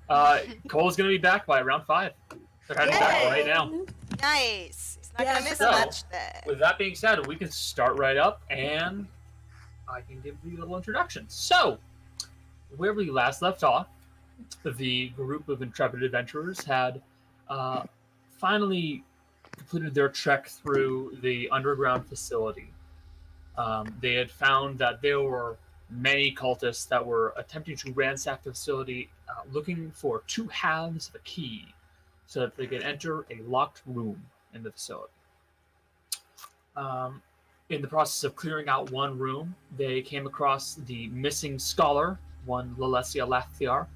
Cole's going to be back by round 5. They're heading back right now. Nice. He's not going to miss so, much there. With that being said, we can start right up, and I can give you a little introduction. So, where we last left off, the group of intrepid adventurers had finally completed their trek through the underground facility. They had found that there were many cultists that were attempting to ransack the facility, looking for 2 halves of a key so that they could enter a locked room in the facility. In the process of clearing out one room, they came across the missing scholar, one Lalesia Lathiar,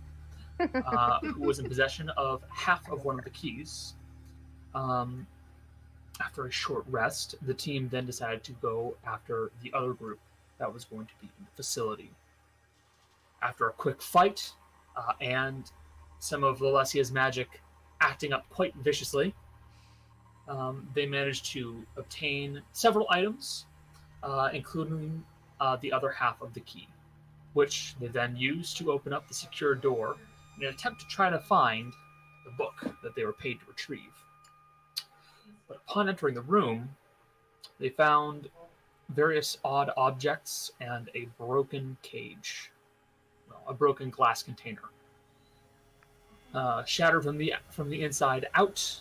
who was in possession of half of one of the keys. After a short rest, the team then decided to go after the other group that was going to be in the facility. After a quick fight, and some of Lalesia's magic acting up quite viciously, they managed to obtain several items, including the other half of the key, which they then used to open up the secure door in an attempt to try to find the book that they were paid to retrieve. But upon entering the room, they found various odd objects and a broken cage. Well, a broken glass container. Shattered from the inside out,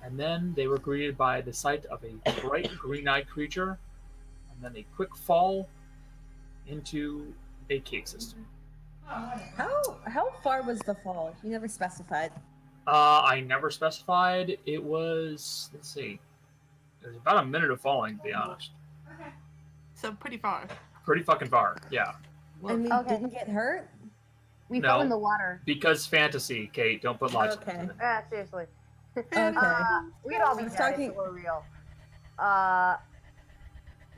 and then they were greeted by the sight of a bright green-eyed creature, and then a quick fall into a cave system. How far was the fall? You never specified. I never specified. It was, let's see, it was about a minute of falling, to be honest. Okay. So pretty far. Pretty fucking far, yeah. And we didn't get hurt? We fell in the water. Because fantasy, Kate. Don't put logic into it. Seriously. Okay. We'd all be dead talking... if it were real.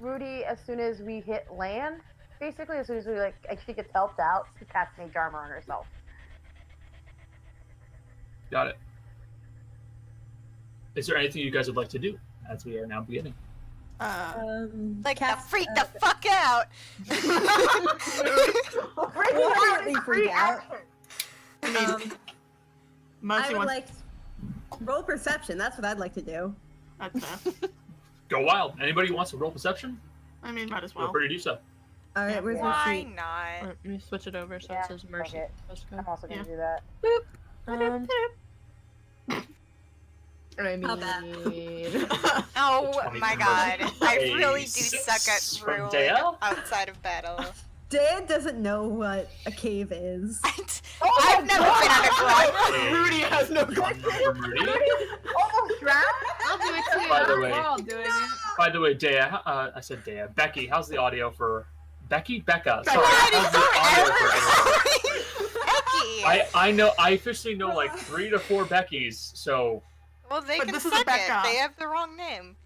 Rudy, as soon as we hit land, basically, as soon as we, she gets helped out, she casts mage armor on herself. Got it. Is there anything you guys would like to do as we are now beginning? Freak the fuck out! Freak out. I mean, I would like roll perception. That's what I'd like to do. Go wild. Anybody who wants to roll perception? I mean, might as well. Feel free to do so. All right, where's my Why sheet? not? Let me switch it over so it says mercy. I'm also gonna do that. I mean... Oh my god. I really do suck at from ruling Dea? outside of battle. Dan doesn't know what a cave is. I've never been underground. Rudy has no One from Rudy. Almost drowned? I'll do it too. By the way, We're all doing it. By the way, Dea, I said Dea. Becky, how's the audio for Becky? Becca. Sorry. God, How's the audio for Becky! I know. I officially know like 3 to 4 Beckys. So. Well, they But can this is suck a Becca. it. They have the wrong name.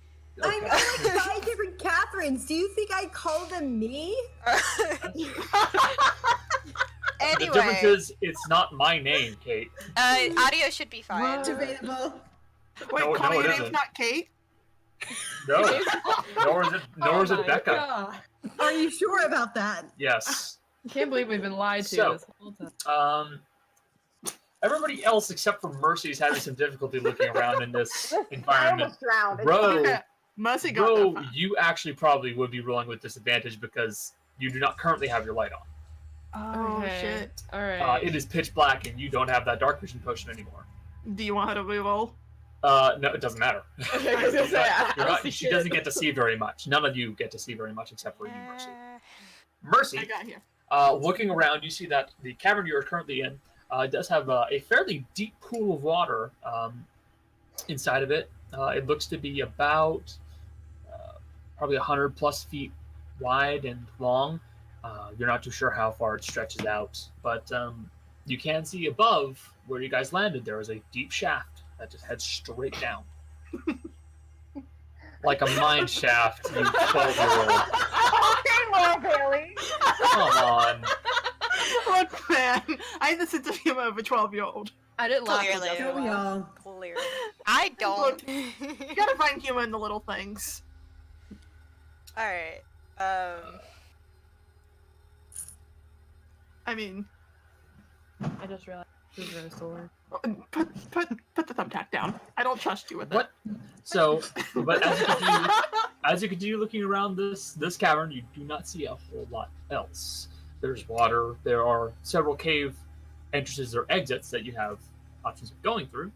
I know like 5 different Catherines. Do you think I call them me? The difference is, it's not my name, Kate. Audio should be fine. Debatable. Wait, No, Conor, it your name's isn't. not Kate? No. Nor is it Becca. God. Are you sure about that? Yes. I can't believe we've been lied to So, this whole time. Everybody else except for Mercy is having some difficulty looking around in this I environment. almost drowned. Ro, Yeah, Mercy got that far. you actually probably would be rolling with disadvantage because you do not currently have your light on. Oh, shit. Alright. It is pitch black and you don't have that dark vision potion anymore. Do you want her to reroll? No, it doesn't matter. Okay, I was gonna say, You're I not- was she doesn't get to see very much. None of you get to see very much except for you, Mercy. Mercy, I got here. looking around, you see that the cavern you're currently in does have a fairly deep pool of water inside of it. It looks to be about probably 100 plus feet wide and long. You're not too sure how far it stretches out, but you can see above where you guys landed there is a deep shaft that just heads straight down. Like a mine shaft, you 12-year-old. Okay, well, Bailey. Come on. Look, man, I have the sense of humor of a 12-year-old. I didn't laugh. Clearly. at Don't we all? Clearly. I don't. You gotta find humor in the little things. Alright. I mean, I just realized. This is a sword. Put the thumbtack down. I don't trust you with What? So, but as you continue looking around this cavern, you do not see a whole lot else. There's water. There are several cave entrances or exits that you have options of going through.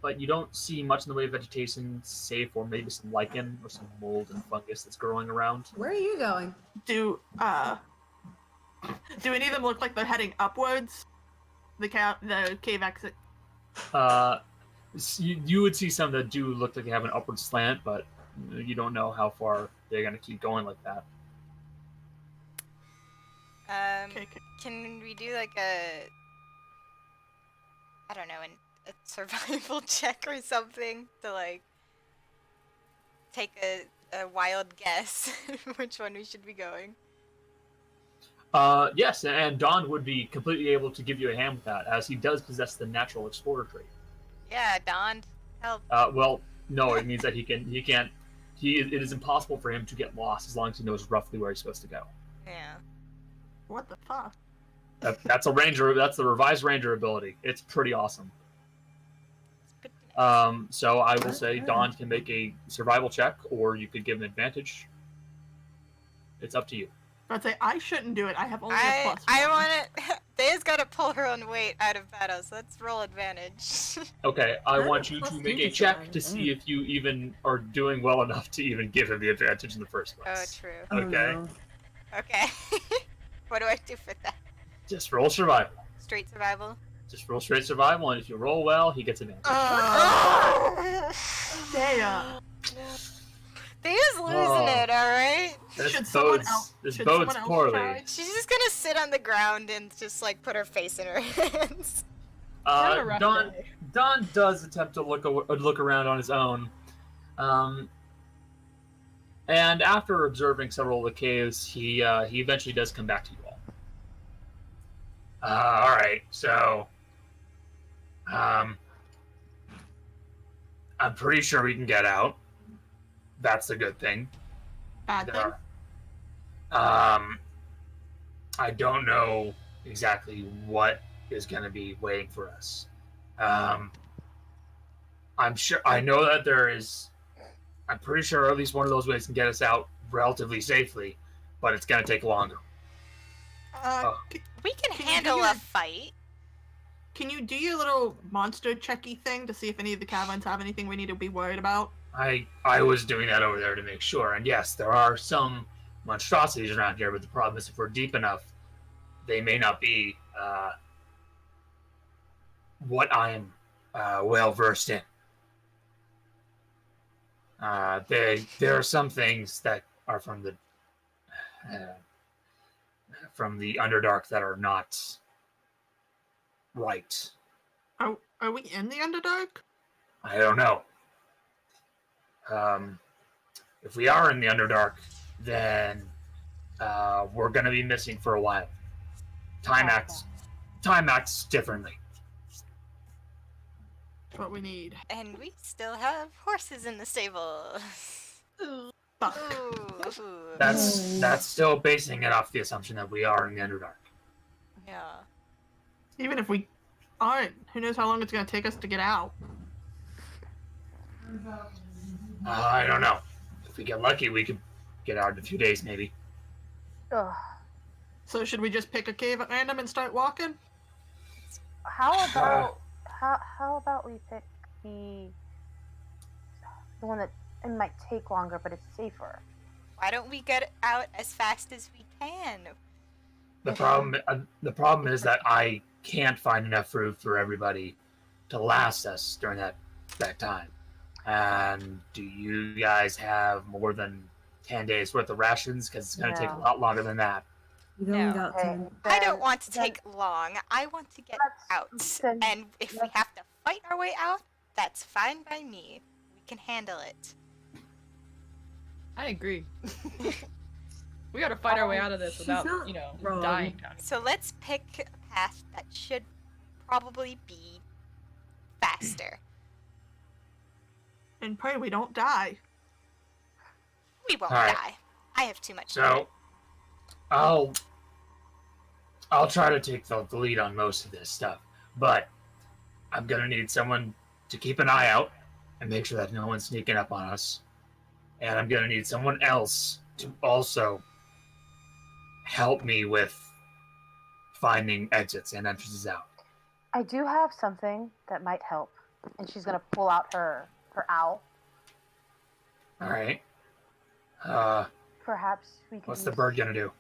But you don't see much in the way of vegetation, save for maybe some lichen or some mold and fungus that's growing around. Where are you going? Do any of them look like they're heading upwards? The cave exit. You would see some that do look like they have an upward slant, but you don't know how far they're going to keep going like that. Okay. Can we do like a, I don't know, a survival check or something to like take a wild guess which one we should be going? Yes, and Don would be completely able to give you a hand with that, as he does possess the natural explorer trait. Yeah, Don, help. Well, no, it means that it is impossible for him to get lost as long as he knows roughly where he's supposed to go. Yeah. What the fuck? That's a ranger. That's the revised ranger ability. It's pretty awesome. It's pretty So I will say Don can make a survival check, or you could give him advantage. It's up to you. I'd say I shouldn't do it. I have only a I +1. want to. Daya's got to pull her own weight out of battle, so let's roll advantage. Okay, I That's want you plus to two make to a check survive. to see if you even are doing well enough to even give him the advantage in the first Oh, place. true. Oh, Okay. no. Okay. What do I do for that? Just roll survival. Straight survival? Just roll straight survival, and if you roll well, he gets advantage. Daya. Daya's losing Oh. it, alright? Should someone else- This should bodes someone else poorly. try? She's just gonna sit on the ground and just like put her face in her hands. Had a rough Don day. Don does attempt to look around on his own, and after observing several of the caves, he eventually does come back to you all. All right, so I'm pretty sure we can get out. That's the good thing. Bad thing. I don't know exactly what is going to be waiting for us. I'm sure. I know that there is. I'm pretty sure at least one of those ways can get us out relatively safely, but it's going to take longer. We can Can you handle do a your- fight. Can you do your little monster checky thing to see if any of the caverns have anything we need to be worried about? I was doing that over there to make sure, and yes, there are some monstrosities around here, but the problem is if we're deep enough, they may not be what I am well versed in. There are some things that are from the Underdark that are not right. Are we in the Underdark? I don't know. If we are in the Underdark, then we're going to be missing for a while. Time acts differently. What we need. And we still have horses in the stable. Fuck. Ooh. That's still basing it off the assumption that we are in the Underdark. Yeah. Even if we aren't, who knows how long it's gonna take us to get out? I don't know. If we get lucky, we could get out in a few days, maybe. Ugh. So should we just pick a cave at random and start walking? How about we pick the one that it might take longer, but it's safer. Why don't we get out as fast as we can? The problem is that I can't find enough food for everybody to last us during that time. And do you guys have more than 10 days worth of rations? Because it's going to take a No. lot longer than that. You've only No. got Okay, 10. I then- don't want to then take long. I want to get out. then- And if we have to fight our way out, that's fine by me. We can handle it. I agree. We gotta fight our way out of this She's without, not wrong. dying. So let's pick a path that should probably be faster. And pray we don't die. We won't Alright. die. I have too much. So, I'll I'll try to take the lead on most of this stuff, but I'm gonna need someone to keep an eye out and make sure that no one's sneaking up on us. And I'm gonna need someone else to also help me with finding exits and entrances out. I do have something that might help. And she's gonna pull out her owl. All right. Perhaps we can. What's the bird gonna do?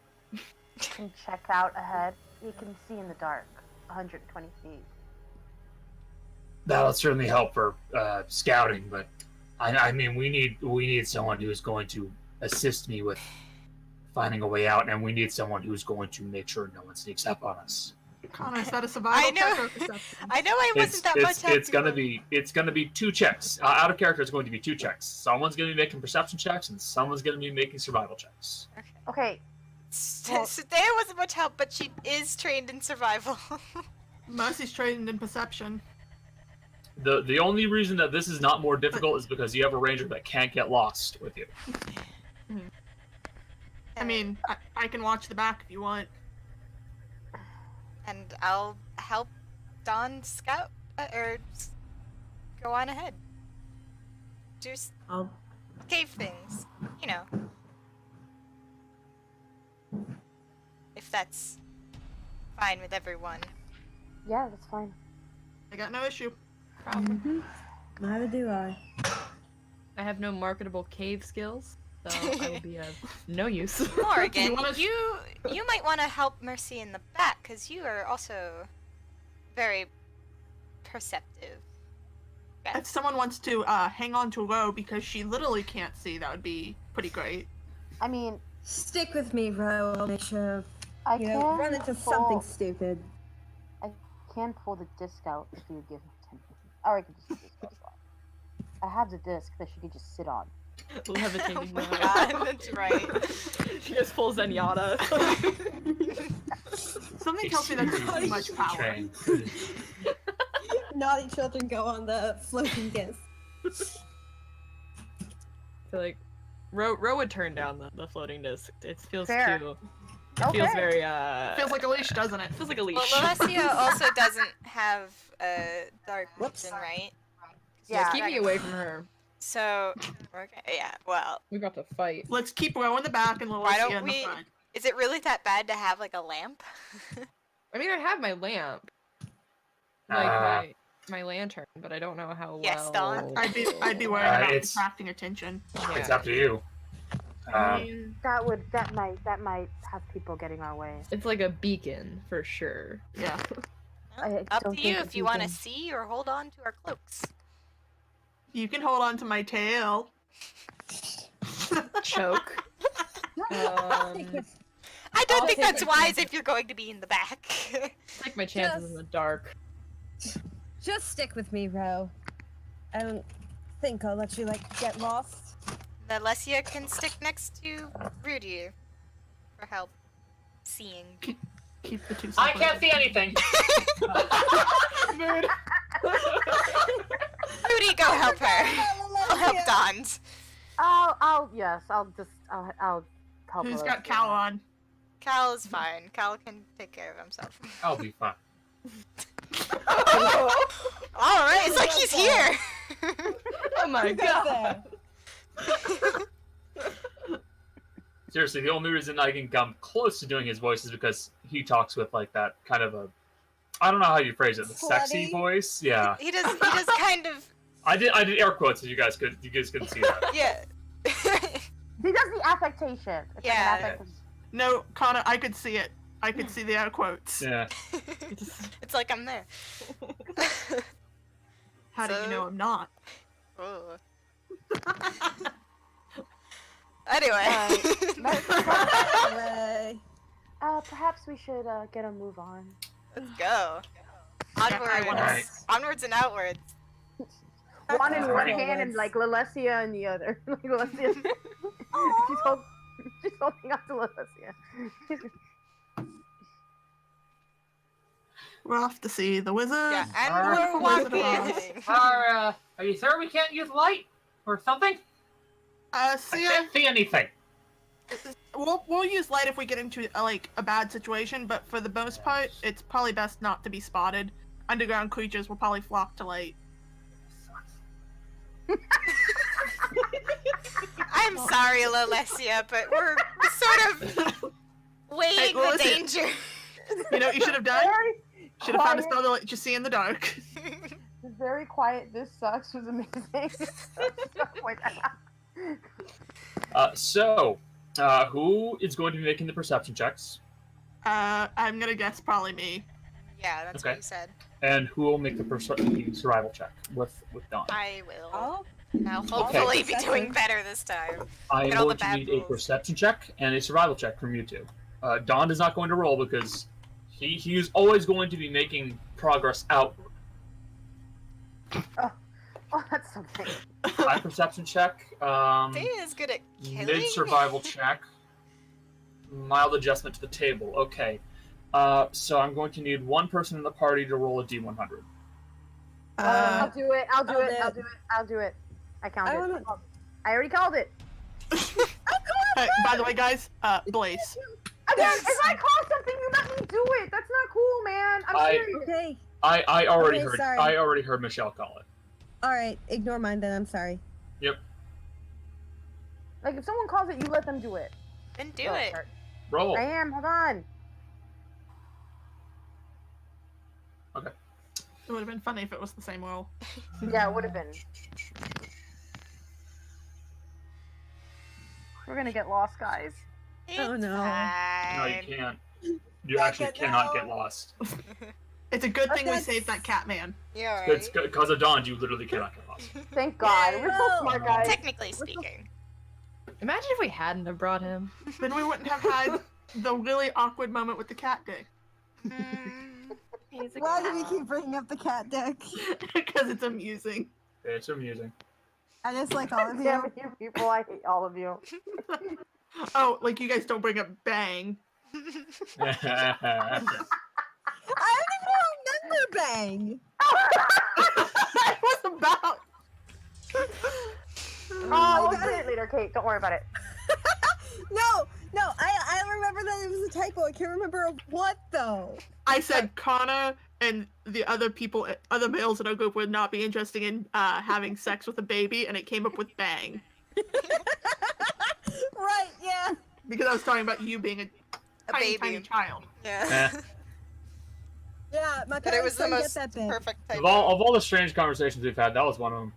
Can check out ahead. You can see in the dark, 120 feet. That'll certainly help for scouting, but I mean, we need someone who's going to assist me with finding a way out, and we need someone who's going to make sure no one sneaks up on us. Connor, is that a survival check or perception? I know I wasn't that much help. It's gonna be 2 checks. Out of character, it's going to be 2 checks. Someone's gonna be making perception checks, and someone's gonna be making survival checks. Okay. Well, Sadea wasn't much help, but she is trained in survival. Mercy's trained in perception. The only reason that this is not more difficult is because you have a ranger that can't get lost with you. I mean, I can watch the back if you want. And I'll help Dawn scout, or go on ahead. Do cave things, you know. If that's fine with everyone. Yeah, that's fine. I got no issue. Neither do I. I have no marketable cave skills, so I will be of no use. Morgan, you might want to help Mercy in the back, because you are also very perceptive. If someone wants to hang on to Ro because she literally can't see, that would be pretty great. I mean, Stick with me, Ro. I'll make sure I you can run into something stupid. I can pull the disc out if you give me 10. Or I can just use this one. I have the disc that she could just sit on. Levitating. Oh my god, that's right. She just pulls Zenyatta. Something tells me that's too much power. Train. Naughty children go on the floating disc. I feel like Ro would turn down the floating disc. It feels Fair. too. It feels very Feels like a leash, doesn't it? Feels like a leash. Well, Alessia also doesn't have dark Whoops. vision, right? Yeah. Keep me away from her. So, okay, yeah, well, We got to fight. Let's keep Ro in the back and Why Lilicia don't in the we- front. is it really that bad to have, like, a lamp? I mean, I have my lamp, like my lantern, but I don't know how well. Yes, Dawn. I'd be worried about it's- attracting attention. It's Yeah. up to you. That might have people getting our way. It's like a beacon for sure. Yeah. I Up don't to you think if you want to can- see or hold on to our cloaks. You can hold on to my tail. Choke. I don't I'll think take that's my wise chances. if you're going to be in the back. Take my chances in the dark. Just stick with me, Ro. I don't think I'll let you, get lost. Alessia can stick next to Rudy for help seeing. Keep the two I separate. can't see anything. Mood. Rudy, go help her. I'll help Dawn's. I'll help Who's her. got Cal on? Cal is fine. Cal can take care of himself. I'll be fine. Alright, it's like he's here! Oh my god. Seriously, the only reason I can come close to doing his voice is because he talks with that kind of a, I don't know how you phrase it, the sexy Slutty? voice. Yeah, He does kind of, I did air quotes, so you guys couldn't see that. yeah. He does the affectation. It's Yeah. Like an affectation. No, Connor, I could see it. I could see the air quotes. Yeah. It's like I'm there. How do you know I'm not? Ooh. Anyway. Hooray. Perhaps we should get a move on. Let's go. Onwards. Alright. Onwards and outwards. One in one Alright. hand and Lalesia in the other. Lalesia. She's holding on to Lalesia. We're off to see the wizard. Yeah, and Alright. we're walking. Are you sure we can't use light or something? See I ya. can't see anything. We'll use light if we get into a bad situation, but for the most part, it's probably best not to be spotted. Underground creatures will probably flock to light. I'm sorry, Lalesia, but we're sort of weighing the listen. danger. You know what you should have done? Very Should have found a quiet. spell to let you see in the dark. Very quiet. This sucks was amazing. Who is going to be making the perception checks? I'm gonna guess probably me. Yeah, that's Okay. what you said. And who will make the survival check with Dawn? I will. Oh, Now, hopefully, be doing Perception. better this time. I Look am at all the going to bad need a rolls. perception check and a survival check from you two. Dawn is not going to roll because he is always going to be making progress outward. Oh, that's something. High perception check. Dana is good at killing. Mid survival check. Mild adjustment to the table. Okay. So I'm going to need one person in the party to roll a D100. I'll do it. I'll do I'll it. do I'll it. do it. I'll do it. I counted. I wanna- I already called it. By the way, guys, Blaze. Again, if I call something, you let me do it. That's not cool, man. I'm serious. Okay. I already Okay, heard. sorry. I already heard Michelle call it. All right. Ignore mine then. I'm sorry. Like, if someone calls it, you let them do it. Then do Oh, it. sorry. Roll. I am. Hold on. It would have been funny if it was the same roll. Yeah, it would have been. We're gonna get lost, guys. Oh, It's no. No, you fine. can't. You actually Get cannot out. get lost. It's a good thing we Okay. saved that cat man. You're alright. It's because of Dawn. You literally cannot get lost. Thank God. We're so No. smart, guys. Technically speaking. Imagine if we hadn't have brought him. Then we wouldn't have had the really awkward moment with the cat dick. Mm, He's a Why do we cat. keep bringing up the cat deck? Because it's amusing. It's amusing. I just like all of Damn you. you people, I hate all of you. Oh, like you guys don't bring up bang. I don't even remember Bang. It was about. Oh, we'll say it later, Kate. Don't worry about it. No, I remember that it was a typo. I can't remember what though. I said Connor and the other people, other males in our group would not be interested in having sex with a baby, and it came up with bang. Right, yeah. Because I was talking about you being A tiny, baby. tiny child. Yeah. Yeah, my But it was parents the didn't most get that big. perfect type. of all the strange conversations we've had, that was one of them.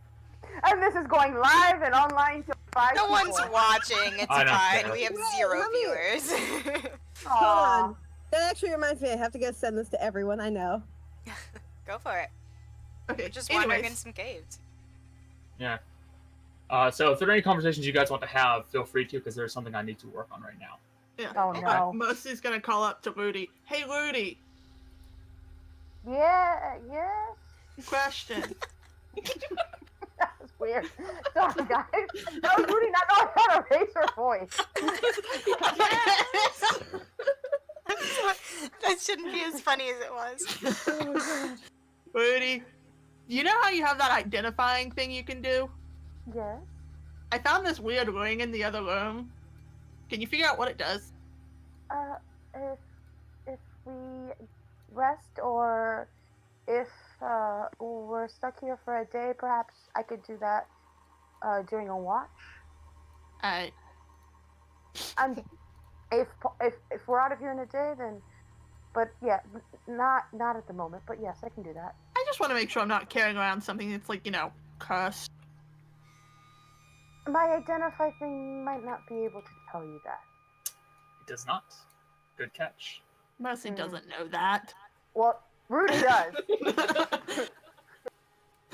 And this is going live and online till 5 No one's people. watching. It's I don't fine. care. We have Right, 0 let me- viewers. Hold Aw. on. That actually reminds me, I have to go send this to everyone I know. Go for it. Okay, We're just wandering in anyways. some caves. Yeah. So if there are any conversations you guys want to have, feel free to, because there's something I need to work on right now. Yeah. Oh no. Mosty's gonna call up to Rudy. Hey, Rudy, Yeah, yes. question. That was weird. Sorry, guys. That was Rudy not knowing how to raise her voice. That shouldn't be as funny as it was. Rudy, you know how you have that identifying thing you can do? Yes. I found this weird ring in the other room. Can you figure out what it does? If we rest or if we're stuck here for a day, perhaps I could do that during a watch. And if we're out of here in a day, then. But yeah, not at the moment. But yes, I can do that. I just want to make sure I'm not carrying around something that's like, cursed. My identify thing might not be able to tell you that. It does not. Good catch. Mercy doesn't know that. Well, Rudy does.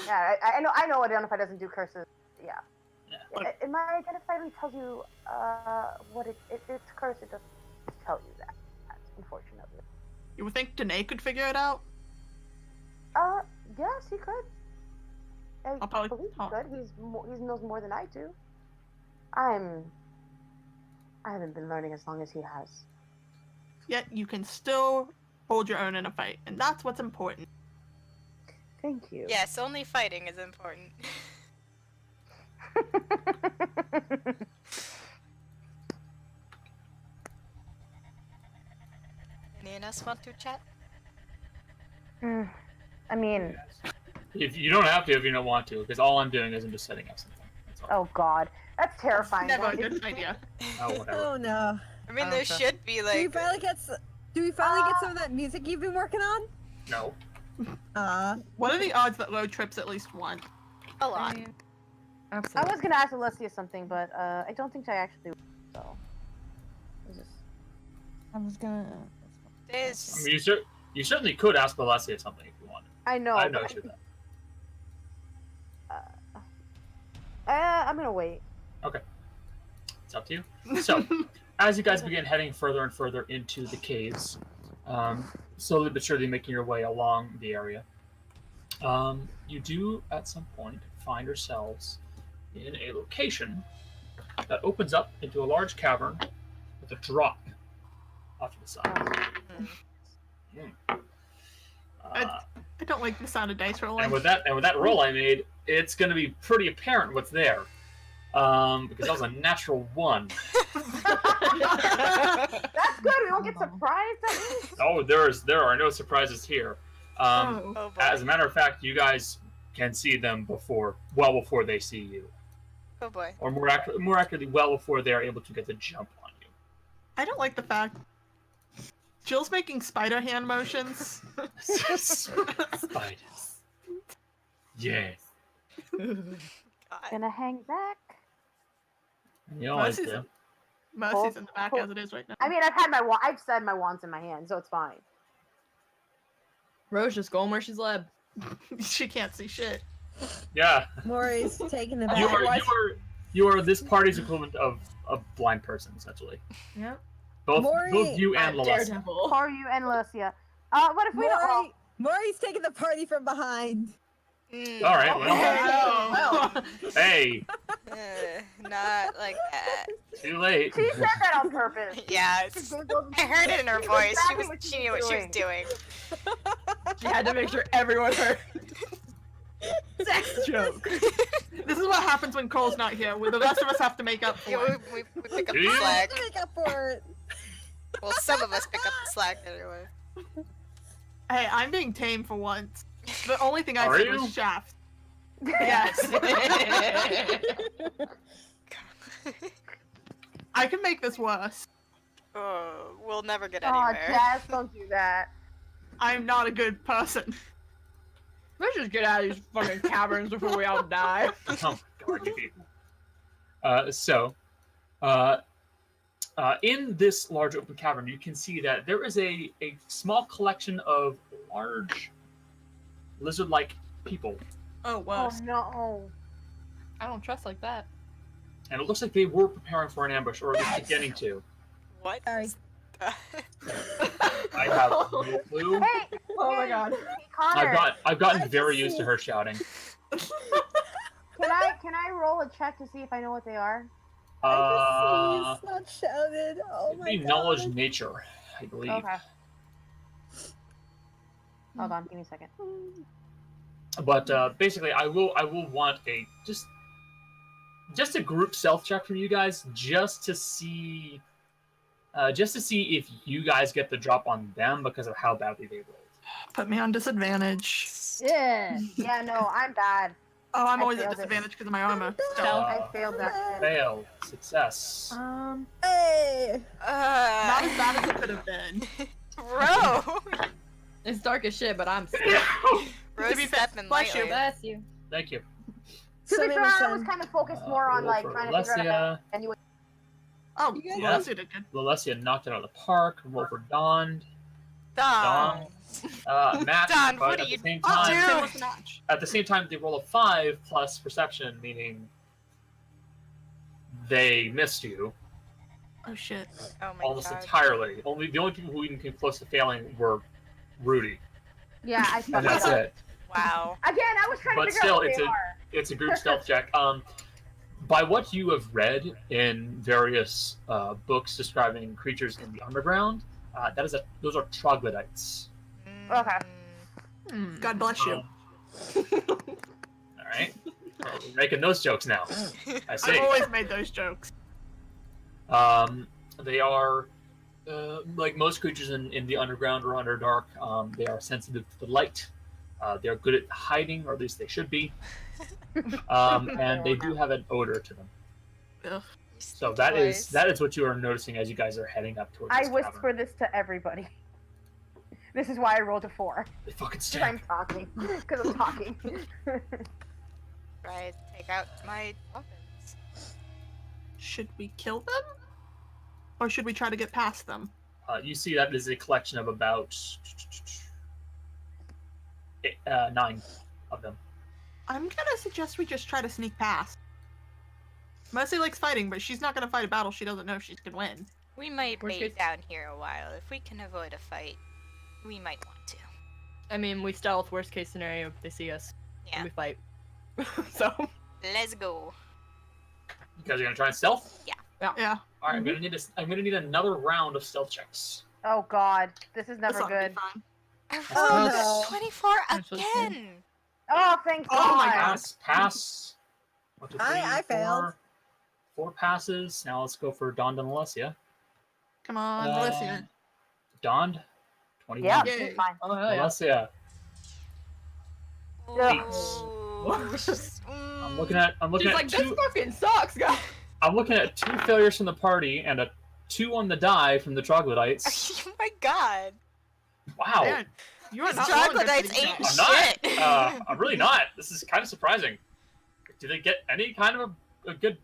Yeah, I know identify doesn't do curses. Yeah. Yeah. And my identify thing tells you what if it's cursed, it doesn't tell you that. Unfortunately. You would think Danae could figure it out? Yes, he could. I'll probably believe he talk. could. He knows more than I do. I haven't been learning as long as he has. Yet you can still hold your own in a fight, and that's what's important. Thank you. Yes, only fighting is important. and us want to chat? I mean, If you don't have to if you don't want to, because all I'm doing is I'm just setting up something. That's all. oh god, that's terrifying. Never a don't you good idea. Oh, whatever. Oh no. I mean, Oh, there okay. should be Do we like. finally get some of that music you've been working on? No. What are the odds that road trips at least once? A lot. I Absolutely. was gonna ask Alessia something, but I don't think I actually will, so. I was gonna. There's. I mean, you certainly could ask Alessia something if you wanted. I know. I have no but issue with I- I'm gonna wait. that. It's up to you. So, as you guys begin heading further and further into the caves, slowly but surely making your way along the area, you do at some point find yourselves in a location that opens up into a large cavern with a drop off to the side. I don't like the sound of dice rolling. And with that roll I made, it's going to be pretty apparent what's there, because that was a natural 1. That's good. We won't get surprised at least. Oh, there are no surprises here. Oh. Oh boy. As a matter of fact, you guys can see them well before they see you, Oh boy. or more accurately, well before they are able to get the jump on you. I don't like the fact Jill's making spider hand motions. Spiders. Yes. God. Gonna hang back. You always Mercy's- do. Mercy's in the back as it is right now. I mean, I've said my wands in my hand, so it's fine. Rose just going where she's led. She can't see shit. Yeah. Maury's taking the back. You are this party's equivalent of a blind person, essentially. Yeah. Both Maury- you and Lalessa. Daredevil. For you and Alessia. What if we don't? Maury's taking the party from behind. Mm, All right. Well, Oh. hey, not like that. too late. She said that on purpose. Yeah, I heard it in her voice. She knew what she was doing. She had to make sure everyone heard. Sex joke. This is what happens when Cole's not here. The rest of us have to make up for Yeah, it. we pick up Do the you? slack. Make up for it. Well, some of us pick up the slack anyway. Hey, I'm being tame for once. The only thing I Are said you? was shaft. Yes. I can make this worse. Oh, we'll never get Oh, anywhere. Jazz, don't do that. I'm not a good person. Let's just get out of these fucking caverns before we all die. Oh God, you people. In this large open cavern, you can see that there is a small collection of large lizard-like people, Oh, Oh worse. no. I don't trust like that. and it looks like they were preparing for an ambush, or at least beginning to. What? Sorry. I have no clue. Hey. Oh my god. Hey, Connor. I've gotten I very can used to see- her shouting. Can I roll a check to see if I know what they are? I can see it's not shouted. Oh It'd my be god. knowledge nature, I believe. Okay. Hold on, give me a second. But basically, I will want a just a group self check from you guys, just to see if you guys get the drop on them because of how badly they rolled. Put me on disadvantage. Yeah. Yeah, no, I'm bad. Oh, I'm I always at failed it. disadvantage because of my armor. I failed that shit. Fail, success. Hey. Not as bad as it could have been. Bro! It's dark as shit, but I'm Rose be fair, stepping bless you. lightly. Bless you. Thank you. To be fair, I was Samson. kind of focused more on roll like for trying to figure out. Alessia. And you. Oh, You guys- well, that's did good. Lalessia knocked it out of the park. Roll for Dawn. Don. Matt, Don, but what at are you the same doing? time, Dude. Tim was the notch. at the same time, they roll a 5 plus perception, meaning they missed you Oh shit. Oh my almost god. entirely. The only people who even came close to failing were Rudy, Yeah, I. and that's it. Wow. Again, I was trying But to figure still, out what it's they a- are. It's a group stealth check. By what you have read in various books describing creatures in the underground, those are troglodytes. Okay. God bless you. All right, we're making those jokes now. I see. I've always made those jokes. They are like most creatures in the underground or underdark, they are sensitive to the light. They are good at hiding, or at least they should be. And they do have an odor to them. Ugh. So that is what you are noticing as you guys are heading up towards I this whisper cavern. this to everybody. This is why I rolled a 4. They fucking Because stink. I'm talking. Because I'm talking. Right, take out my weapons. Should we kill them? Or should we try to get past them? You see that is a collection of about 9 of them. I'm gonna suggest we just try to sneak past. Mercy likes fighting, but she's not gonna fight a battle she doesn't know if she can win. We might Worst be case- down here a while. If we can avoid a fight, we might want to. I mean, we stealth. Worst case scenario, if they see us, Yeah. and we fight. So. Let's go. You guys are gonna try and stealth? Yeah. All right, I'm gonna need another round of stealth checks. Oh god. This is never This ought to be good. fine. I Oh, rolled no. 24 That's what's good. again. Oh, thank Oh god. my God. Pass. 1, 2, 3, I failed. 4 passes. Now let's go for Dawn and Alessia. Come on, listen. Dawn, 21. Yeah, Yay. it's fine. Oh hell yeah. Alessia, Ooh, I'm looking at She's like, this 2. fucking sucks, guys. I'm looking at 2 failures from the party and a 2 on the die from the troglodytes. Oh my god. Wow. Man, you are These not rolling good for troglodytes these ain't guys. I'm not. shit. I'm really not. This is kind of surprising. Do they get any kind of a good?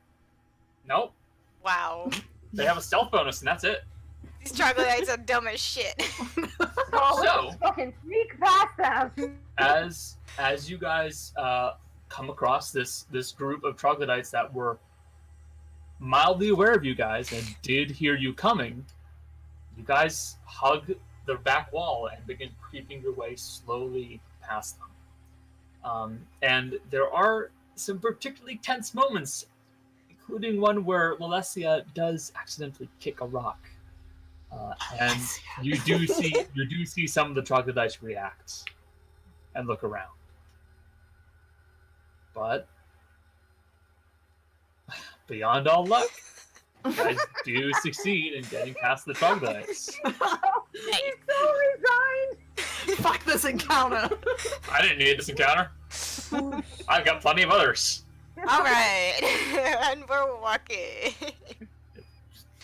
Nope. Wow. They have a stealth bonus, and that's it. These troglodytes are dumb as shit. Oh, So- let's fucking sneak past them. As you guys come across this group of troglodytes that were mildly aware of you guys and did hear you coming, you guys hug the back wall and begin creeping your way slowly past them. And there are some particularly tense moments, including one where Alessia does accidentally kick a rock, and you do see some of the troglodytes react and look around. But beyond all luck, you guys do succeed in getting past the troglodytes. He's so resigned. Fuck this encounter. I didn't need this encounter. I've got plenty of others. Alright. And we're walking.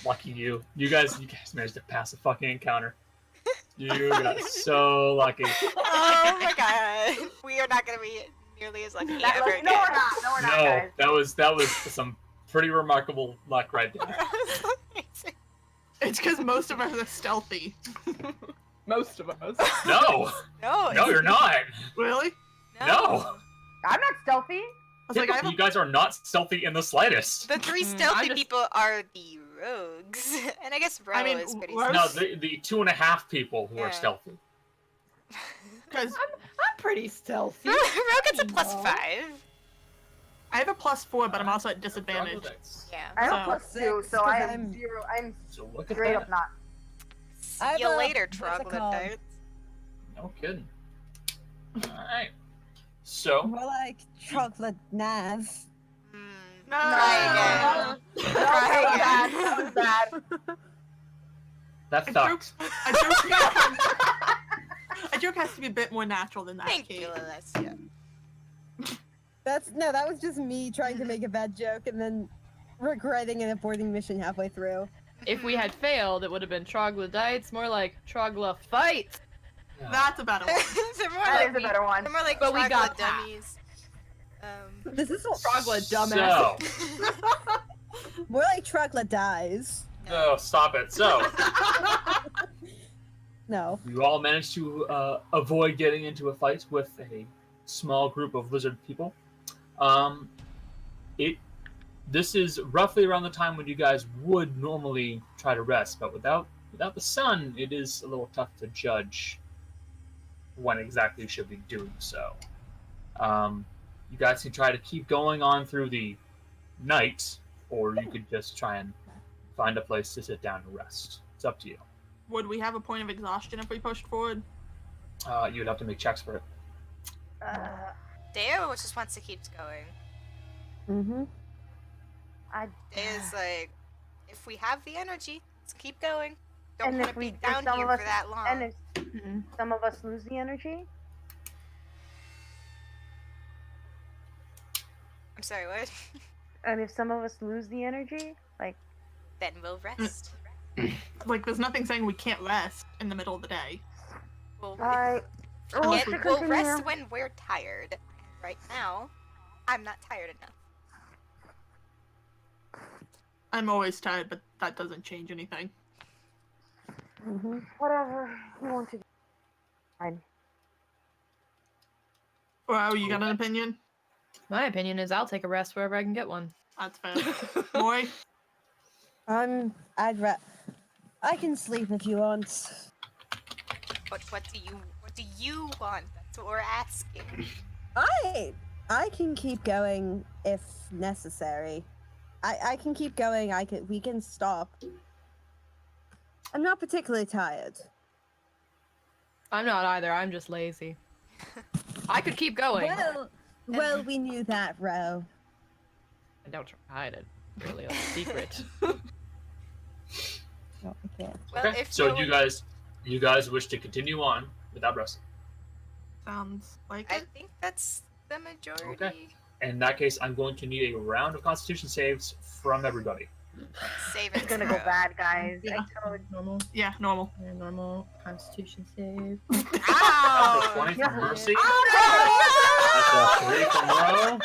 Lucky you. You guys managed to pass a fucking encounter. You got so lucky. Oh my god. We are not gonna be nearly as lucky That ever was, again. no, we're not. No, we're not, No, guys. that was some pretty remarkable luck right there. Amazing. It's because most of us are stealthy. Most of us. No, No, no, you're not. Really? No. I'm not stealthy. I was like, I have You guys are not stealthy in the slightest. The 3 I stealthy just- people are the rogues. And I guess Bro I mean, is pretty we're- No, stealthy. the 2.5 people who are Yeah. stealthy. because I'm pretty stealthy. Ro gets a +5. I have a +4, but I'm also at disadvantage. Troglodytes. Yeah. I have So- a +2, so 'cause I am I'm- 0. I'm So look at straight that. up not. See I have you a- later, what's it called? troglodytes. No kidding. Alright. So, More like chocolate nav. Hmm. No. Try No, again. that was bad. that A sucks. A joke has to be a bit more natural than that. Thank Kate. you, Alessia. That was just me trying to make a bad joke and then regretting an aborting mission halfway through. If we had failed, it would have been troglodytes, more like trogla fight. That's a better one. They're more That like is a better one. They're more like But we got troglodyte that. dummies. This is Trogla dumbass. So, more like troglodytes. oh, stop it. So, No. you all managed to avoid getting into a fight with a small group of lizard people. This is roughly around the time when you guys would normally try to rest, but without the sun, it is a little tough to judge when exactly you should be doing so. You guys can try to keep going on through the night, or you could just try and find a place to sit down and rest. It's up to you. Would we have a point of exhaustion if we pushed forward? You'd have to make checks for it. Deo just wants to keep going. Mm-hmm. Deo's like, if we have the energy, let's keep going. Don't And want if to we, be if down some here of us, for that long. and if some of us lose the energy, I'm sorry, what? and if some of us lose the energy, like, Then we'll rest. Like, there's nothing saying we can't rest in the middle of the day. We'll, alright. Well, we'll to rest continue. when we're tired. Right now, I'm not tired enough. I'm always tired, but that doesn't change anything. Whatever you want to do. Fine. Wow, you got an opinion? My opinion is I'll take a rest wherever I can get one. That's fair. Boy? I can sleep if you want. But what do you want? That's what we're asking. I can keep going if necessary. I can keep going. We can stop. I'm not particularly tired. I'm not either. I'm just lazy. I could keep going. Well, we knew that, Ro. I don't try to hide it. Really, a secret. No, I can't. Well, Okay. if So no you guys wish to continue on without resting. Sounds like I it. think that's the majority. Okay. In that case, I'm going to need a round of Constitution saves from everybody. Save It's it. gonna go bad, guys. Yeah. I told Normal. Yeah, normal. Normal. Constitution save. That's a Ow! 20 from Mercy. Oh, That's a 3 from Ro.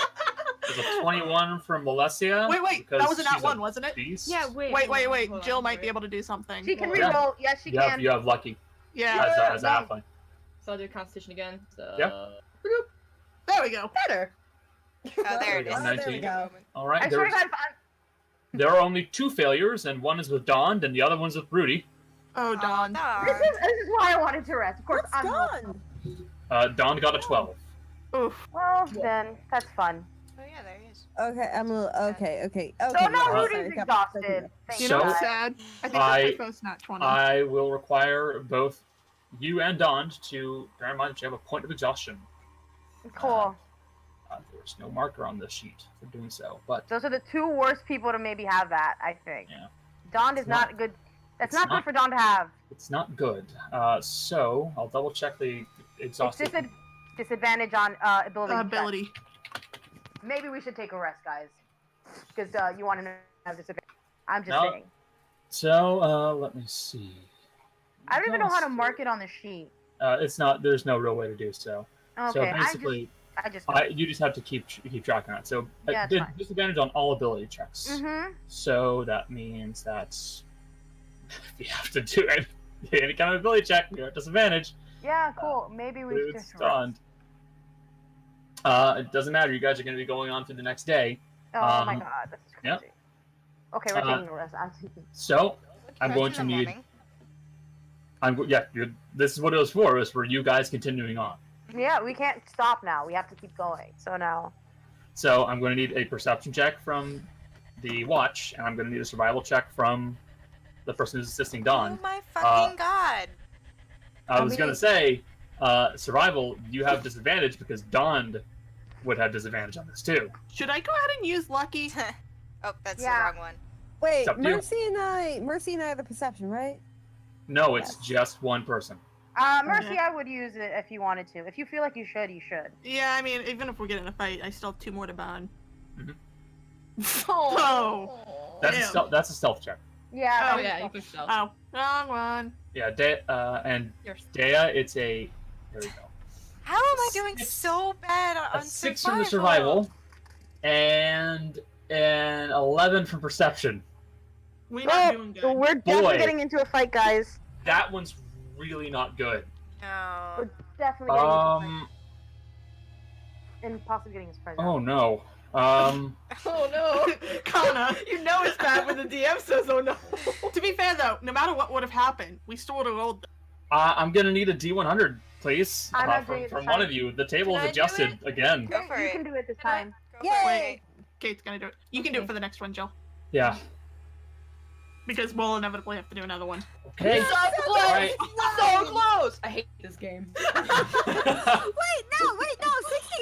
There's a 21 from Melessia. Wait, because that was an she's at one, a wasn't it? beast. Yeah, wait. Wait. hold on, Jill might wait. be able to do something. she can Yeah. reroll. Yes, she You can. have lucky Yeah, as a halfling. So I'll do Constitution again. So. Yep. there we go. Better. Oh, there it is. Oh, there we 19. go. All right. I swear to God, There are only 2 failures, and one is with Dawn, and the other one's with Rudy. Oh, Dawn. this is why I wanted to rest. Of course, What's I'm not. gone? Dawn got a 12. Oof. Well, then that's fun. Oh yeah, there he is. Okay, I'm a little. Okay. So yeah, now sorry, Rudy's got- exhausted. Thank You So- know God. what's sad? I think I- that's my first nat 20. I will require both you and Dawn to bear in mind that you have a point of exhaustion. Cool. There's no marker on this sheet for doing so, but Those are the 2 worst people to maybe have that, I think. Yeah. Dawn is It's not not- good. That's it's not good not- for Dawn to have. it's not good. So I'll double check the It's exhausted. disadvantage on ability. check. Ability. Maybe we should take a rest, guys. Because you want to have disadvantage. I'm just No. saying. So let me see. I don't even know how to mark it on the sheet. It's not. There's no real way to do so. Okay, So basically, I just. you just have to keep track on it. So Yeah, it's fine. disadvantage on all ability checks. Mm-hmm. So that means that if you have to do any kind of ability check, you're at disadvantage. Yeah, cool. Maybe we should It's just rest. stunned. It doesn't matter. You guys are going to be going on through the next day. Oh my Um, god, this is crazy. yep. Okay, we're Uh, taking a rest. I'm thinking. So I'm Rest going in to the need. morning. This is what it was for. It was for you guys continuing on. Yeah, we can't stop now. We have to keep going. So now. So I'm going to need a perception check from the watch, and I'm going to need a survival check from the person who's assisting Dawn. Oh my fucking god! I was mean- going to say, survival, you have disadvantage because Dawn would have disadvantage on this too. Should I go ahead and use lucky? Oh, that's Yeah. the wrong one. Wait, It's up to you. Mercy and I are the perception, right? No, it's just one person. Mercy, I would use it if you wanted to. If you feel like you should, you should. Yeah, I mean, even if we get in a fight, I still have 2 more to burn. Oh. That's a stealth check. Yeah. Oh that yeah, was- you pushed up. Oh, wrong one. Yeah, and You're Dea, it's a. There we go. How am I doing 6 so bad A on 6 from the survival, and an 11 from perception. We're not doing So good. we're definitely Boy. getting into a fight, guys. That one's really not good. No. We're definitely getting into a fight. And possibly getting his friend. Oh no. Oh no. Conor. You know it's bad when the DM says oh no. To be fair, though, no matter what would have happened, we still would have rolled them. I'm gonna need a D100, please, I'm not doing from it this one time. of you. The table Can is I do adjusted again. Go for You it. can do it this Can I- time. Go for Yay! it. Kate's gonna do it. You can do it for the next one, Jill. Yeah. Because we'll inevitably have to do another one. Okay. So close. Alright. So close. I hate this game. Wait, no,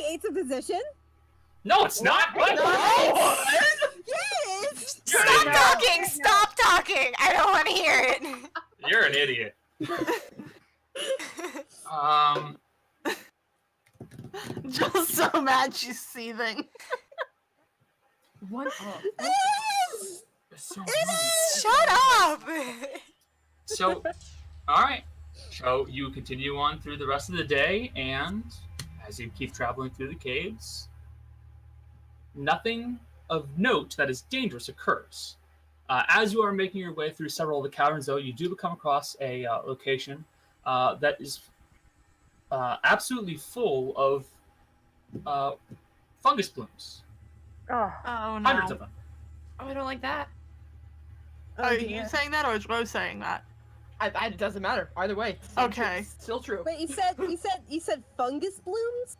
68's a position. No, it's not. What? Yes. Stop talking! Stop talking! I don't want to hear it. You're an idiot. Just so mad she's seething. One up. So, Shut up! so, all right. So you continue on through the rest of the day, and as you keep traveling through the caves, nothing of note that is dangerous occurs. As you are making your way through several of the caverns, though, you do come across a location that is absolutely full of fungus blooms. Oh, Oh no. Hundreds of them. Oh, I don't like that. Are you saying that or is Rose saying that? It doesn't matter. Either way. Okay. Still true. Wait, you said fungus blooms?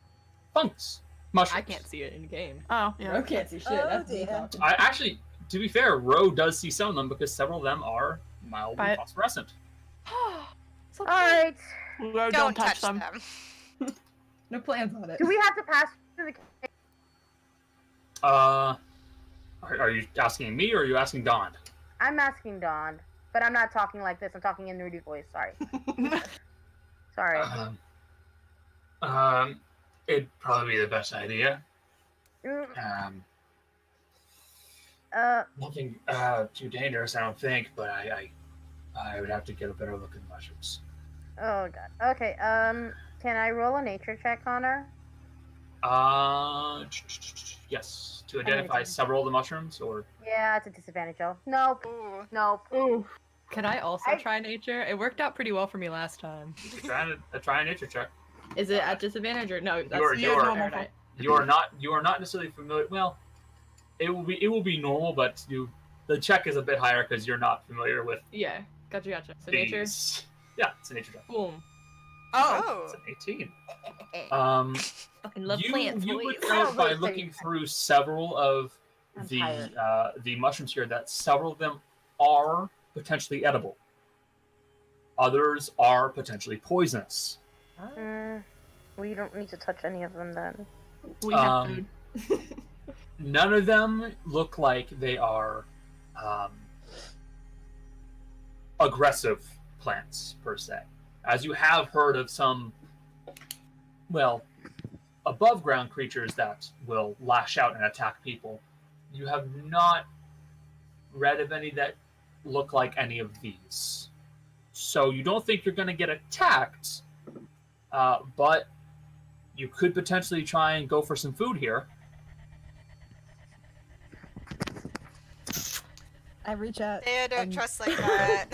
Fungus. Mushrooms. I can't see it in game. Oh, yeah. Bro can't see shit. Oh, That's me dear. talking. I actually, to be fair, Ro does see some of them because several of them are mildly But- phosphorescent. So alright. Ro, Don't touch them. No plans on it. Do we have to pass through the cave? Are you asking me or are you asking Dawn? I'm asking Dawn, but I'm not talking like this. I'm talking in Rudy voice. Sorry. Sorry. It'd probably be the best idea. Mm, Nothing too dangerous, I don't think, but I would have to get a better look at the mushrooms. oh god. Okay. Can I roll a nature check, Connor? Yes, to identify several of the mushrooms, or Yeah, it's a disadvantage. Oh. Nope. Ooh. Nope. Ooh. Can I also try nature? It worked out pretty well for me last time. you can try a nature check. Is it at disadvantage or no? That's You are not necessarily familiar. Well, it will be normal, but the check is a bit higher because you're not familiar with Yeah, gotcha. So nature. these. Yeah, it's a nature check. Boom. Oh. It's an 18. Fucking love you plants. you boys. would note by looking through several of I'm the tired. the mushrooms here that several of them are potentially edible. Others are potentially poisonous. We don't need to touch any of them then. We have food. None of them look like they are aggressive plants per se. As you have heard of some, well, above ground creatures that will lash out and attack people, you have not read of any that look like any of these. So you don't think you're going to get attacked, but you could potentially try and go for some food here. I reach out. They don't trust like that.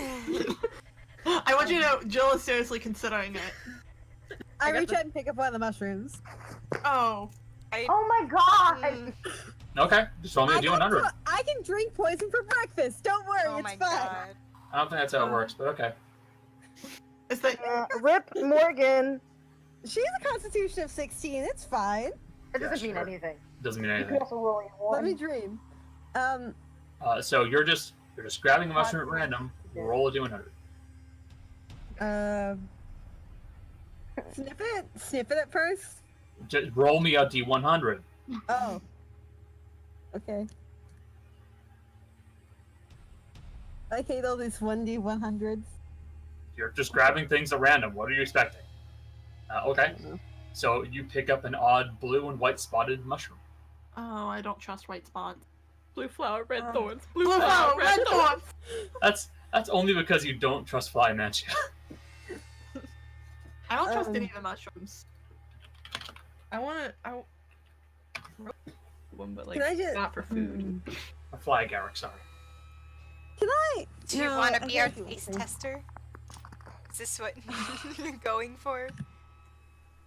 I want you to know, Jill is seriously considering it. I reach out and pick up one of the mushrooms. Oh. Oh my god! Mm. Okay, just roll me a D100. I can drink poison for breakfast. Don't worry, Oh it's my fine. god. I don't think that's how it works, but okay. Is that Rip Morgan. She's a constitution of 16. It's fine. It doesn't Yeah, mean sure. anything. Doesn't mean You anything. could also roll a Let me 1. dream. So you're just grabbing a mushroom at random. Roll a D100. Sniff it at first. Just roll me a D100. Oh. Okay. I hate all these 1D100s. You're just grabbing things at random. What are you expecting? Okay. So you pick up an odd blue and white spotted mushroom. Oh, I don't trust white spots. Blue flower, red Oh. thorns. Blue flower, red thorns! That's only because you don't trust fly mantia. I don't trust any of the mushrooms. I want one, but like Can I just- not for food. A fly Garrick, sorry. Can I? Do you No, want to I be our can't do taste anything. tester? Is this what you're going for?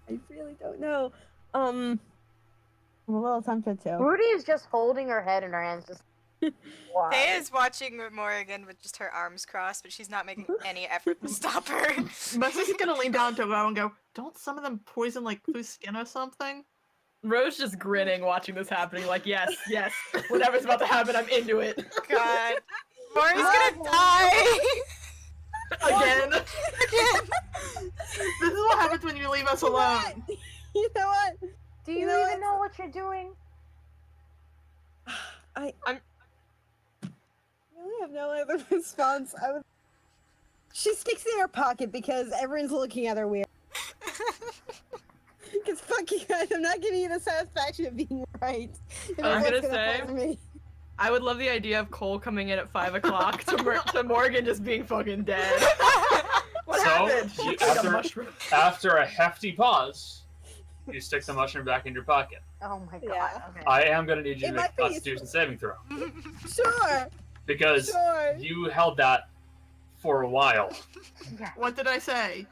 I really don't know. I'm a little tempted to. Rudy is just holding her head in her hands, just. Wow. Tay is watching Morrigan with just her arms crossed, but she's not making any effort to stop her. Musty's gonna lean down to Ro and go, don't some of them poison like through skin or something? Rose just grinning, watching this happening, like yes, whatever's about to happen, I'm into it. God. Mori's gonna die! Again. Again! This is what happens when you leave us alone. You know what? Do you know even what? know what you're doing? I really have no other response. She sticks it in her pocket because everyone's looking at her weird. Because fuck you guys, I'm not giving you the satisfaction of being right. I'm gonna say, I would love the idea of Cole coming in at 5 o'clock to Morgan just being fucking dead. What happened? After a hefty pause, you stick the mushroom back in your pocket. Oh my god. Yeah. Okay. I am going to need you to It make might a be Constitution saving throw. Sure. Because Sure. you held that for a while. Yeah. What did I say?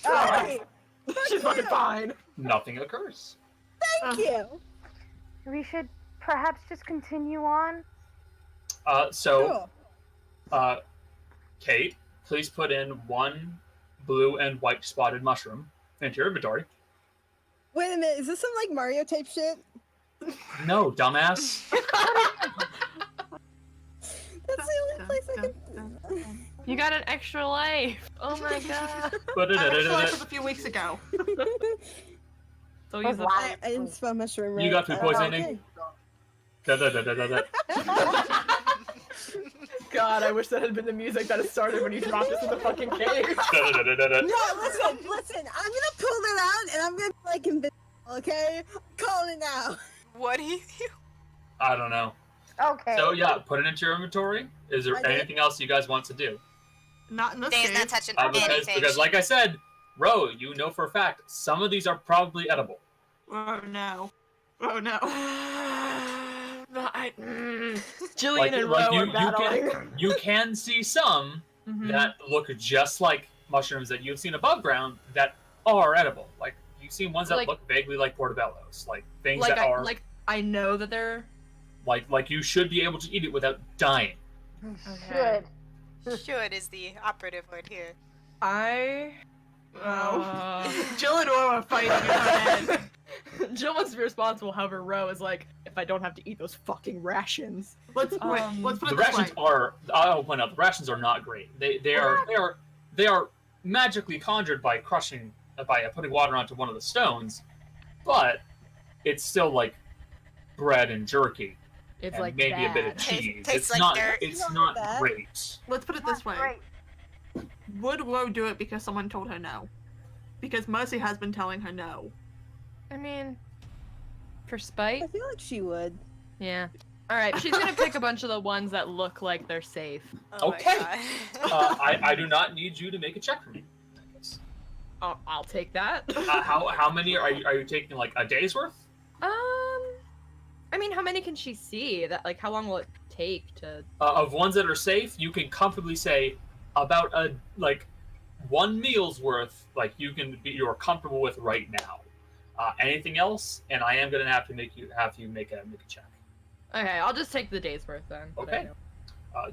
Alright. She's fucking fine. Nothing occurs. Thank you. We should perhaps just continue on. So, Kate, please put in 1 blue and white spotted mushroom into your inventory. Wait a minute, is this some like Mario type shit? No, dumbass. That's the only place I can. You got an extra life. Oh my god. That actually was a few weeks ago. So use the I didn't spell mushroom right. You got food poisoning? Okay. God, I wish that had been the music that had started when you dropped us in the fucking cave. No, listen. I'm gonna pull that out and I'm gonna be like invincible, okay? I'm calling it now. What do you? I don't know. Okay. So yeah, put it into your inventory. Is there I did. anything else you guys want to do? Not in this Dane's case. not touching Because, anything. like I said, Ro, you know for a fact, some of these are probably edible. Oh no. Oh no. Jillian and Ro are battling. You can see some that look just like mushrooms that you've seen above ground that are edible. Like, you've seen ones that Like- look vaguely like portobellos. Like, things Like that are... I know that they're... Like you should be able to eat it without dying. Should. Should is the operative word here. Jill and Oro are fighting in her head. Jill must be responsible, however, Ro is like, if I don't have to eat those fucking rations. Let's put The it this rations way. are... I'll point out, the rations are not great. They are magically conjured by crushing... by putting water onto one of the stones, but it's still like bread and jerky. It's and like maybe a bit of bad. cheese. Tastes It's like not. dirt. It's Not not bad. great. Let's put it this way. Great. Would Ro do it because someone told her no? Because Mercy has been telling her no. I mean, for spite? I feel like she would. Yeah. Alright, she's gonna pick a bunch of the ones that look like they're safe. Oh Okay. My God. I do not need you to make a check for me. I'll take that. How many are you taking? Like a day's worth? I mean, how many can she see? That like, how long will it take to? Of ones that are safe, you can comfortably say about like 1 meal's worth. Like you're comfortable with right now. Anything else, and I am gonna have you make a check. Okay, I'll just take the day's worth then. Okay.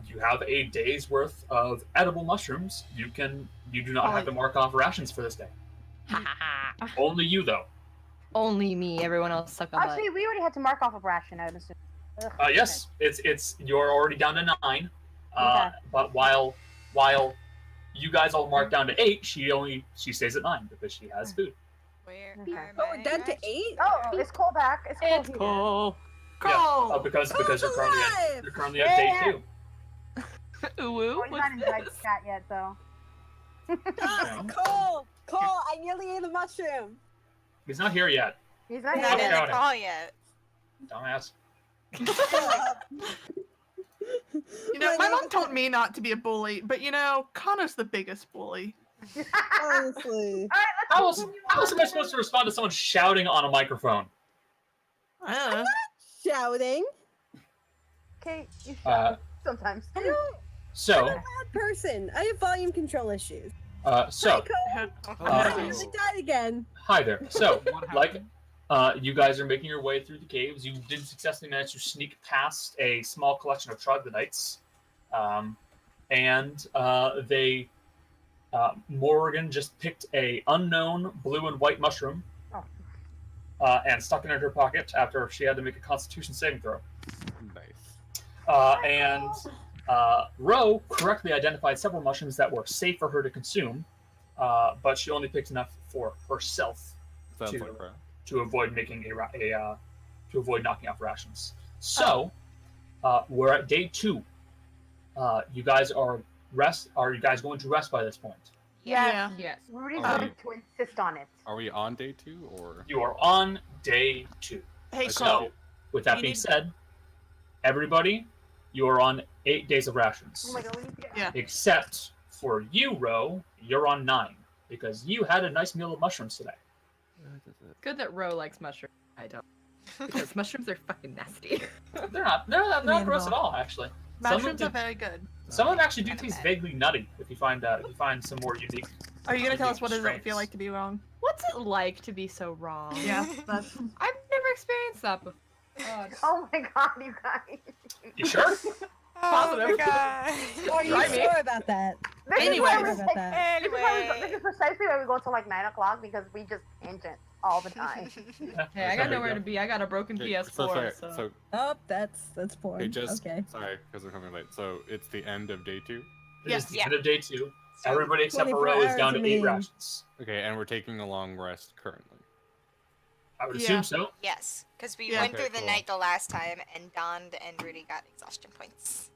You have a day's worth of edible mushrooms. You do not have to mark off rations for this day. Only you though. Only me. Everyone else suck on Actually, we already had to mark off a ration, I would assume. Ugh, Yes, it's you're already down to 9. Okay. But while you guys all mark down to 8, she stays at 9 because she has food. Where Okay. are Oh, my down to rations? 8? Oh, is Cole back? Is Cole It's here? cool. Cole! Because Cole's you're alive! currently at day Yeah. 2. Ooh, Oh, he's not in what's the chat yet, though. Ah, Cole! I nearly ate a mushroom! He's not here yet. He's not Not here in Got the it. call yet. Dumbass. You know, my mom told me not to be a bully, but you know, Connor's the biggest bully. Honestly. How else am I supposed to respond to someone shouting on a microphone? Shouting. Okay, you should. Uh, Sometimes. I don't. So, I'm a bad person. I have volume control issues. so Hi, Cole. Uh, I nearly died again. hi there. So, like, you guys are making your way through the caves. You did successfully manage to sneak past a small collection of troglodytes, and Morgan just picked a unknown blue and white mushroom, and stuck it in her pocket after she had to make a Constitution saving throw. Nice. And Ro correctly identified several mushrooms that were safe for her to consume, but she only picked enough for herself Sounds to, like crap. to avoid making to avoid knocking off rations. So we're at day 2. You guys are rest? Are you guys going to rest by this point? Yeah. Yes. Rudy's Are going to insist on it. Are we on day 2 or? You are on day 2. Hey, So, Cole. with that you being need- said, everybody, you are on 8 days of rations. Oh my god, we need to get Yeah. Except for you, Ro, you're on 9 because you had a nice meal of mushrooms today. Good that Ro likes mushrooms. I don't. Because mushrooms are fucking nasty. They're not gross at all, actually. Mushrooms Some are of them, very good. some of them actually do Kinda taste bad. vaguely nutty if you find some more unique. Are you gonna tell us what does it Strains. feel like to be wrong? What's it like to be so wrong? Yeah, that's. I've never experienced that before. God. Oh my god, you guys. You sure? Oh my Positive. god. Are you Try me. sure about that? This is Anyways. why we Sure about that. this is precisely why we go till like 9 o'clock because we just tangent all the time. Hey, I got nowhere to be. I got a broken Okay, PS4. so Oh, that's porn. hey, just Okay. sorry because we're coming late. So it's the end of day 2. It Yes. is the Yeah. end of day 2. So- Everybody except for 24 Ro is hours down to 8 remain. rations. Okay, and we're taking a long rest currently. I would Yeah. assume so. Yes, because we Yeah. went Okay, through the cool. night the last time, and Don and Rudy got exhaustion points.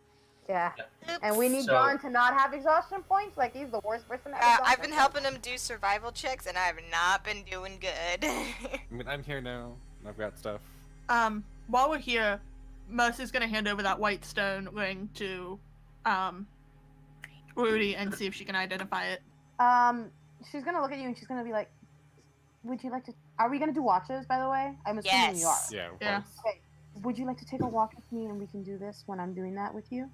Yeah. Oops. And we need So- John to not have exhaustion points. Like he's the worst person. At I've exhaustion been points. helping him do survival checks, and I've not been doing good. I mean, I'm here now. I've got stuff. While we're here, Mercy's gonna hand over that white stone ring to, Rudy and see if she can identify it. She's gonna look at you and she's gonna be like, "Would you like to? Are we gonna do watches? By the way, I'm assuming you are. Yes. Yeah, of Yeah. course. Okay. Would you like to take a walk with me and we can do this when I'm doing that with you?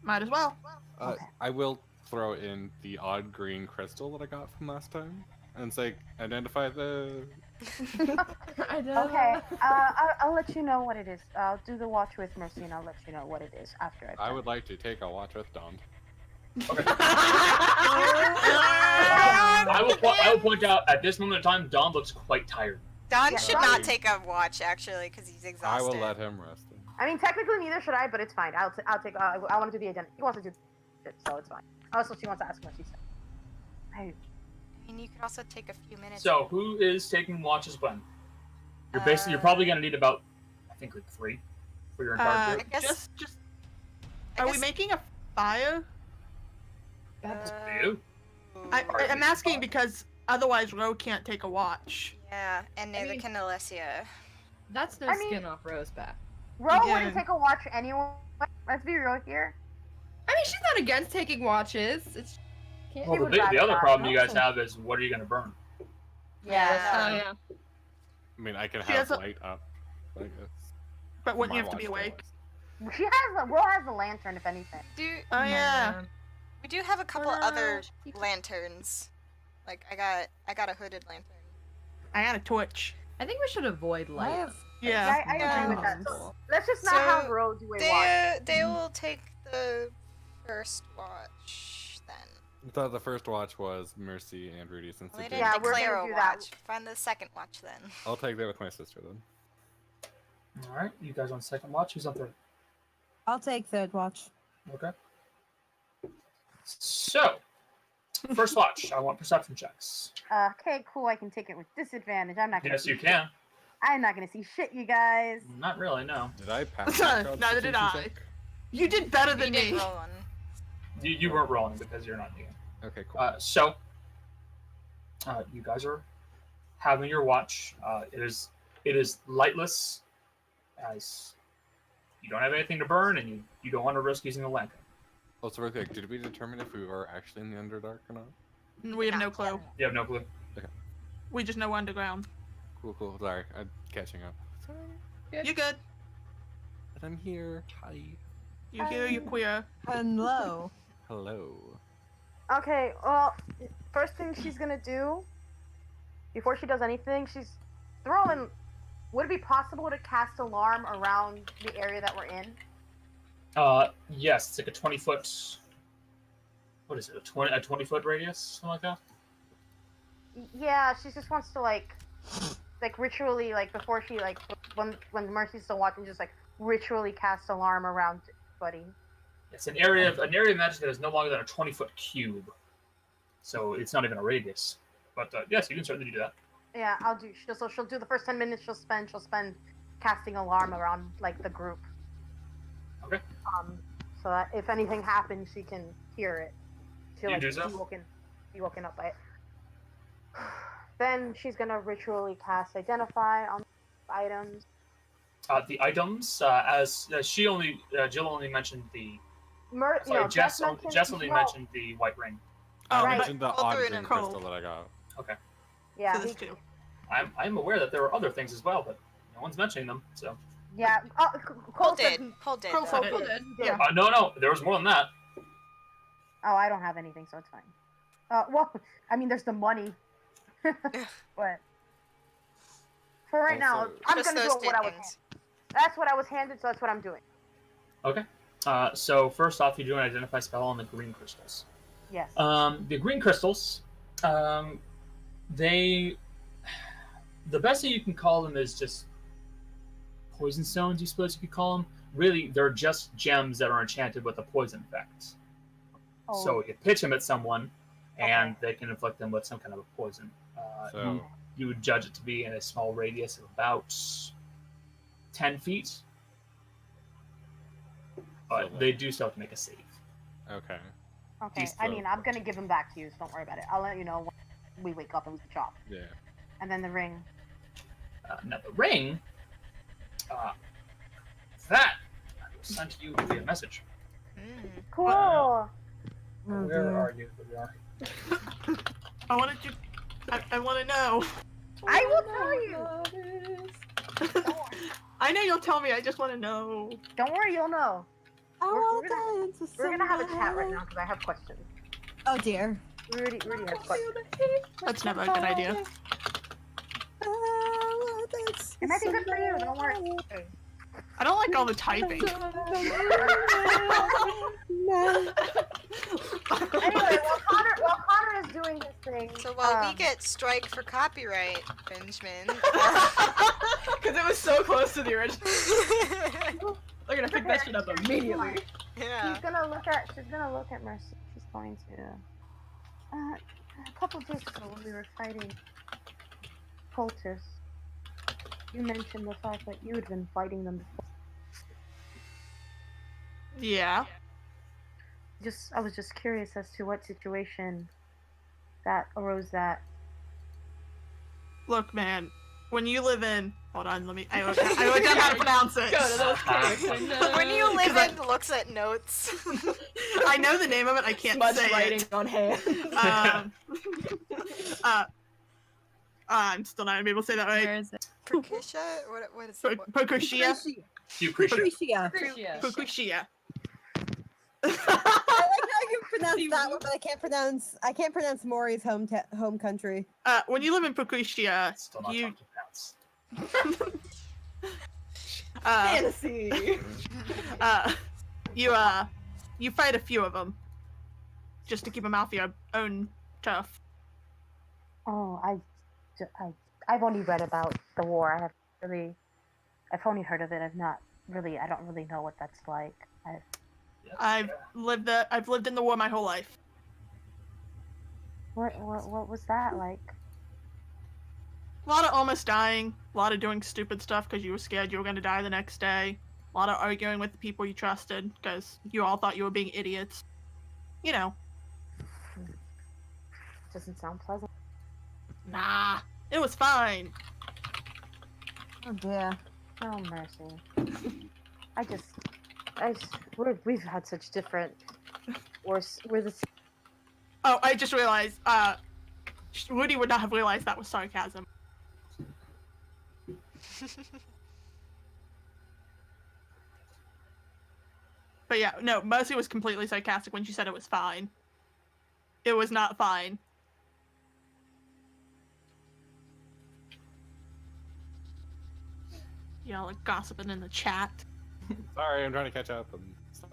Might as well. Okay. I will throw in the odd green crystal that I got from last time and say, identify the. I don't. Okay. I'll let you know what it is. I'll do the watch with Mercy and I'll let you know what it is after I've I done would like to take a watch with Dawn. I will point out at this moment in time, Don looks quite tired. Don Yeah, should Don- not take a watch actually, because he's I exhausted. will let him rest. I mean, technically neither should I, but it's fine. I'll take. I want to do the identity. He wants to do it, so it's fine. Also, she wants to ask what she said. Hey, I mean, you could also take a few minutes. So who is taking watches when? You're probably gonna need about, I think, like 3 for your entire I group. guess- Just. I Are we guess- making a fire? You? I'm asking because otherwise Ro can't take a watch. Yeah, and neither mean- can Alessia. That's no I mean- skin off Ro's back. Ro Again. wouldn't take a watch anyway. Let's be real here. I mean, she's not against taking watches. It's can't. Well, would the rather other not, problem you guys no? have is what are you gonna burn? Yeah. Oh yeah. I mean, I can She have has a- light up. I guess. But wouldn't My you have to be watch awake? does. Ro has a lantern, if anything. Oh yeah. We do have a couple other lanterns. Like I got a hooded lantern. I got a torch. I think we should avoid light. I have Yeah. I agree with that. Possible. Let's just not So, have Ro do a watch. They will take the first watch then. I thought the first watch was Mercy and Rudy since Well, they it didn't did. Yeah, we're declare gonna a do that. watch. Find the second watch then. I'll take that with my sister then. All right, you guys on second watch. Who's on third? I'll take third watch. Okay. So, first watch. I want perception checks. Okay, cool. I can take it with disadvantage. I'm not gonna. Yes, see you shit. can. I'm not gonna see shit, you guys. Not really, no. Did I pass my Neither did constitution I. check? You did better You than did me. roll one. You weren't rolling because you're not new. Okay, cool. So, you guys are having your watch. It is lightless, as you don't have anything to burn, and you don't want to risk using a lantern. Also, real quick, did we determine if we were actually in the Underdark or not? We have no clue. You have no clue. We just know underground. Cool. Sorry, I'm catching up. Sorry. You're good. But I'm here. Hi. You hear you're queer. Hello. Hello. Okay, well, first thing she's gonna do, before she does anything, she's throwing. Would it be possible to cast alarm around the area that we're in? Yes, it's like a 20-foot. What is it? A 20-foot radius, something like that. Yeah, she just wants to like ritually, like before she like when Mercy's still watching, just like ritually cast alarm around Buddy. It's an area of magic that is no longer than a 20-foot cube, so it's not even a radius. But yes, you can certainly do that. Yeah, I'll do. So she'll do the first 10 minutes. She'll spend casting alarm around like the group. Okay. So that if anything happens, she can hear it. to You like do so? be woken up by it. Then she's gonna ritually cast Identify on items. The items, as she only, Jill only mentioned the. Sorry, Jess only mentioned the white ring. I Right. mentioned the All odd three green of them. crystal that I got. Okay. Yeah, For this too. I'm aware that there are other things as well, but no one's mentioning them. So. yeah. Cole said- did. Cole did. Cole though. said it. Cole did. did. Yeah. No, there was more than that. Oh, I don't have anything, so it's fine. Well, I mean, there's the money, but for right now, Also- I'm Just gonna those do what I was things. handed. That's what I was handed, so that's what I'm doing. Okay. So first off, you do an identify spell on the green crystals. Yes. The green crystals, they, the best thing you can call them is just poison stones, you suppose you could call them. Really, they're just gems that are enchanted with a poison effect. Oh. So you pitch them at someone, and Okay. they can inflict them with some kind of a poison. So You would judge it to be in a small radius of about 10 feet. But So they do still have to make a save. okay. Okay. These I mean, I'm gonna give them back to you, so don't worry about it. I'll let you know when we wake up and we can chop. Yeah. And then the ring. Now the ring, that I will send to you via message. Mm. Cool. Oh, Where dear. are you? Where are you? I wanted to. I want to know. I will tell you. I know you'll tell me. I just want to know. Don't worry, you'll know. I We're want gonna- dance with We're gonna have a chat right somebody. now because I have questions. Oh dear. Rudy has questions. That's never a good idea. It might be good for you. Don't worry. Okay. I don't like all the typing. Anyway, while Connor is doing his thing, So while we get strike for copyright, Benjamin. Because it was so close to the original. They're gonna pick that shit up immediately. Yeah. she's gonna look at Mercy. She's going to. A couple days ago when we were fighting cultists, you mentioned the fact that you had been fighting them before. Yeah. I was just curious as to what situation that arose that. Look, man. When you live in. Hold on. Let me. I wrote down how to pronounce it. Go to those caves. When you live 'Cause in looks at notes. I know the name of it. I can't Smudge say writing it. on hand. I'm still not gonna be able to say that right. Where is it? Perkicia? What is it? Prokushia. You appreciate Appreciate. Prokushia. I like how you pronounce that one, but I can't pronounce Maury's home country. When you live in Prokushia, Still not you talking to Pats. Fantasy. You fight a few of them just to keep them off your own turf. Oh, I've only read about the war. I've only heard of it. I don't really know what that's like. Yes, I've lived in the war my whole life. What was that like? A lot of almost dying, a lot of doing stupid stuff because you were scared you were going to die the next day. A lot of arguing with the people you trusted because you all thought you were being idiots. You know. Doesn't sound pleasant. Nah, it was fine. Oh dear. Oh mercy. We've had such different. We're the. Oh, I just realized. Woody would not have realized that was sarcasm. But yeah, no, Mercy was completely sarcastic when she said it was fine. It was not fine. Y'all are gossiping in the chat. Sorry, I'm trying to catch up and stuff.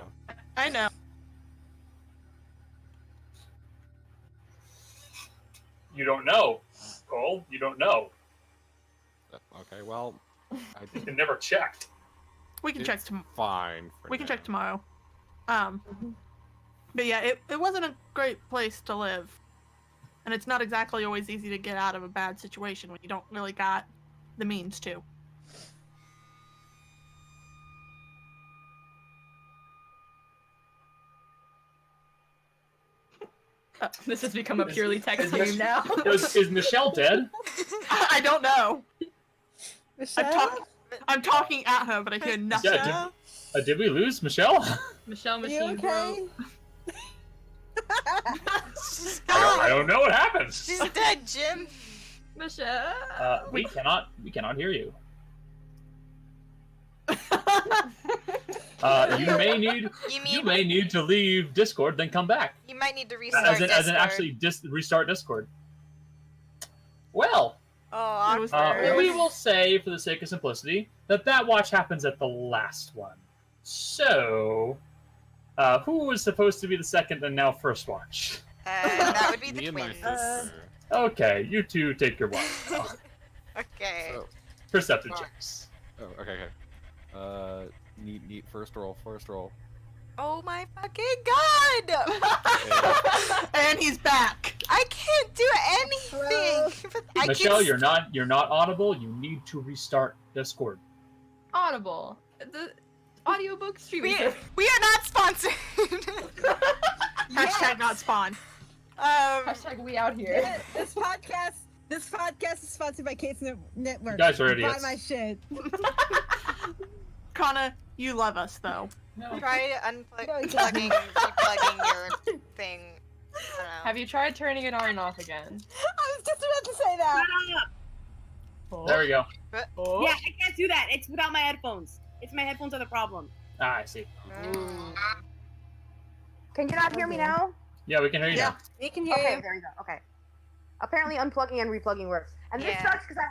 I know. You don't know, Cole. You don't know. Okay, well, You never checked. We can check tomorrow. fine. For We can now. check tomorrow. But yeah, it wasn't a great place to live. And it's not exactly always easy to get out of a bad situation when you don't really got the means to. This has become a purely text stream now. Is Michelle dead? I don't know. Michelle? I'm talking at her, but I hear nothing. Yeah, did we lose Michelle? Michelle Are Machine you okay? I don't know what happens. She's dead, Jim. Michelle. We cannot hear you. You may need to leave Discord, then come back. You might need to restart As in Discord. actually restart Discord. Well, Oh, It was awkward. we will say, for the sake of simplicity, that watch happens at the last one. So, who was supposed to be the second and now first watch? That would be Me the and my twins. sister. Okay, you two take your watch now. Okay. So, Perceptive checks. oh, okay. Neat. First roll. Oh my fucking god! And he's back. I can't do anything. But I Michelle, can you're not audible. You need to restart Discord. Audible. The audiobook streaming. we are not sponsored. Hashtag not spawn. Hashtag we out here. This podcast is sponsored by Case Network. You guys are Buy idiots. my shit. Connor, you love us though. Try No, unplugging, replugging your thing. I don't know. Have you tried turning it on and off again? I was just about to say that. There we go. Oh. Yeah, I can't do that. It's without my headphones. It's my headphones are the problem. Ah, I see. Can you not hear me now? Yeah, we can hear you now. We can hear Okay, you. there you go. Okay. Apparently, unplugging and replugging works. And this Yeah. sucks because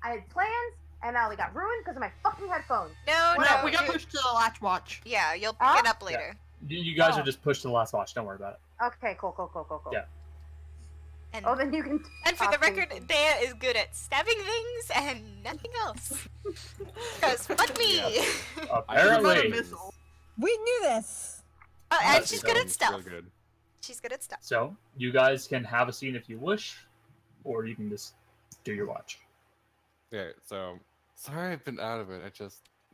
I had plans, and now they got ruined because of my fucking headphones. No, We got you- pushed to the latch watch. Yeah, you'll pick Huh? it up later. You guys Oh. are just pushed to the last watch. Don't worry about it. Okay, cool. Yeah. And, Oh, then you can. and for the talk record, things. Dea is good at stabbing things and nothing else. Because fuck me. Apparently. Missile. We knew this. And she's good at Real stealth. good. She's good at stuff. So, you guys can have a scene if you wish, or you can just do your watch. Yeah. So sorry I've been out of it.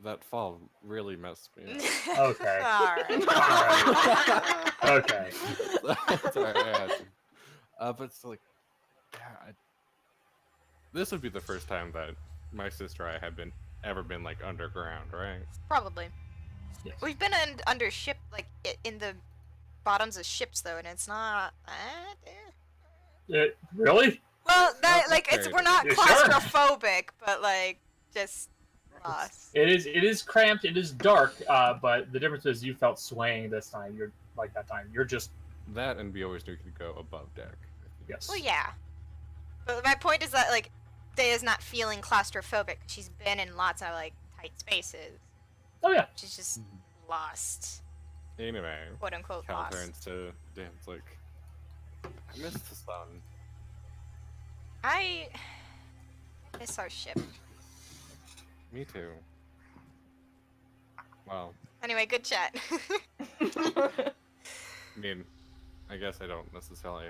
That fall really messed me up. Okay. Alright. Okay. Sorry, I had to. But it's like, yeah, this would be the first time that my sister and I had ever been like underground, right? Probably. Yes. We've been under ship, like, in the bottoms of ships, though, and it's not Really? Well, that, Oh, like, okay. we're not You sure? claustrophobic, but, like, just lost. It is cramped. It is dark. But the difference is you felt swaying this time. You're like that time. You're just That and we always knew we could go above deck. yes. Well, yeah. But my point is that, like, Dea's not feeling claustrophobic. She's been in lots of, like, tight spaces. Oh yeah. She's just lost. Anyway, Quote unquote Cal lost. turns to Dan's like, I miss the sun. I miss our ship. Me too. Well, Anyway, good chat. I mean, I guess I don't necessarily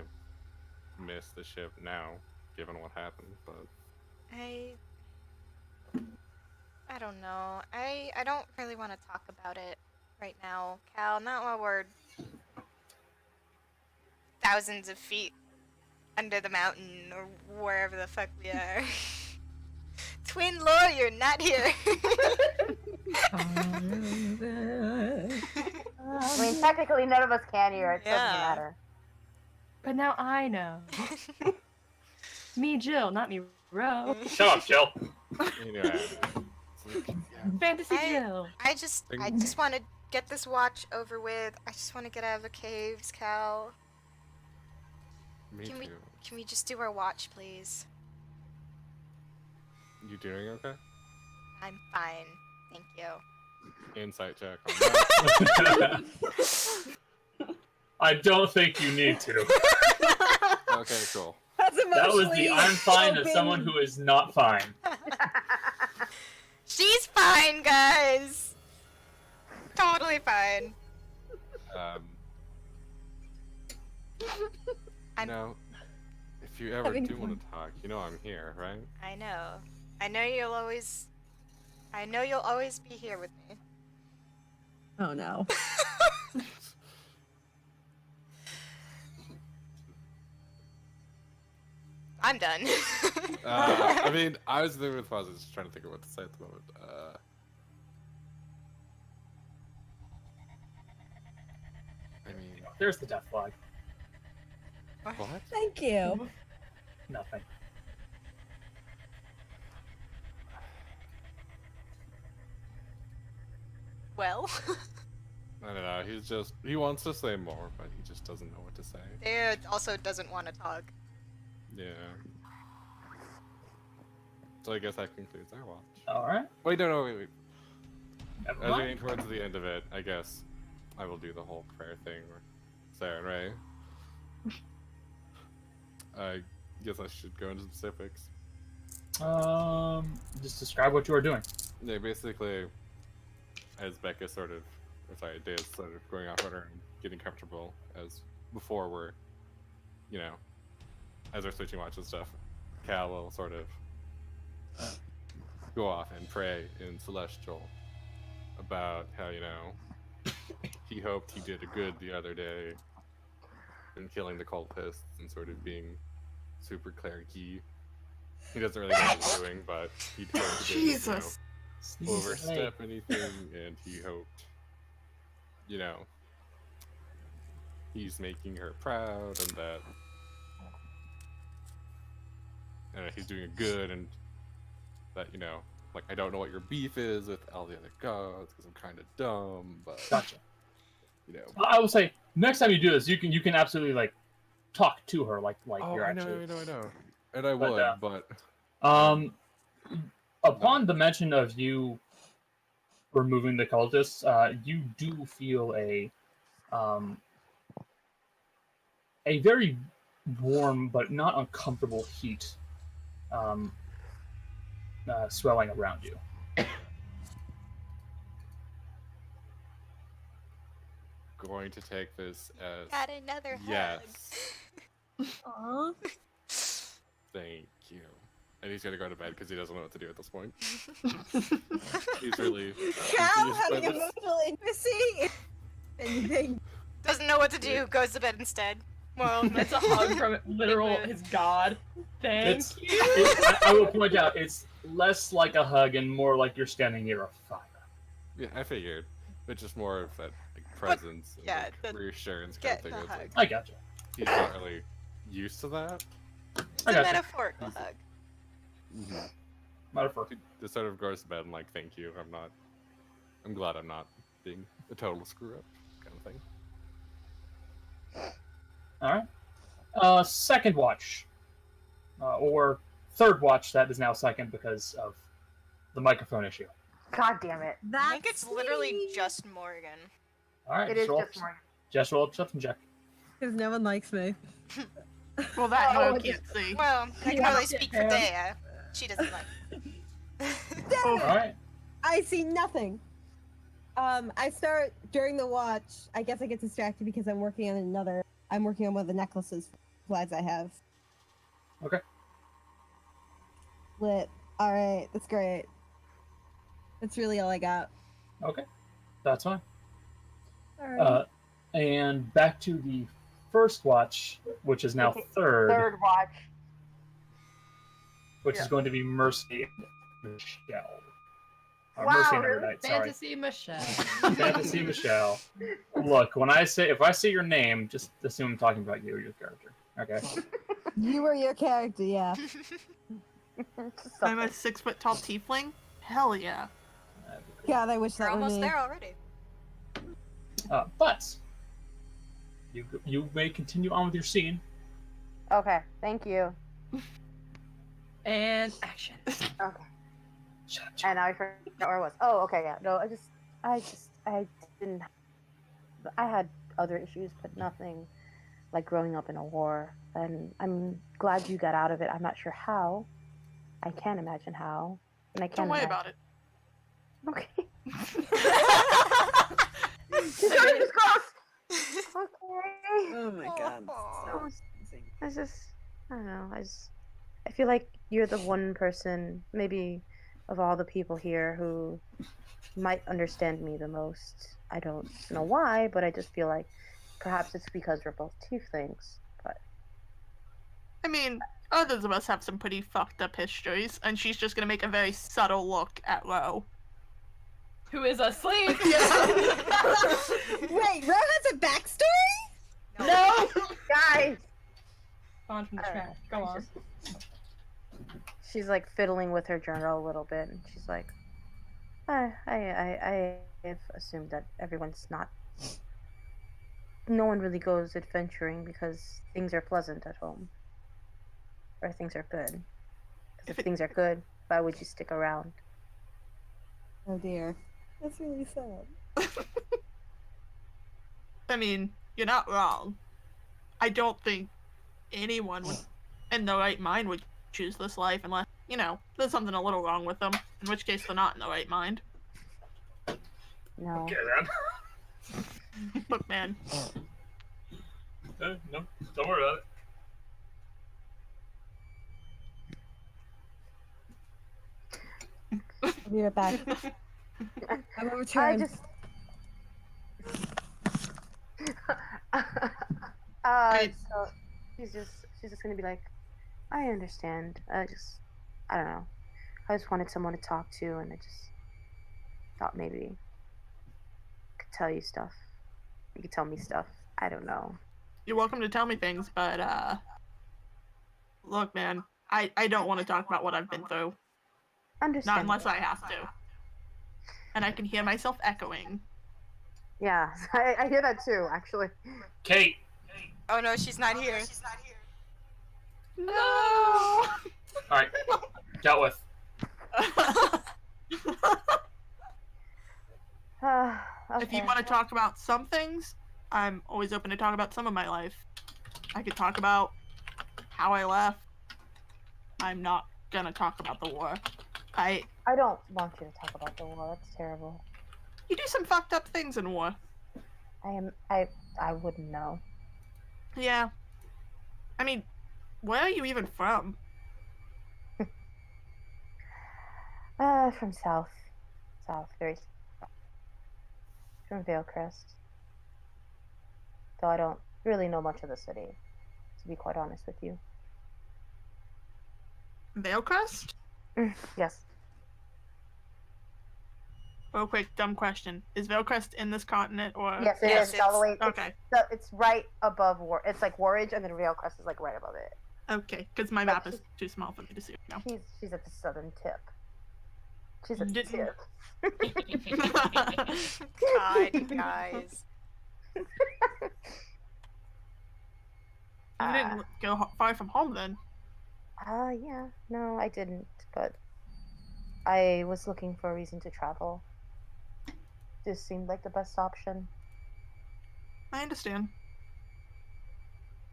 miss the ship now, given what happened, but I don't know. I don't really want to talk about it right now, Cal. Not while we're thousands of feet under the mountain or wherever the fuck we are. Twin lore, you're not here. I mean, technically, none of us can hear. It doesn't Yeah. matter. But now I know. Me, Jill, not me, Ro. Shut up, Jill. anyway. It's like, yeah, Fantasy I- Jill. I just want to get this watch over with. I just want to get out of the caves, Cal. me Can we- too. Can we just do our watch, please? You doing okay? I'm fine. Thank you. Insight check on that. I don't think you need to. Okay, cool. That's That was emotionally the I'm fine of open. someone who is not fine. She's fine, guys. Totally fine. I'm- Now, if you ever Having do want fun. to talk, you know I'm here, right? I know. I know you'll always be here with me. Oh no. I'm done. I mean, I was there with pauses, just trying to think of what to say at the moment. I mean, There's the death flag. what? Thank you. Nothing. Well, I don't know. He wants to say more, but he just doesn't know what to say. Dad also doesn't want to talk. Yeah. So I guess that concludes our watch. All right. Wait, wait. Never As we're getting mind. towards the end of it, I guess I will do the whole prayer thing where Sarah and Ray. I guess I should go into specifics. Just describe what you are doing. Yeah, basically, as Becca sort of, or sorry, Daya's sort of going off on her and getting comfortable as before we're, you know, as we're switching watch and stuff, Cal will sort of go off and pray in Celestial about how, you know, he hoped he did a good the other day in killing the cultists and sort of being super cleric-y. He doesn't really know what he's doing, but he hoped he didn't, Jesus. you know, overstep anything, and he hoped, you know, he's making her proud and that he's doing good, and that, you know, like, I don't know what your beef is with all the other gods because I'm kind of dumb, but Gotcha. you know. I will say next time you do this, you can absolutely like talk to her like Oh, you're I actually. know, and I But, would, but Upon the mention of you removing the cultists, you do feel a very warm but not uncomfortable heat swelling around you. going to take this as Got another hug. yes. Aww. Thank you. And he's gonna go to bed because he doesn't know what to do at this point. He's really Cal confused by having this. emotional intimacy. Anything. Doesn't know what to do, goes to bed instead. Well, It's a hug from literal his god. Thank It's, you. I will point out it's less like a hug and more like you're standing near a fire. Yeah, I figured. But just more of that like presence and yeah, like, the- reassurance kind get of thing. the It's hug. like, I gotcha. he's not really used to that. It's I a gotcha. metaphorical hug. Metaphor. He just sort of goes to bed and like, thank you. I'm glad I'm not being a total screw up kind of thing. All right. Second watch, or third watch. That is now second because of the microphone issue. God damn it. I think it's literally just Morgan. All right. It is roll- just Morgan. Just roll a perception check. Because no one likes me. Well, that Oh, no it can't see. Well, I can Yeah. only speak for Dea. She doesn't like me. All right. I see nothing. I start during the watch. I guess I get distracted because I'm working on one of the necklaces flags I have. Okay. Lit. All right, that's great. That's really all I got. Okay. That's fine. All right. And back to the first watch, which is now Third watch. which is yeah. going to be Mercy and Michelle. Wow, Mercy and really? Evernight, sorry. Fantasy Michelle. Fantasy Michelle. Look, if I say your name, just assume I'm talking about you, your character. Okay. You were your character, yeah. I'm a 6-foot tall tiefling. Hell yeah. God, I wish We're that were almost me. there already. But you may continue on with your scene. Okay, thank you. And action. Okay. Shut up, And I forgot where I was. Oh, okay, yeah. No, I didn't. I had other issues, but nothing like growing up in a war. And I'm glad you got out of it. I'm not sure how. I can't imagine how. And I can't Don't worry imagine. about it. Okay. Okay. Fingers crossed. Okay. Oh my god. Aw. I just, I don't know. I feel like you're the one person, maybe of all the people here, who might understand me the most. I don't know why, but I just feel like perhaps it's because we're both tieflings. But I mean, others of us have some pretty fucked up histories, and she's just gonna make a very subtle look at Ro. Who is asleep? Wait, Ro has a backstory? No! Guys! On from the trash. Go on. She's like fiddling with her journal a little bit, and she's like, I have assumed that everyone's not. No one really goes adventuring because things are pleasant at home. Or things are good. Because if things are good, why would you stick around? Oh dear. That's really sad. I mean, you're not wrong. I don't think anyone would, in their right mind would choose this life unless, you know, there's something a little wrong with them. In which case, they're not in the right mind. No. Okay then. Look, man. No, don't worry about it. I'll be right back. I will return. I just. So she's just gonna be like, I understand. I don't know. I just wanted someone to talk to, and I just thought maybe I could tell you stuff. You could tell me stuff. I don't know. You're welcome to tell me things, but, look, man, I don't want to talk about what I've been through. Understand. Not unless I have to. And I can hear myself echoing. Yeah, I hear that too, actually. Kate. Oh no, she's not here. No! Alright. Dealt with. Okay. If you want to talk about some things, I'm always open to talk about some of my life. I could talk about how I left. I'm not gonna talk about the war. I don't want you to talk about the war. That's terrible. You do some fucked up things in war. I wouldn't know. Yeah. I mean, where are you even from? From south, very south. From Veilcrest. Though I don't really know much of the city, to be quite honest with you. Veilcrest? Yes. Real quick, dumb question. Is Veilcrest in this continent or? Yes, it Yes, is. It's all the way. Okay. It's right above War. It's like Warridge, and then Veilcrest is like right above it. Okay, because my map is too small for me to see right now. She's at the southern tip. She's at the Didn't- tip. God, you guys. You didn't go far from home then. Yeah. No, I didn't. But I was looking for a reason to travel. This seemed like the best option. I understand.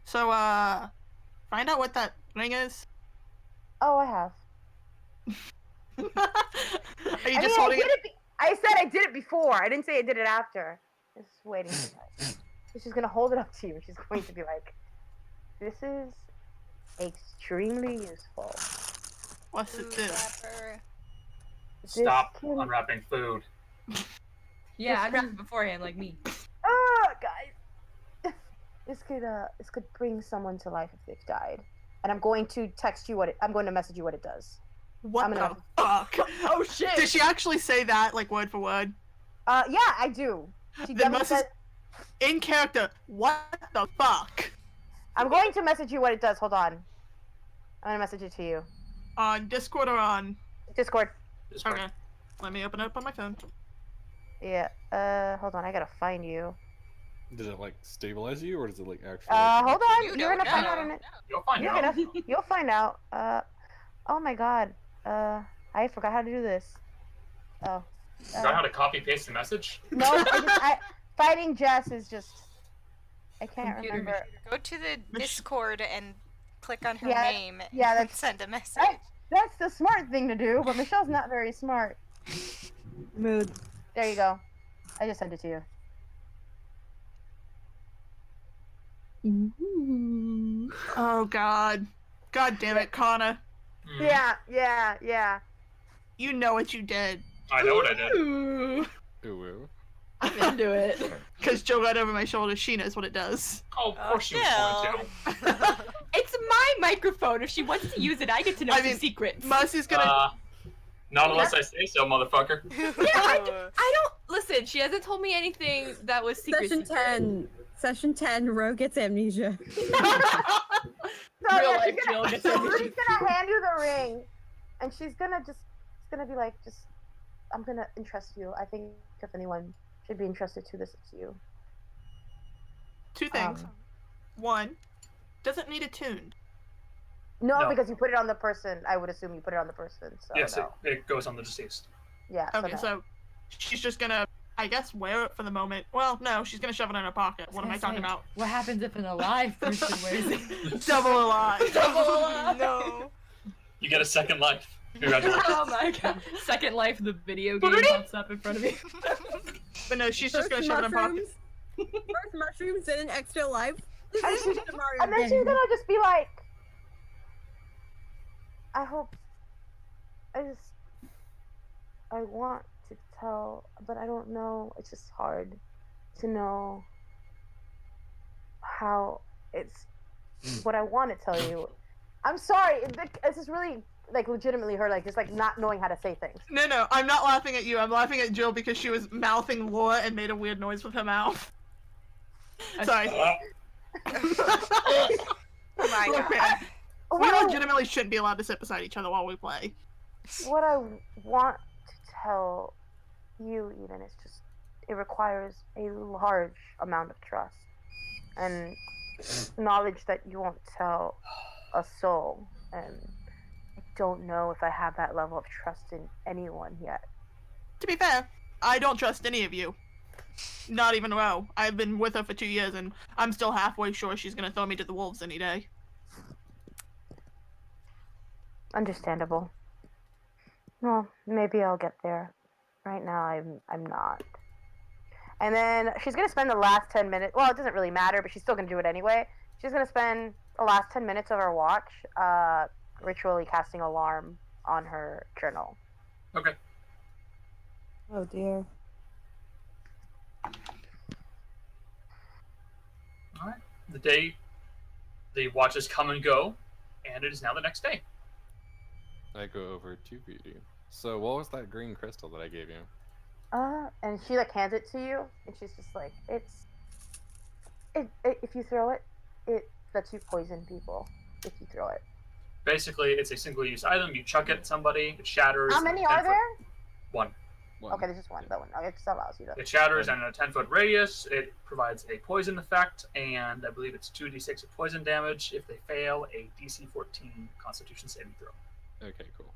So, find out what that ring is. Oh, I have. Are you just holding it? I said I did it before. I didn't say I did it after. Just waiting for that. So she's gonna hold it up to you. She's going to be like, "This is extremely useful." What's it do? Wrapper. Stop can- unwrapping food. Yeah, I grabbed it beforehand, like me. Guys, this could bring someone to life if they've died. And I'm going to text you I'm going to message you what it does. What I'm the gonna- fuck? Oh shit! Did she actually say that, like, word for word? Yeah, I do. She Then definitely message- said, In character, what the fuck? I'm going to message you what it does. Hold on. I'm gonna message it to you. On Discord or on... Discord. Okay. Let me open it up on my phone. Yeah. Hold on. I gotta find you. Does it like stabilize you, or does it like actually? Hold on. You You're gonna don't find know. out in it. You'll find You're out. gonna. You'll find out. Oh my god. I forgot how to do this. Oh. Forgot how to copy paste the message? No. Fighting Jess is just. I can't Computer remember. Go to the Discord and click on her Yeah, name yeah, and that's- send a message. That's the smart thing to do, but Michelle's not very smart. Mood. There you go. I just sent it to you. Oh god. God damn it, Conor. Mm, Yeah. You know what you did. I know what I did. Ooh. Ooh. I'm into it. Because Jill got over my shoulder, she knows what it does. Oh, of course she was going to. It's my microphone. If she wants to use it, I get to know some secrets. Mercy's gonna. Not unless I say so, motherfucker. Yeah, I don't listen. She hasn't told me anything that was secret. Session 10. Ro gets amnesia. Real life Jill gets amnesia. She's gonna hand you the ring, and she's gonna be like, I'm gonna entrust you. I think if anyone should be entrusted to this, it's you. 2 things. 1, doesn't need it tuned. No, because you put it on the person. I would assume you put it on the person. So yes, no. it goes on the deceased. Yeah. Okay, so she's just gonna, I guess, wear it for the moment. Well, no, she's gonna shove it in her pocket. What am I talking about? What happens if an alive person wears it? Double alive. Double alive. No. You get a second life. Congratulations. Oh my god. Second life, the video game pops up in front of me. But no, she's just gonna shove it in her pocket. First mushrooms and an extra life. And then she's gonna just be like, I want to tell, but I don't know. It's just hard to know how it's what I want to tell you. I'm sorry. This is really like legitimately her like just like not knowing how to say things. No, I'm not laughing at you. I'm laughing at Jill because she was mouthing lore and made a weird noise with her mouth. Sorry. Oh my god. We legitimately shouldn't be allowed to sit beside each other while we play. What I want to tell you, Eden, is just it requires a large amount of trust and knowledge that you won't tell a soul. And I don't know if I have that level of trust in anyone yet. To be fair, I don't trust any of you. Not even Ro. I've been with her for 2 years and I'm still halfway sure she's gonna throw me to the wolves any day. Understandable. Well, maybe I'll get there. Right now, I'm not. And then she's gonna spend the last 10 minutes. Well, it doesn't really matter, but she's still gonna do it anyway. She's gonna spend the last 10 minutes of her watch, ritually casting alarm on her journal. Okay. Oh dear. Alright. The watches come and go, and it is now the next day. I go over to Beauty. So what was that green crystal that I gave you? And she like hands it to you, and she's just like, if you throw it, it lets you poison people if you throw it. Basically, it's a single-use item. You chuck it at somebody, it shatters. How many are there? One. Okay, there's just one. That one. Okay, it still allows you to. It shatters in a 10-foot radius. It provides a poison effect, and I believe it's 2d6 of poison damage. If they fail, a DC 14 Constitution saving throw. Okay, cool.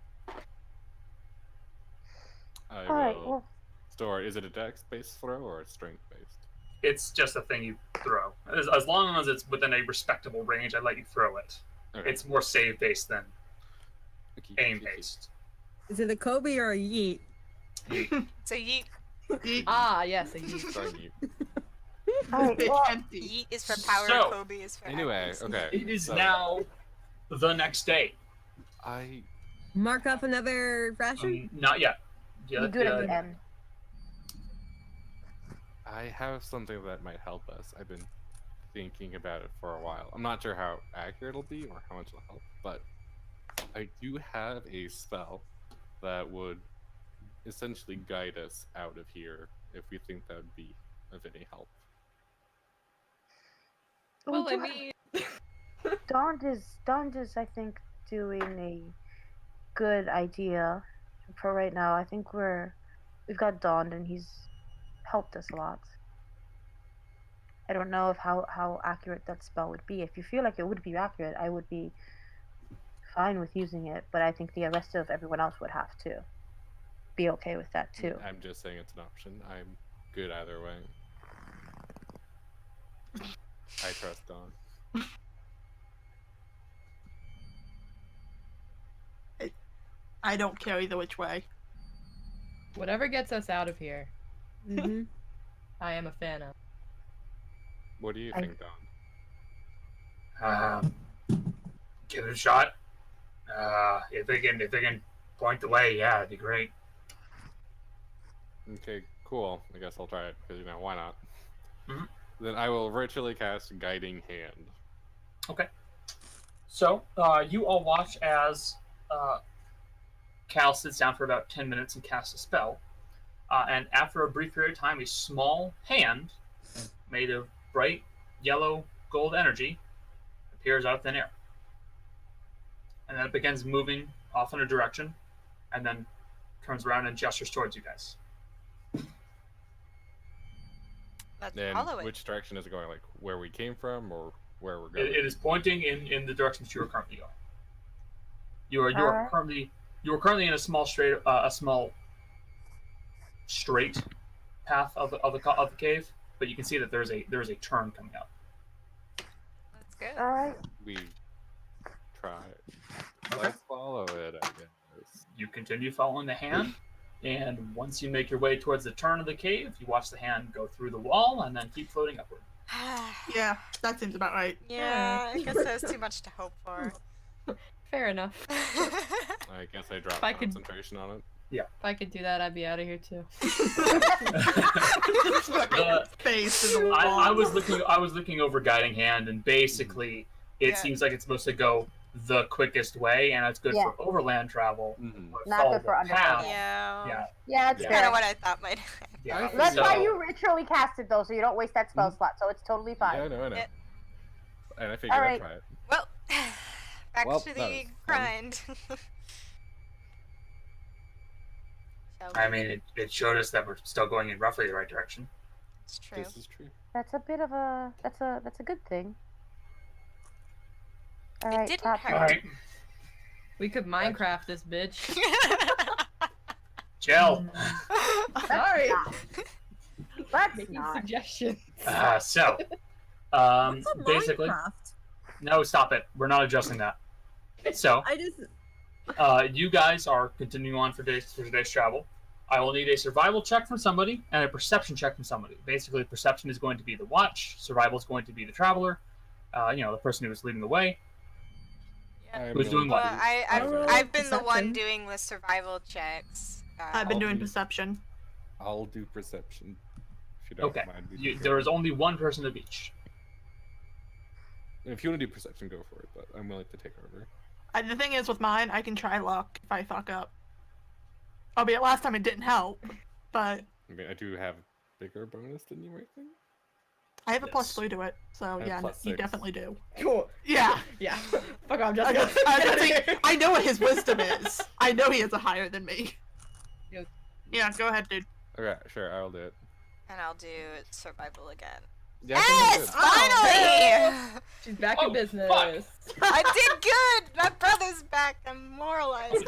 Alright, well. Store, is it a dex-based throw or a strength-based? It's just a thing you throw. As long as it's within a respectable range, I let you throw it. Okay. It's more save-based than aim-based. Is it a Kobe or a Yeet? Yeet. It's a yeet. Ah, yes, a yeet. Sorry, yeet. Alright, well, Yeet is for power, So, Kobe is for Anyway, happiness. okay. It is now the next day. Mark up another ration? Not yet. you do it at the end. I have something that might help us. I've been thinking about it for a while. I'm not sure how accurate it'll be or how much it'll help, but I do have a spell that would essentially guide us out of here if we think that would be of any help. Well, I mean... Dawn is, I think, doing a good idea for right now. I think we've got Dawn and he's helped us a lot. I don't know if how accurate that spell would be. If you feel like it would be accurate, I would be fine with using it, but I think the rest of everyone else would have to be okay with that too. I'm just saying it's an option. I'm good either way. I trust Dawn. I don't care either which way. Whatever gets us out of here, Mm-hmm. I am a fan of. What do you think, Dawn? Give it a shot. If they can point the way, yeah, it'd be great. Okay, cool. I guess I'll try it because why not? Mhm. Then I will virtually cast Guiding Hand. Okay. So you all watch as Cal sits down for about 10 minutes and casts a spell. And after a brief period of time, a small hand made of bright yellow gold energy appears out of thin air. And then it begins moving off in a direction and then turns around and gestures towards you guys. Let's And follow it. which direction is it going? Like where we came from, or where we're going? It is pointing in the direction that you are currently going. You are currently in a small straight path of the cave, but you can see that there's a turn coming up. Let's go. All right. We try. Okay. Let's follow it, I guess. You continue following the hand, and once you make your way towards the turn of the cave, you watch the hand go through the wall and then keep floating upward. Yeah, that seems about right. Yeah, I guess that's too much to hope for. Fair enough. I guess I drop I could- concentration on it. If I could do that, I'd be out of here too. Face is a I wall. was looking over guiding hand, and basically it Yeah. seems like it's supposed to go the quickest way, and it's good Yeah. for overland travel. Mm-hmm. but Not follow good for the underground. path- Yeah. Yeah, Yeah, that's Yeah. Kind fair. of what I thought might happen. yeah. That's So- why you ritually cast it though, so you don't waste that spell slot. So it's totally fine. Yeah, I know. Yeah. And I figured All I'd right. try it. Well, back Well, to that the was fun. grind. Shall we? I mean, it showed us that we're still going in roughly the right direction. It's true. This is true. That's a bit of a that's a good thing. All It right, didn't top hurt. All right, We could Minecraft this bitch. Jill. Sorry. Let's Making not. suggestions. So, What's a basically, Minecraft? no, stop it. We're not adjusting that. So, I just you guys are continuing on for today's travel. I will need a survival check from somebody and a perception check from somebody. Basically, perception is going to be the watch. Survival is going to be the traveler. The person who is leading the way. Yeah. Who's doing what? Well, I've been the one doing the survival checks. I've been I'll doing do- perception. I'll do perception. If you don't Okay. mind. me doing There it. is only one person of each. If you want to do perception, go for it. But I'm willing to take over. The thing is, with mine, I can try luck if I fuck up. Albeit last time it didn't help, but I mean, I do have bigger bonus than you, I think. I have a Yes. +3 to it, so I have yeah, you +6. definitely do. Cool. Yeah. Yeah. Fuck off, I, Jessica. I know what his wisdom is. I know he has a higher than me. Yep. Yeah, go ahead, dude. Okay, sure, I'll do it. And I'll do survival again. Yeah, I think I'm Yes, good. finally! She's back Oh, in business. fuck. I did good. My brother's back. I'm moralized.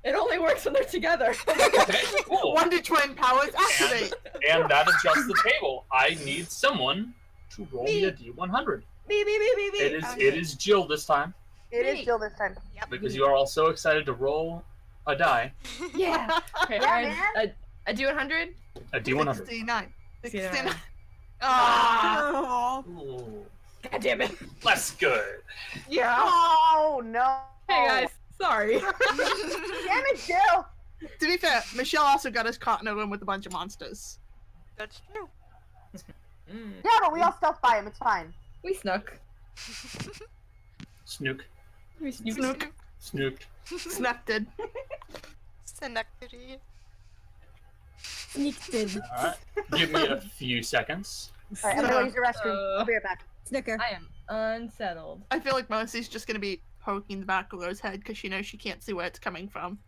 It only works when they're together. Okay, cool. Wonder Twin powers activate. And that adjusts the table. I need someone to roll me a D100. Me. It is Jill this time It is Jill this time. because you are all so excited to roll a die. Yeah. Okay, Yeah, I do 100. A D100. 69. 69. 69. Ah. Ooh, God damn it. less good. Yeah. Oh no! Hey guys, sorry. Damn it, Jill! To be fair, Michelle also got us caught in a room with a bunch of monsters. That's true. Yeah, but we all stealth by him. It's fine. We snuck. Snook. We Snook. Snooked. Snapted. Synecdoche. sneaked in. Alright. Give me a few seconds. All right, I'm gonna use the restroom. I'll be right back. Snooker. I am unsettled. I feel like Mercy's just gonna be poking the back of Rose's head because she knows she can't see where it's coming from.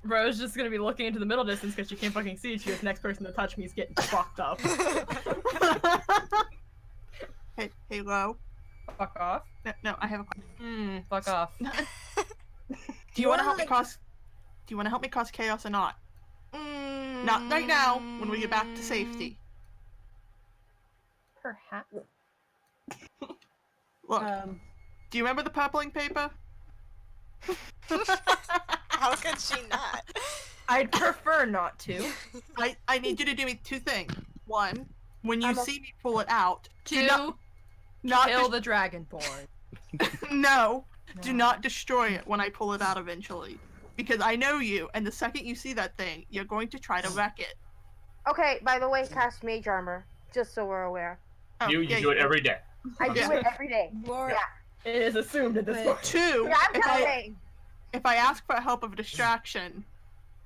Rose just gonna be looking into the middle distance because she can't fucking see. She goes, next person to touch me is getting fucked up. Hey, Lo. Fuck off. No, I have a question. Fuck off. Do you want to help me cause? Do you want to help me cause chaos or not? Not right now. When we get back to safety. Perhaps. Look. Do you remember the purpling paper? How could she not? I'd prefer not to. I need you to do me two things. One, when you I'm a- see me pull it out, do Two, not kill the dragonborn. no, do not destroy it when I pull it out eventually. because I know you, and the second you see that thing, you're going to try to wreck it. Okay, by the way, cast mage armor, just so we're aware. Oh, You do it every day. I do it every day. More. Yeah. It is assumed at this point. 2, Yeah, I'm counting. if I ask for help of a distraction,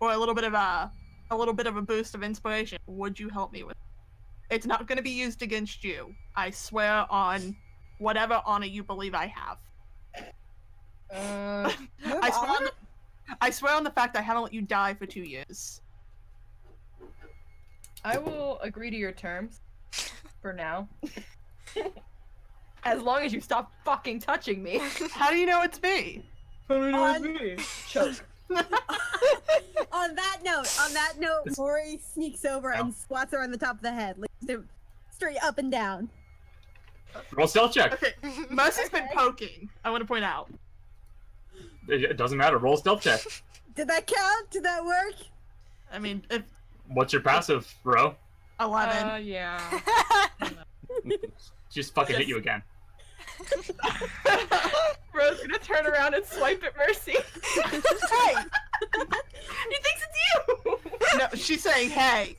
or a little bit of a boost of inspiration, would you help me with it? It's not going to be used against you. I swear on whatever honor you believe I have. I swear on the fact I haven't let you die for 2 years. I will agree to your terms. For now. As long as you stop fucking touching me. How do you know it's me? How do you know it's me? Choke. On that note, Mori sneaks over and swats her on the top of the head, like straight up and down. Roll stealth check. Okay, Mercy's been poking, I want to point out. It doesn't matter. Roll stealth check. Did that count? Did that work? I mean, if What's your passive, bro? 11. Yeah. Just fucking hit you again. Bro's gonna turn around and swipe at Mercy. Hey! He thinks it's you! No, she's saying, hey.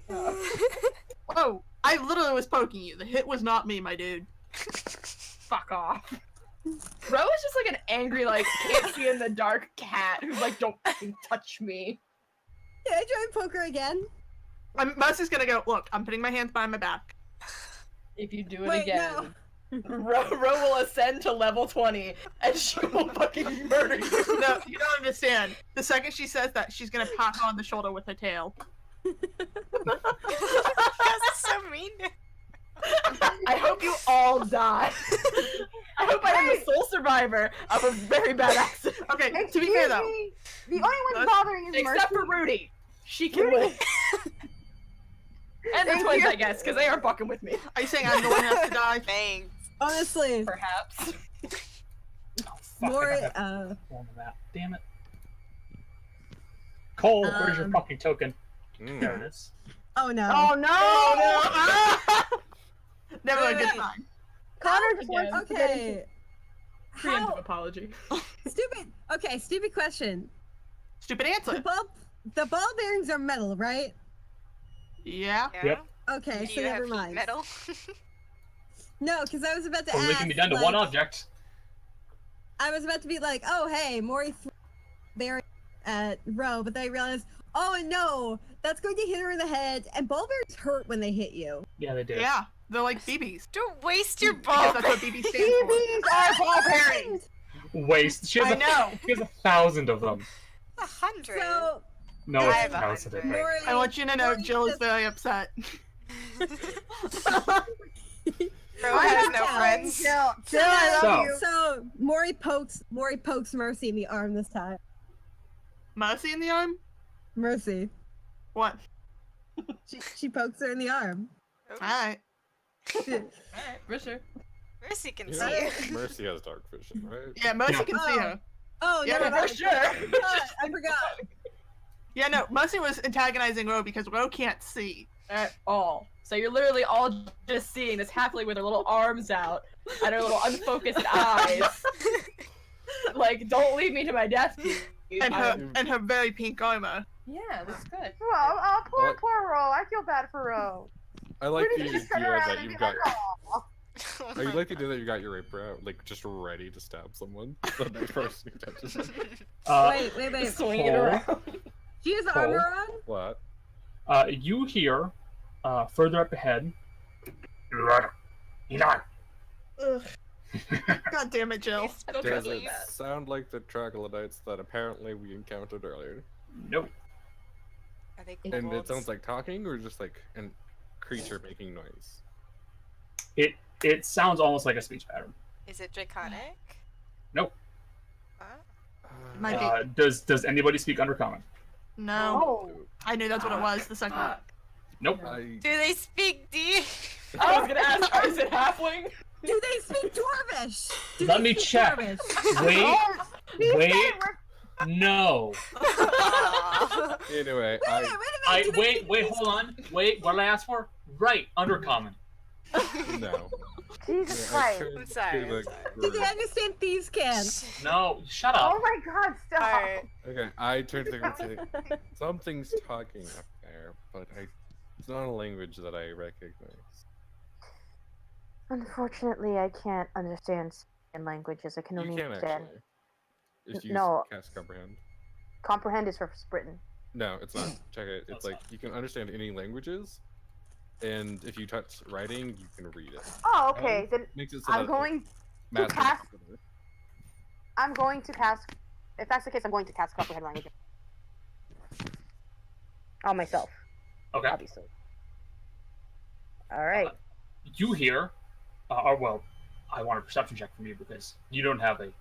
Oh, I literally was poking you. The hit was not me, my dude. Fuck off. Bro is just like an angry, like, can't see in the dark cat who's like, don't fucking touch me. Can I try and poke her again? Mercy's gonna go, look, I'm putting my hands behind my back. If you do it Wait, again, Ro will ascend to level 20 and she will fucking murder you. No, you don't understand. The second she says that, she's gonna pat her on the shoulder with her tail. That's so mean. I hope you all die. I hope I am the sole survivor of a very bad accident. Okay, to be fair though. The only one bothering is Except Mercy. for Rudy. She can live. And the Thank twins, you. I guess, because they are fucking with me. Are you saying I'm the one who has to die? Thanks. Honestly, Perhaps. Oh, fuck, Mori, I don't have one on that. Damn it. Cole, where's your fucking token? There it is. oh no. Oh no! Oh, no! Never a Wait, good wait. sign. Connor just Again. wants to get into Okay. Preemptive How apology. stupid question. Stupid The answer. ball bearings are metal, right? Yeah. Yeah. Yep. Okay, Do so you never have heat mind. metal? No, because I was about to Only ask. can be done to like, one object. I was about to be like, oh hey, Mori threw bearing at Ro, but then I realized, oh no, that's going to hit her in the head, and ball bearings hurt when they hit you. Yeah, they did. Yeah. They're like BBs. Don't waste your Because ball. that's what BB stands for. BBs are ball bearings. Waste. She has I know. She has 1,000 of them. 100. So No, I it's have 1,000. I 100. think. Mori, I want you to know Mori Jill is just- very upset. Bro has no Yeah. friends. Jill, I So- love you. So Mori pokes Mercy in the arm this time. Mercy in the arm? Mercy. What? She pokes her in the arm. Alright. Alright, for sure. Mercy can You see know, you. Mercy has dark vision, right? Yeah, Mercy Yeah. can see her. Oh Yeah, no, for sure. I forgot. Yeah, no, Mercy was antagonizing Ro because Ro can't see. At all. So you're literally all just seeing this halfling with her little arms out and her little unfocused eyes. Like, don't leave me to my death, please. And her very pink armor. Yeah, that's good. Well, poor What? Ro. I feel bad for Ro. I like the Rudy idea just turn around that and you've be got. like, "Aw." I like the idea that you got your rapier out, like just ready to stab someone. The next person who touches it. Wait. Swing it around. She has Cole. armor on? What? You hear, further up ahead. Ugh. God damn it, Jill. I don't Does trust it that. sound like the troglodytes that apparently we encountered earlier? Nope. Are they And it kobolds? sounds like talking, or just like a creature making noise? It sounds almost like a speech pattern. Is it draconic? Nope. Might be. Does anybody speak Undercommon? No. Oh. I knew that's what it was the second. Nope. I Do they speak D? I was gonna ask, is it halfling? Do they speak Dwarvish? Do Let they me speak check. Dwarvish? Wait. No. Aw. anyway, Wait a minute, wait a minute. Wait, hold on. Wait, what did I ask for? Right, Undercommon. no. Jesus Yeah, I Christ. turned I'm sorry, to I'm the sorry. Do group. they understand thieves can? No, shut up. Oh my god, stop. Alright. Okay, I turned to the group and say, something's talking up there, but it's not a language that I recognize. Unfortunately, I can't understand in languages. I can You only can understand. actually. If you No. cast comprehend. Comprehend is for Britain. No, it's not. Check it. It's like you can understand any languages, and if you touch writing, you can read it. Oh, okay. Then Makes it so I'm that going to mass cast. computer. I'm going to cast. If that's the case, I'm going to cast comprehend language on myself, Okay. obviously. All right. You hear, or well, I want a perception check from you because you don't have a Can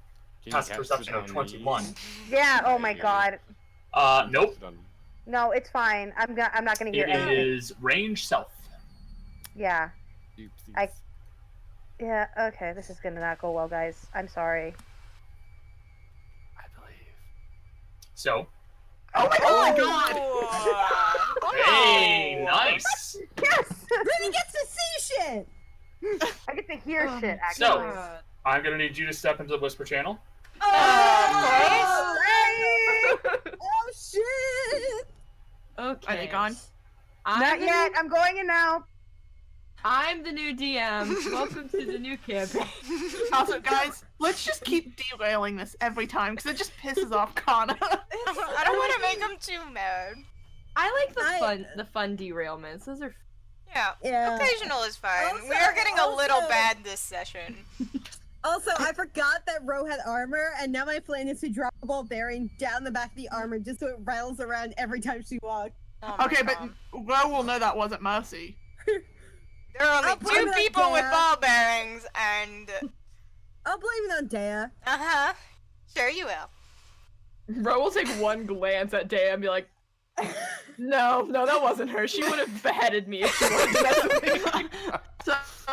you passive cast perception it of on 21. me? Yeah. Oh my Maybe. god. Nope. Cast it on me. No, it's fine. I'm not gonna hear It anything. is range south. Yeah. Oopsies. Yeah. Okay. This is gonna not go well, guys. I'm sorry. I believe. So, Oh my god! hey, nice. Yes. Ruby gets to see shit! I get to hear shit. So- Actually. I'm gonna need you to step into the whisper channel. Oh, Hey! oh shit! Okay. Are they gone? Not yet. I'm going in now. I'm the new DM. Welcome to the new campaign. Also, guys, let's just keep derailing this every time because it just pisses off Conor. I don't want to make him too mad. I like the fun derailments. Those are Yeah. Yeah. Occasional is fine. Also- we are getting a little also- bad this session. Also, I forgot that Ro had armor, and now my plan is to drop a ball bearing down the back of the armor just so it rattles around every time she walks. Oh my Okay, but God. Ro will know that wasn't Mercy. There are only I'll blame two it on people with Dea. ball bearings, and I'll blame it on Dea. uh-huh. Sure you will. Ro will take one glance at Dea and be like, no, that wasn't her. She would have beheaded me if she wanted to mess with me. So,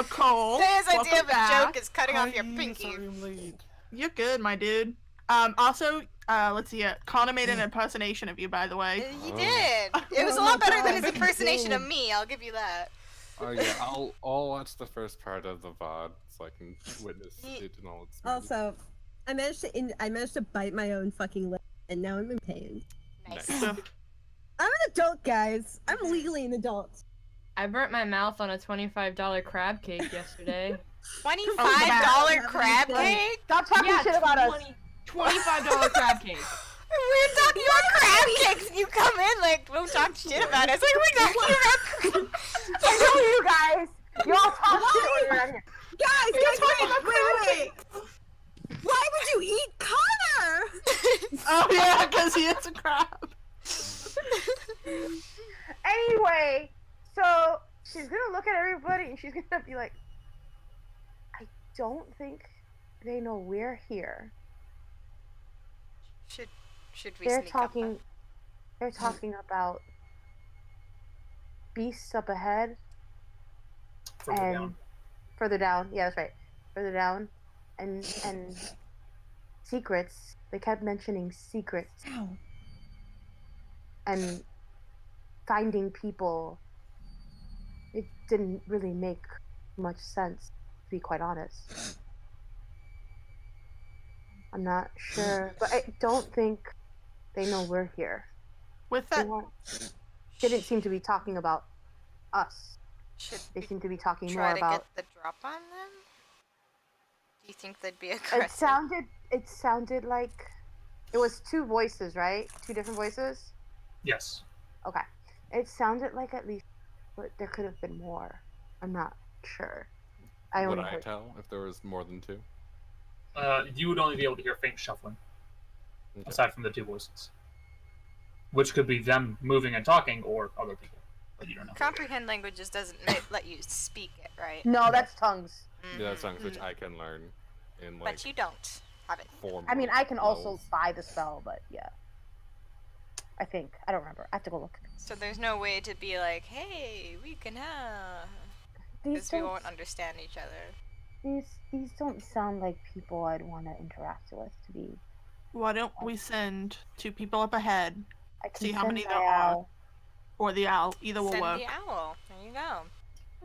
Cole, His idea welcome of a back. joke is cutting off your Hi, pinky. sorry I'm late. You're good, my dude. Also, let's see it. Connor made an impersonation of you, by the way. He Oh. did. It was a Oh lot my better than God, his he impersonation of did. me. I'll give you that. Oh yeah, I'll watch the first part of the VOD so I can witness it in all its beauty. Also, I managed to bite my own fucking lip, and now I'm in pain. Nice. Nice. So, I'm an adult, guys. I'm legally an adult. I burnt my mouth on a $25 crab cake yesterday. $25 crab Yeah. cake? Stop talking shit about us. $25 crab cake. We're talking about crab cakes, and you come in like, don't talk shit about us. Like, we're talking about. I know you guys. You all talk shit when you're out here. Guys, wait. Why would you eat Connor? oh yeah, because he is a crab. Anyway, so she's gonna look at everybody and she's gonna be like, I don't think they know we're here. Should we They're sneak talking. up? They're talking about beasts up ahead Further and down. further down. Yeah, that's right. Further down, and secrets. They kept mentioning secrets and finding people. It didn't really make much sense, to be quite honest. I'm not sure, but I don't think they know we're here. With They that, didn't seem to be talking about us. Should They we seem to be talking try more to about. get the drop on them? Do you think they'd be It aggressive? sounded like it was two voices, right? Two different voices. Yes. Okay. It sounded like at least, but there could have been more. I'm not sure. I Would only I heard. tell if there was more than two? You would only be able to hear faint shuffling, Okay. aside from the two voices. Which could be them moving and talking, or other people. But you don't know. Comprehend languages doesn't let you speak it, right? No, that's tongues. Yeah, that's Mhm. songs which I can learn in like But you don't have it. form. I mean, I can also levels. spy the spell, but yeah. I think. I don't remember. I have to go look. So there's no way to be like, hey, we can have. These Because we don't, won't understand each other. these don't sound like people I'd want to interact with, to be. why don't we send two people up ahead I can See how send many my there are. owl. or the owl? Either will Send work. the owl. There you go.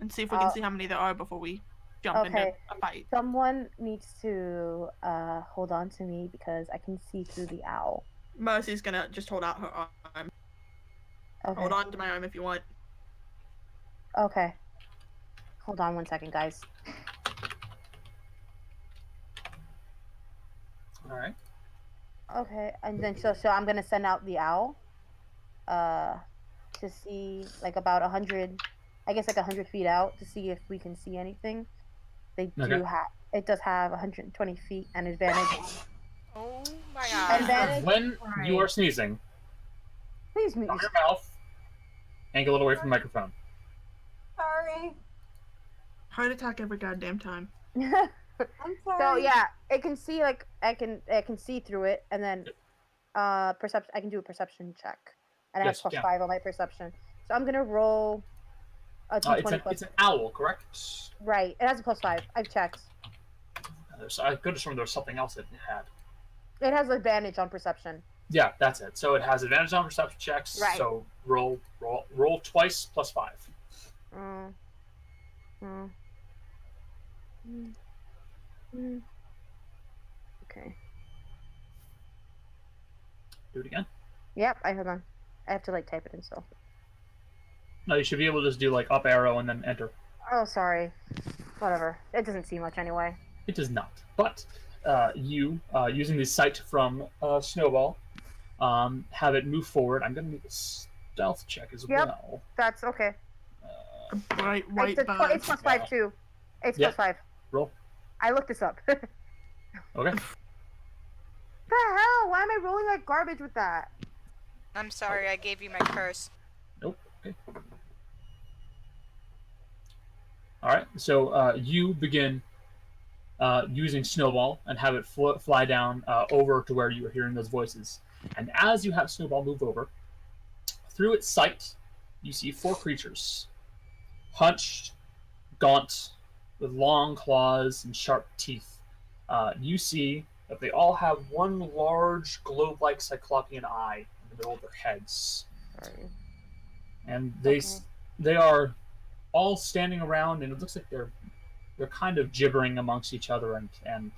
And see if we can see how many there are before we jump into Okay. a fight. Someone needs to hold on to me because I can see through the owl. Mercy's gonna just hold out her arm. Okay. Hold on to my arm if you want. Okay. Hold on 1 second, guys. All right. Okay, and then so I'm gonna send out the owl, to see like about 100, I guess like 100 feet out to see if we can see anything. They Okay. do have. It does have 120 feet and advantage. Oh my god. Advantage. When you are sneezing, Please mute cover yourself. your mouth and get a little away from the microphone. Sorry. Heart attack every goddamn time. I'm sorry. So yeah, it can see like I can see through it, and then perception. I can do a perception check, and I have Yes, you can. +5 on my perception. So I'm gonna roll a d20 plus. It's an owl, correct? Right, it has a +5. I've checked. I could have sworn there was something else it had. It has advantage on perception. Yeah, that's it. So it has advantage on perception checks. Right. So roll twice +5. Mm. Mm. Mm. Mm. Okay. Do it again. Yep. Hold on. I have to like type it in still. No, you should be able to just do like up arrow and then enter. Oh, sorry. Whatever. It doesn't see much anyway. It does not. But you, using the sight from Snowball, have it move forward. I'm going to make a stealth check as Yep. well. That's okay. A bright white It's bug. +5 too. It's Yeah. +5. Roll. I looked this up. The Okay. hell? Why am I rolling like garbage with that? I'm sorry, I gave you my curse. Nope. Okay. All right. So you begin using Snowball and have it fly down over to where you are hearing those voices. And as you have Snowball move over, through its sight, you see 4 creatures, hunched, gaunt, with long claws and sharp teeth. You see that they all have one large globe-like cyclopean eye in the middle of their heads. Sorry. And Okay. they are all standing around, and it looks like they're kind of gibbering amongst each other and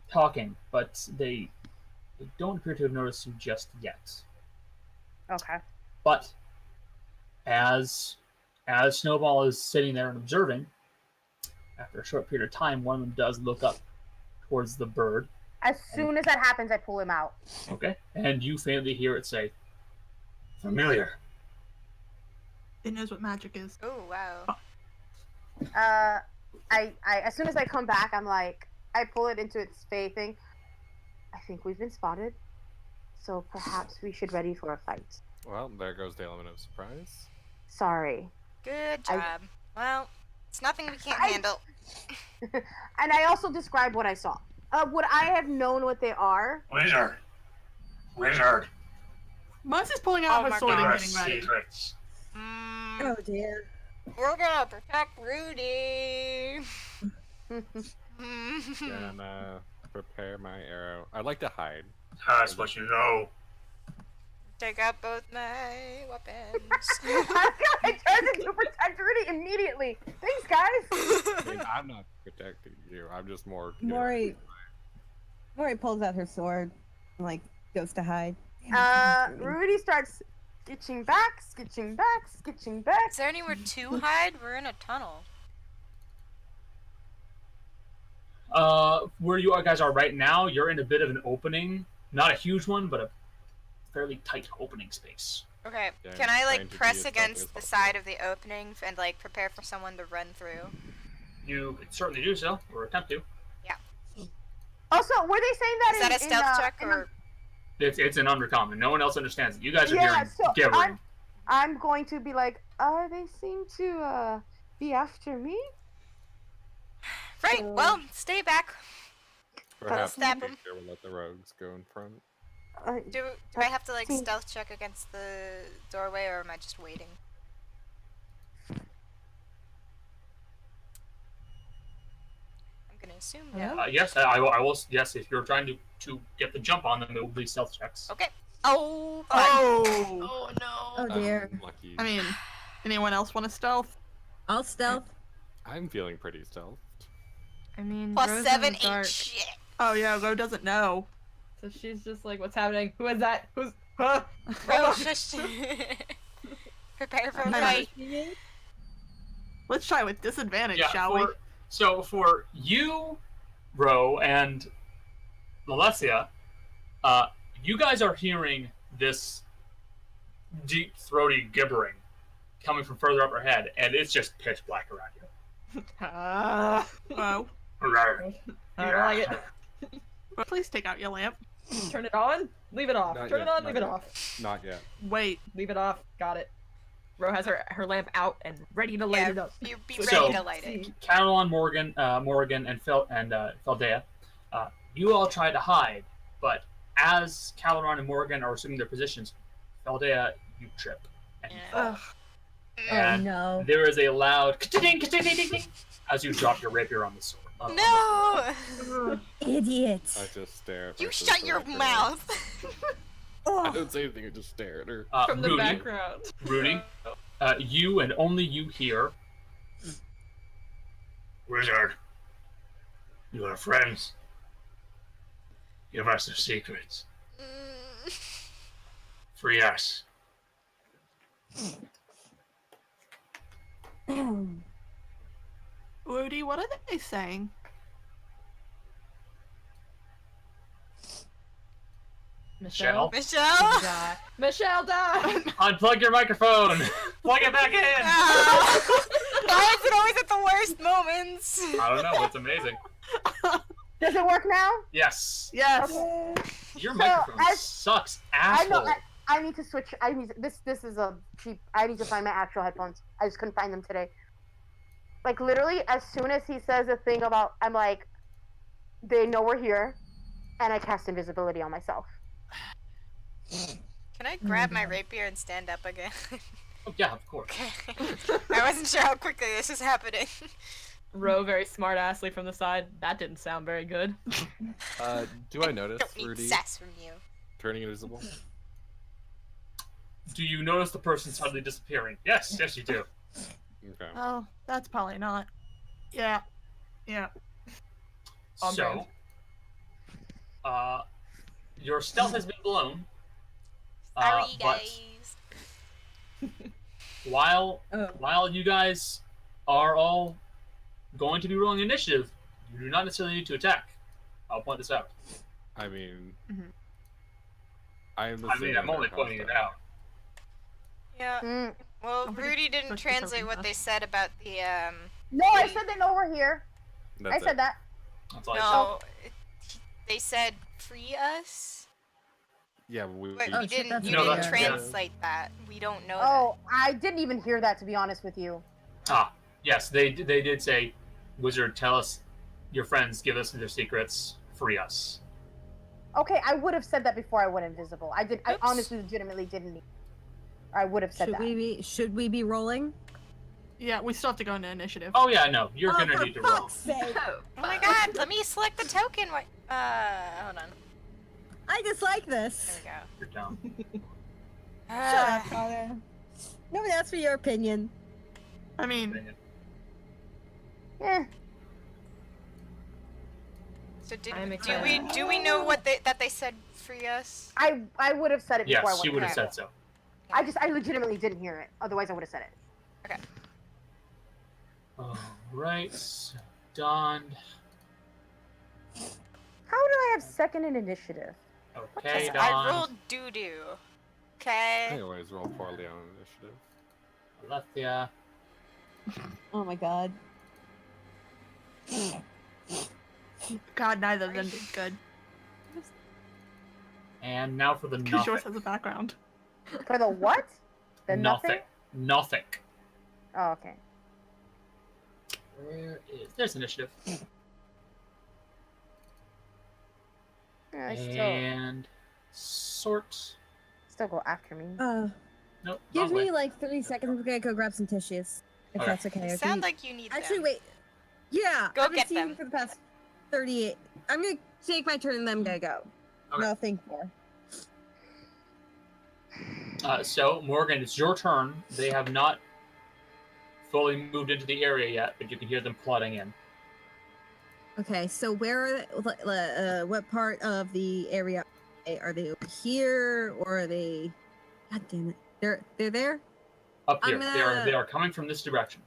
talking, but they don't appear to have noticed you just yet. Okay. But as Snowball is sitting there and observing, after a short period of time, one of them does look up towards the bird. As soon as that happens, I pull him out. Okay, and you faintly hear it say, "Familiar." It knows what magic is. Oh wow. I as soon as I come back, I'm like, I pull it into its fey thing. I think we've been spotted, so perhaps we should ready for a fight. Well, there goes the element of surprise. Sorry. Good I- job. Well, it's nothing we can't I- handle. And I also describe what I saw. Would I have known what they are? Wizard. Mercy's pulling out Oh her my sword and God. getting ready. Secrets. Mm, Oh dear. we're gonna protect Rudy. Gonna prepare my arrow. I'd like to hide. That's what you know. Take out both my weapons. I turned into protect Rudy immediately. Thanks, guys. I mean, I'm not protecting you. I'm just more. Mori pulls out her sword and like goes to hide. Rudy starts skitching back. Is there anywhere to hide? We're in a tunnel. Where you guys are right now, you're in a bit of an opening. Not a huge one, but a fairly tight opening space. Okay, Yeah, can I'm I trying like to be press as stealthy against as the possible. side of the opening and like prepare for someone to run through? You could certainly do so, or attempt to. Also, were they saying that Is that a stealth check in or? It's an undercommon. No one else understands it. You guys are Yeah, hearing so gibbering. I'm going to be like, they seem to be after me. Right. Well, stay back. Perhaps stab the him. future will let the rogues go in front. Do I have to like stealth check against the doorway, or am I just waiting? I'm gonna assume no. Yes, I will. Yes, if you're trying to get the jump on them, it will be stealth checks. Okay. Oh. Fun. Oh! Oh no. Oh dear. Lucky. I mean, anyone else want to stealth? I'll stealth. I'm feeling pretty stealthed. I mean, Plus Rose in 7 the ain't dark, shit. Oh yeah, Ro doesn't know. so she's just like, "What's happening? Who is that? Who's? Huh? Bro, shush. Prepare for a fight. Let's try with disadvantage, shall we? So for you, Ro, and Lalesia, you guys are hearing this deep, throaty gibbering coming from further up ahead, and it's just pitch black around you. Oh. I don't like it. Please take out your lamp. Turn it on. Leave it off. Not Turn yet, it on. not Leave it yet. off. Not yet. Wait. Leave it off. Got it. Ro has her lamp out and ready to light it up. You be So- ready to light it. Catalan, Morgan, and Feldea, you all try to hide, but as Caloran and Morgan are assuming their positions, Feldea, you trip and you fall. Oh And no. there is a loud ka-ding, ka-ding, ka-ding, ka-ding, as you drop your rapier on the sword. No! Idiots. I just stare at her. You from shut the your background. mouth. I Oh, don't say anything, I just stare at her. From the Rudy, background. Rudy, you and only you hear. Wizard, you are friends. Give us the secrets. Free us. Rudy, what are they saying? Michelle. Michelle? Die. Michelle, die. Unplug your microphone. Plug it back in. Why is it always at the worst moments? I don't know. It's amazing. Does it work now? Yes. Yes. Your So, microphone as- sucks, I know. asshole. I need to switch. I need this is a cheap. I need to find my actual headphones. I just couldn't find them today. Like literally, as soon as he says a thing about, I'm like, they know we're here, and I cast invisibility on myself. Can I grab my rapier and stand up again? Oh, yeah, of course. Okay. I wasn't sure how quickly this is happening. Ro very smart-assly from the side. That didn't sound very good. Do I notice Don't need Rudy sass from you. turning invisible? Do you notice the person suddenly disappearing? Yes, yes, you do. Okay. Oh, that's probably not. Yeah. Yeah. On So, your stealth has been blown. Sorry, But guys. while you guys are all going to be rolling initiative, you do not necessarily need to attack. I'll point this out. I mean, Mhm. I'm I'm only pointing it out. Yeah. Mm. Well, Somebody Rudy didn't Oh, push the translate token what up. they said about the No, I said they know we're here. I said that. That's all I No, they said free us. Yeah, we. But Oh, we shit, didn't. that's You No, didn't that's- translate that. We don't know Oh, I didn't even hear that, to be honest with you. said. Yes, they did say, Wizard, tell us your friends, give us their secrets, free us. Okay, I would have said that before I went invisible. I did. I Oops. honestly, legitimately didn't. I would have said should that. should we be rolling? Yeah, we still have to go into initiative. Oh yeah, no, you're Oh, gonna for need to roll. fuck's sake. that. Oh my god! Let me select the token. Hold on. I dislike There this. we go. You're down. Shut up, Connor. Nobody asked for your opinion. I mean, Yeah. So I'm do excited. we know what they said free us? I would have said it before I Yes, went. you would have invisible. said so. I legitimately didn't hear it. Otherwise, I would have said it. Alright, so donned. How do I have second in initiative? Okay, I donned. rolled doo doo. Okay. I always roll poorly on initiative. Alethea. Oh my god. God, neither of them did good. And now for the Because yours nothing. has a background. For the what? The nothing? Nothing. Oh, okay. Where is... There's initiative. Yeah, I And... Sort. still go after me. Nope, Give wrong way. me like 3 seconds. I'm gonna go grab some tissues. If Okay. that's okay. You Okay. sound like you need Actually, them. wait. Yeah. Go I've been get seeing them. for the past 38. I'm gonna take my turn and then go. Okay. No, think more. So, Morgan, it's your turn. They have not fully moved into the area yet, but you can hear them plodding in. Okay, so where what part of the area are they over here, or are they? God damn it! They're there. Up here, they are coming from this direction.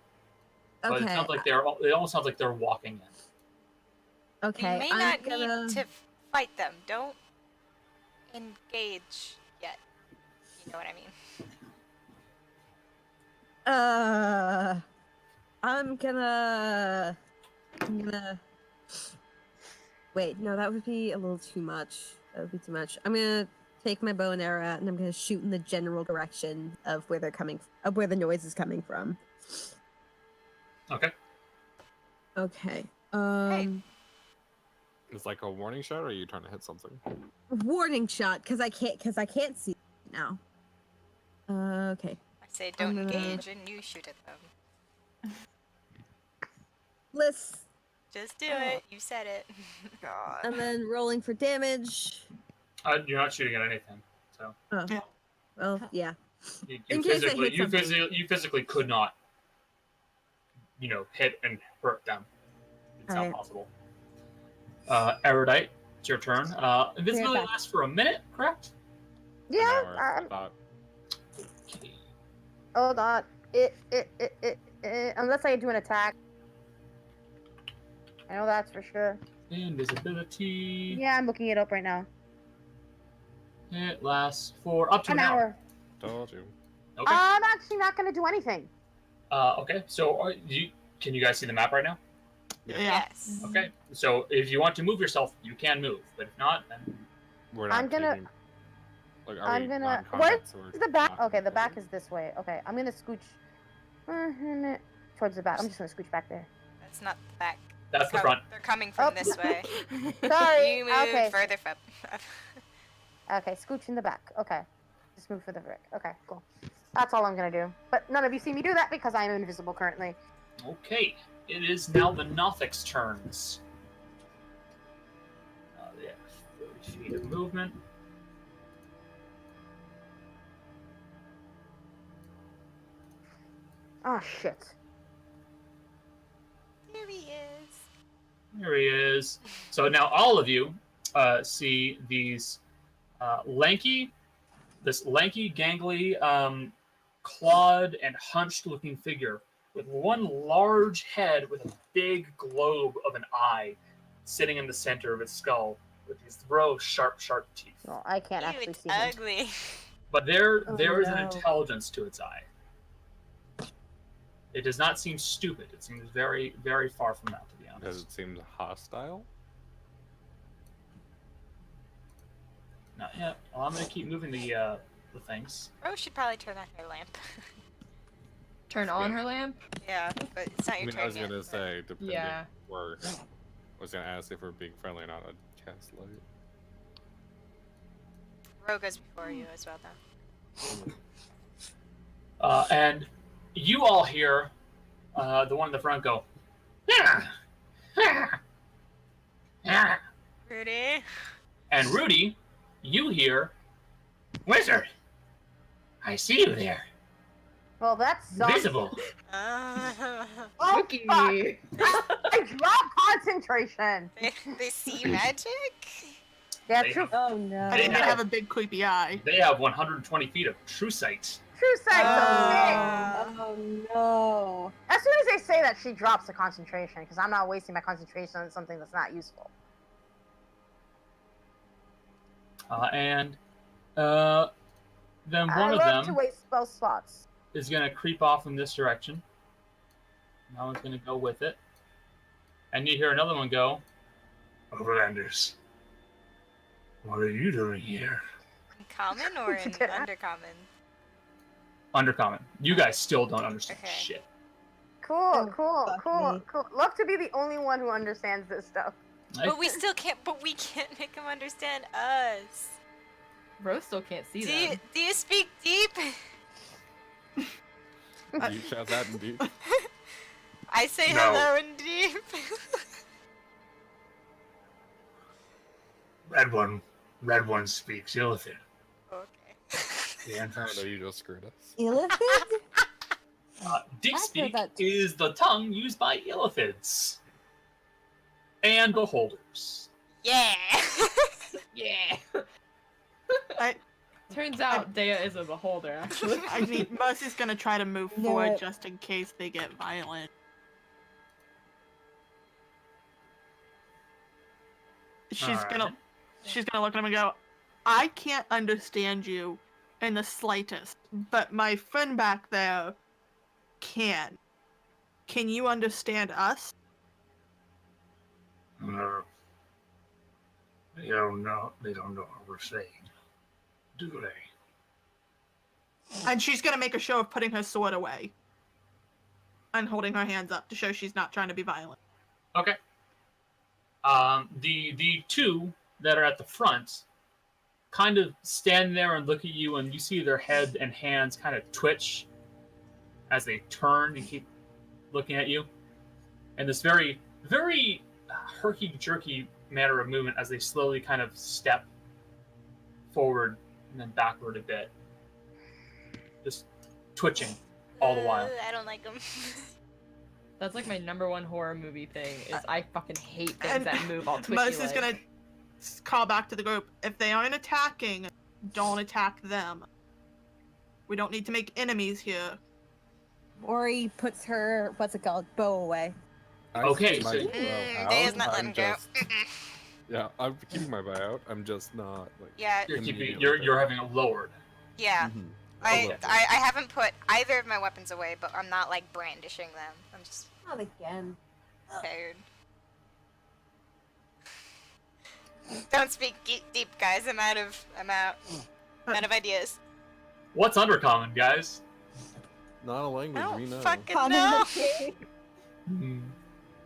But Okay. it sounds like it almost sounds like they're walking in. Okay. You may not need to fight them. Don't engage yet. You know what I mean? I'm gonna. Wait, no, that would be a little too much. That would be too much. I'm gonna take my bow and arrow out, and I'm gonna shoot in the general direction of where they're coming, of where the noise is coming from. Okay. Okay. It's like a warning shot, or are you trying to hit something? Warning shot, because I can't see now. Okay. I say don't engage, and you shoot at them. Let's. Just do it. You said it. God. And then rolling for damage. You're not shooting at anything, so. Oh. Yeah. Well, yeah. You physically could not, hit and hurt them. It's not possible. Erudite, it's your turn. Invisibility lasts for a minute, correct? Yeah. Okay. Hold on. Unless I do an attack. I know that's for sure. Invisibility. Yeah, I'm looking it up right now. It lasts for up to an hour. Told you. Okay. I'm actually not going to do anything. Okay. So, can you guys see the map right now? Yes. Okay. So, if you want to move yourself, you can move. But if not, then We're not I'm gonna. taking, like, Where's the back? Okay, the back is this way. Okay, I'm gonna scooch towards the back. I'm just gonna scooch back there. That's not the back. That's the front. They're coming from this way. Sorry. You move Okay. further from. Okay, scooch in the back. Okay, just move for the brick. Okay, cool. That's all I'm gonna do. But none of you see me do that because I am invisible currently. Okay. It is now the Nothic's turns. They have 30 feet of movement. Oh shit. Here he is. There he is. So now all of you see these lanky, gangly, clawed and hunched-looking figure with one large head with a big globe of an eye sitting in the center of its skull with these row of sharp teeth. Well, I can't actually It's see him. ugly. But there is an no. intelligence to its eye. It does not seem stupid. It seems very, very far from that, to be honest. Does it seem hostile? Not yet. Well, I'm going to keep moving the things. Rose should probably turn on her lamp. Turn on her lamp? Yeah, but it's not I your mean, turn I was yet, gonna but- say, depending Yeah. where. I was gonna ask if we're being friendly or not. I'd cast light. Ro goes before you as well, though. And you all hear the one in the front go, yeah, yeah, yeah. Rudy? And Rudy, you hear, Wizard, I see you there. Well, that's something. Visible. Uh, Oh, Cookie. fuck. I dropped concentration. they see magic? Yeah, They true. have- Oh no. I think they Yeah. have a big creepy eye. They have 120 feet of true sight. True sight. Oh no. As soon as they say that, she drops the concentration because I'm not wasting my concentration on something that's not useful. And then I one of love to them waste spell slots. is going to creep off in this direction. That one's going to go with it. And you hear another one go, Overlanders, what are you doing here? In common or in Yeah. undercommon? Undercommon. You guys still don't understand Okay. shit. Cool, Oh, cool, fuck cool, me. cool. Love to be the only one who understands this stuff. But we still can't. But we can't make him understand us. Rose still can't see Do them. you, do you speak deep? You shout that indeed. I say No. hello in deep. Red one speaks Illithid. Okay. The I answer know you just screwed us. Elephant? Deep I've heard speak that. is the tongue used by illithids and beholders. Yeah. Yeah. Turns out Dea is a beholder, actually. I mean, Mercy's gonna try to move No, forward it- just in case they get violent. She's gonna look at him and go, I can't understand you in the slightest, but my friend back there can. Can you understand us? No. They don't know what we're saying, do they? And she's gonna make a show of putting her sword away. And holding her hands up to show she's not trying to be violent. Okay. The two that are at the front kind of stand there and look at you, and you see their head and hands kind of twitch as they turn and keep looking at you. And this very, very herky-jerky manner of movement as they slowly kind of step forward and then backward a bit. Just twitching all the while. I don't like them. That's like my #1 horror movie thing, is I fucking hate things And that move all twitchy. Mercy's gonna call back to the group. If they aren't attacking, don't attack them. We don't need to make enemies here. Ori puts her, what's it called, bow away. Okay, my so- bow Daya's out, not I'm letting go. just- Yeah, I'm keeping my bow out. I'm just not like. Yeah, You're having it lowered. yeah. Mhm. I, Okay. I haven't put either of my weapons away, but I'm not like brandishing them. I'm just Not again. tired. Don't speak deep, guys. I'm out of ideas. What's undercommon, guys? Not a I language we don't know. fucking Common know.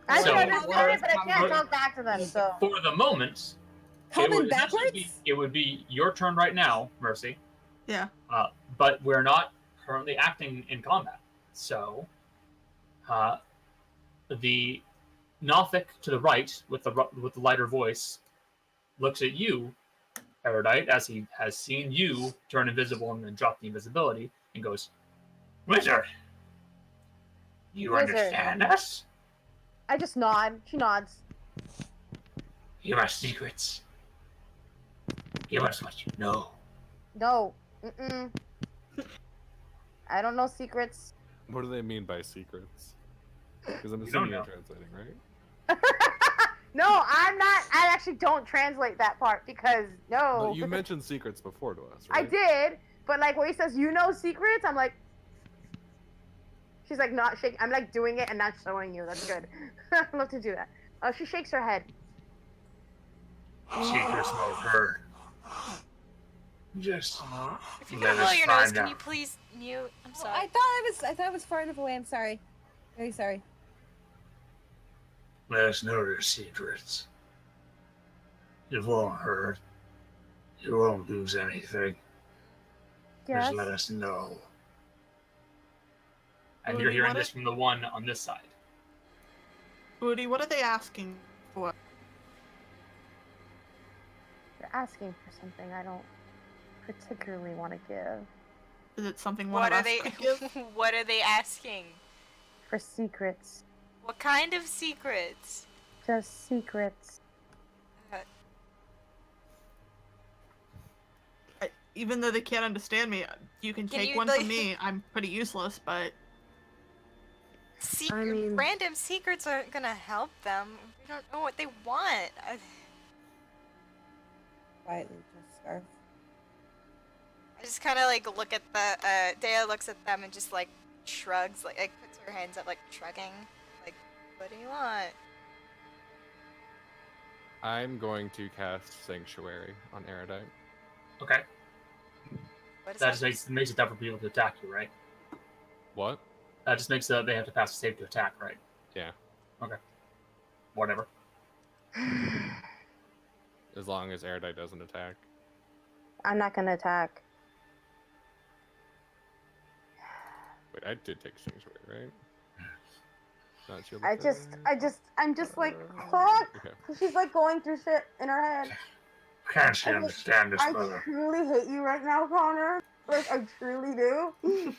I So- can understand it, but I can't talk back to them, so. For the moment, Common would essentially backwards? it would be your turn right now, Mercy. Yeah. But we're not currently acting in combat. So, the Nothic to the right with the lighter voice looks at you, Erudite, as he has seen you turn invisible and then drop the invisibility, and goes, "Wizard, you Wizard. understand us? I just nod. She nods. You have secrets. Give us what you know." No. Mm-mm. I don't know secrets. What do they mean by secrets? Because I'm You don't assuming you're know. translating, right? No, I'm not. I actually don't translate that part because no. But you mentioned secrets before to us, I right? did, but like where he says you know secrets, I'm like. She's like not shaking. I'm like doing it and not showing you. That's good. I love to do that. Oh, she shakes her head. Secrets won't hurt. Just If you let can blow us your nose, find can out. you please mute? I'm I sorry. thought I was far enough away. I'm sorry. Very sorry. Let us know their secrets. It won't hurt. You won't lose anything. Yes. Just let us know. And Rudy, you're hearing what this from the one on this side. Rudy, what are they asking for? You're asking for something I don't particularly want to give. Is it something one What of are us they? could give? What are they asking? For secrets. What kind of secrets? Just secrets. Even though they can't understand me, you can Can take you, one like- from me. I'm pretty useless, but I mean- Random secrets aren't gonna help them. We don't know what they want. Quietly, just scarf. I just kind of like look at the. Dea looks at them and just like shrugs, like puts her hands up, like shrugging. Like, what do you want? I'm going to cast Sanctuary on Erudite. Okay. What is That that? just makes it tough for people to attack you, right? What? That just makes they have to pass a save to attack, right? Yeah. Whatever. As long as Erudite doesn't attack. I'm not gonna attack. Wait, I did take Sanctuary, right? Not shield I'm just like, huh? Okay. She's like going through shit in her head. Can't she I just- understand this, I brother? truly hate you right now, Connor. Like, I truly do.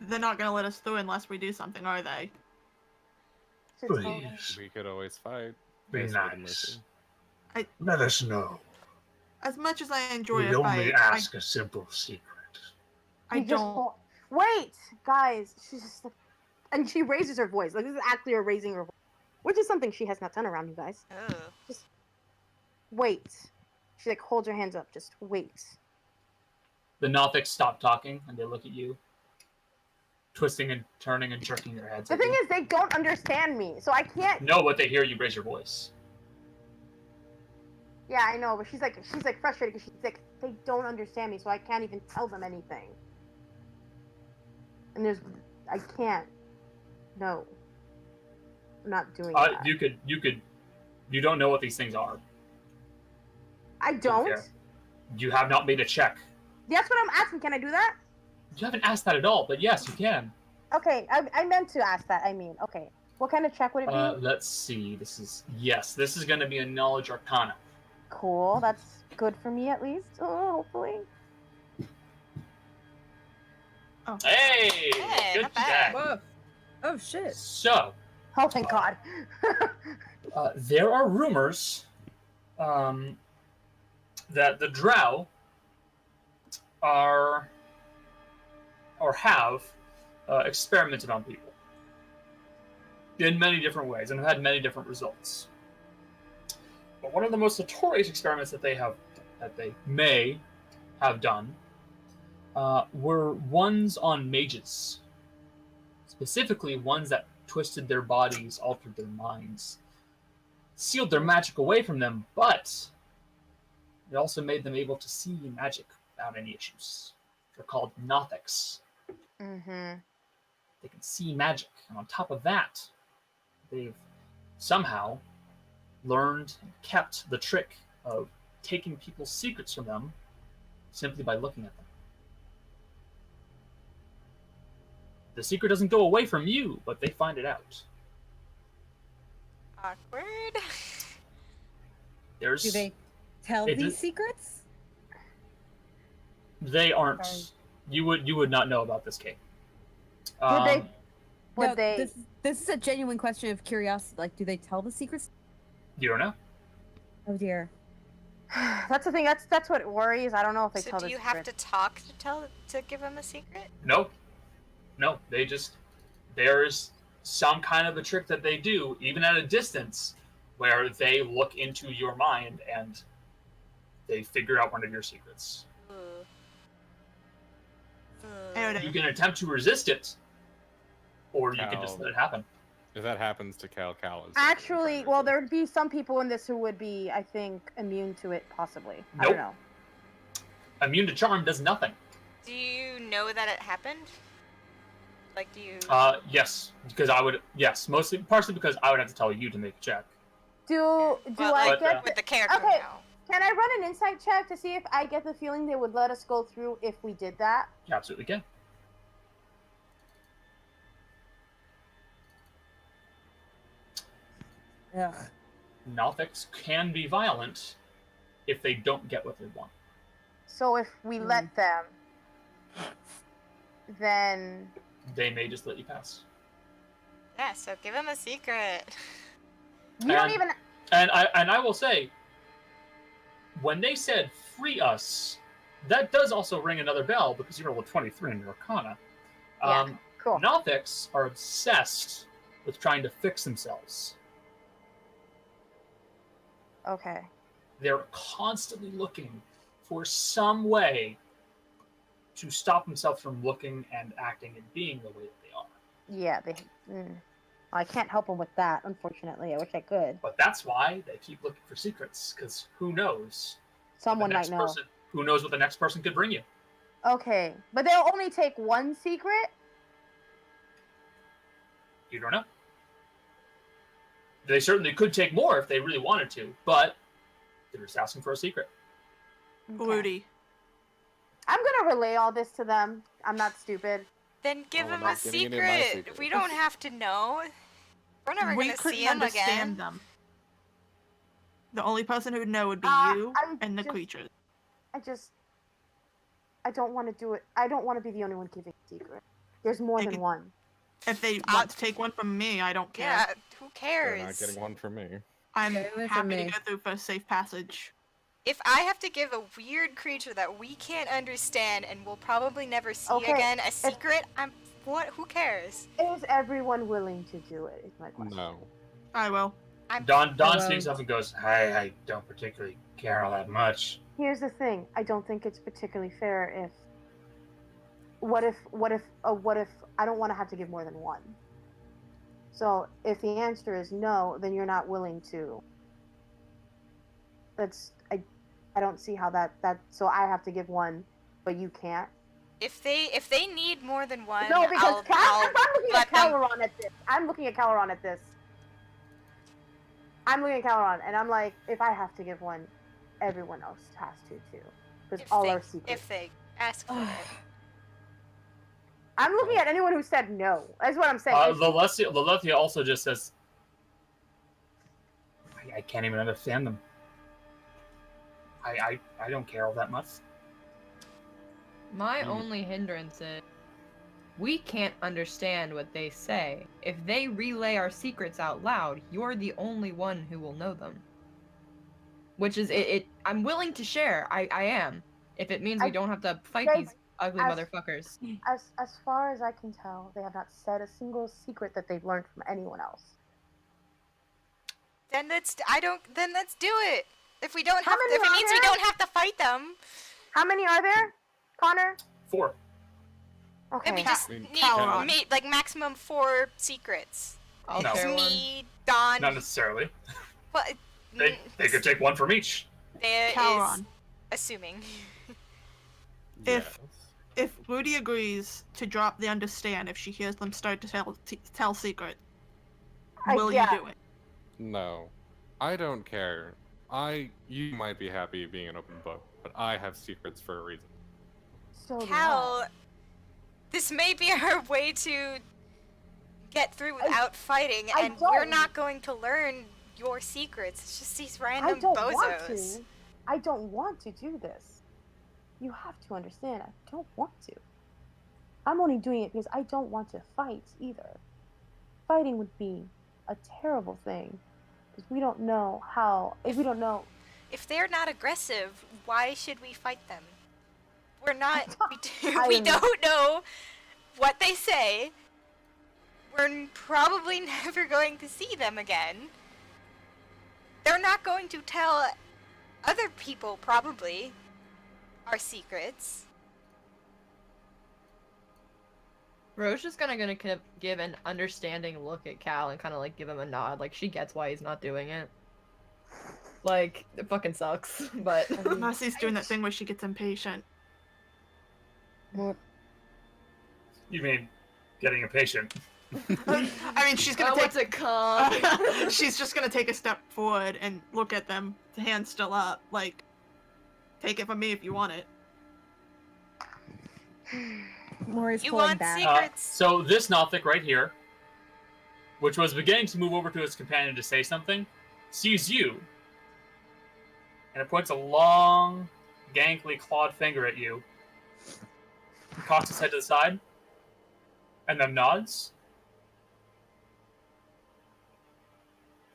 They're not gonna let us through unless we do something, are they? Please, We could always fight. be Yes, Lord of nice. mercy. Let us know. As much as I enjoy We a only fight, ask a simple secret. I We just don't. won't- Wait, guys. She's just like, and she raises her voice. Like this is actually her raising her voice, which is something she has not done around you guys. Oh. Just wait. She like holds her hands up. Just wait. The Nothics stop talking and they look at you, twisting and turning and jerking their heads. The at thing you. is, they don't understand me, so I can't. No, but they hear you raise your voice. Yeah, I know, but she's like frustrated because she's like, they don't understand me, so I can't even tell them anything. And I can't. No, I'm not doing that. You don't know what these things are. I don't. Fair. You have not made a check. That's what I'm asking. Can I do that? You haven't asked that at all, but yes, you can. Okay, I meant to ask that. I mean, okay. What kind of check would it be? Let's see. This is going to be a knowledge arcana. Cool. That's good for me at least. Oh, hopefully. Oh. Hey, Hey, good not bad. check. Whoa. Oh shit. So, Oh, thank God. there are rumors that the Drow are or have experimented on people in many different ways and have had many different results. But one of the most notorious experiments that they may have done were ones on mages, specifically ones that twisted their bodies, altered their minds, sealed their magic away from them, but it also made them able to see magic without any issues. They're called Nothics. Mm-hmm. They can see magic, and on top of that, they've somehow learned and kept the trick of taking people's secrets from them simply by looking at them. The secret doesn't go away from you, but they find it out. Awkward. There's Do they tell It these is- secrets? They aren't. Sorry. You would not know about this case. Would they? Would No, they? This is a genuine question of curiosity. Like, do they tell the secrets? You don't know. Oh dear. That's the thing. That's what worries. I don't know if they So tell do the you have secret. to talk to give him a secret? No. There's some kind of a trick that they do, even at a distance, where they look into your mind and they figure out one of your secrets. I don't know. You can attempt to resist it, or you can just Cal. let it happen. If that happens to Cal, is definitely Actually, trying well, to- there'd be some people in this who would be, I think, immune to it, possibly. I Nope. don't know. Immune to charm does nothing. Do you know that it happened? Like, do you? Yes, because I would. Yes, partially because I would have to tell you to make a check. Do well, I like, get? with the character Okay. now? Can I run an insight check to see if I get the feeling they would let us go through if we did that? You absolutely can. Ugh. Nothics can be violent if they don't get what they want. So if we let them, then They may just let you pass. Yeah. So give him a secret. you don't And- even. And I will say, when they said free us, that does also ring another bell because you roll a 23 in your Arcana. Yeah. Cool. Nothics are obsessed with trying to fix themselves. Okay. They're constantly looking for some way to stop themselves from looking and acting and being the way that they are. Yeah. They. I can't help them with that, unfortunately. I wish I could. But that's why they keep looking for secrets, because who knows? Someone the might next know. person, who knows what the next person could bring you? Okay, but they'll only take one secret. You don't know. They certainly could take more if they really wanted to, but they're just asking for a secret. Okay. Rudy. I'm gonna relay all this to them. I'm not stupid. Then give Oh, we're him not a getting into my secret. secret. We don't have to know. We're never We gonna couldn't see him understand again. them. The only person who would know would be you I and the just- creatures. I don't want to do it. I don't want to be the only one giving a secret. There's more They than could- one. If they want to take one from me, I don't care. Yeah, who They're not cares? getting one from me. I'm Okay, listen, happy to me. go through for a safe passage. If I have to give a weird creature that we can't understand and we'll probably never see Okay, again a secret, who cares? Is everyone willing to do it? Is my question. No. I will. Don Hello. speaks up and goes, I don't particularly care all that much. Here's the thing. I don't think it's particularly fair if. What if I don't want to have to give more than one? So if the answer is no, then you're not willing to. I don't see how that so I have to give one, but you can't. If they need more than one, No, because I'll I'm looking let at them. Caloron at this. I'm looking at Caloron, and I'm like, if I have to give one, everyone else has to too, because all are secrets. If they ask for it. I'm looking at anyone who said no. That's what I'm saying. Laletia also just says, I can't even understand them. I don't care all that much. My only hindrance is we can't understand what they say. If they relay our secrets out loud, you're the only one who will know them. Which is it. I'm willing to share. I am. If it means we don't have to fight these ugly motherfuckers. As far as I can tell, they have not said a single secret that they've learned from anyone else. Then let's do it. If we don't How have, many if it are means we there? don't have to fight them, How many are there, Connor? 4. Okay. then we just mean, need Caloron. like maximum 4 secrets. I'll No. It's share one. me, Don. Not necessarily. Well, They could take one from each. there is Caloron. assuming. If Rudy agrees to drop the understand if she hears them start to tell secret, will yeah. you do it? No. I don't care. You might be happy being an open book, but I have secrets for a reason. So do Cal, this may be our way to get through without fighting, I and we're don't- not going to learn your secrets. It's just these I random don't bozos. want to. I don't want to do this. You have to understand. I don't want to. I'm only doing it because I don't want to fight either. Fighting would be a terrible thing because we don't know how. If we don't know, If they're not aggressive, why should we fight them? We're not. I We am- don't know what they say. We're probably never going to see them again. They're not going to tell other people, probably, our secrets. Roche is gonna give an understanding look at Cal and kind of like give him a nod, like she gets why he's not doing it. Like it fucking sucks, but Mercy's doing that thing where she gets impatient. You mean getting impatient? I mean, she's gonna what's it called? she's just gonna take a step forward and look at them, hand still up, like, take it from me if you want it. Maury's You pulling want back. secrets? So this Nothic right here, which was beginning to move over to its companion to say something, sees you, and it points a long, gangly clawed finger at you, cocks its head to the side, and then nods.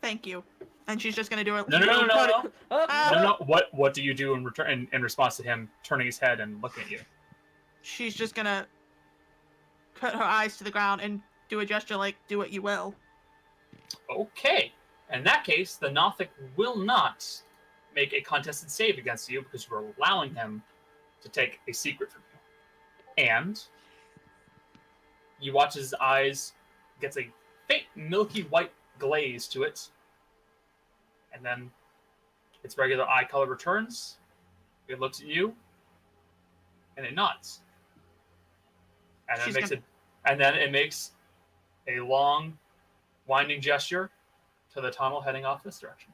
Thank you. And she's just gonna do it. No. Oh, No. What do you do in return in response to him turning his head and looking at you? She's just gonna cut her eyes to the ground and do a gesture like, do what you will. Okay. In that case, the Nothic will not make a contested save against you because you are allowing him to take a secret from you. And you watch his eyes gets a faint milky white glaze to it, and then its regular eye color returns. It looks at you, and it nods. And then it makes a long, winding gesture to the tunnel heading off this direction.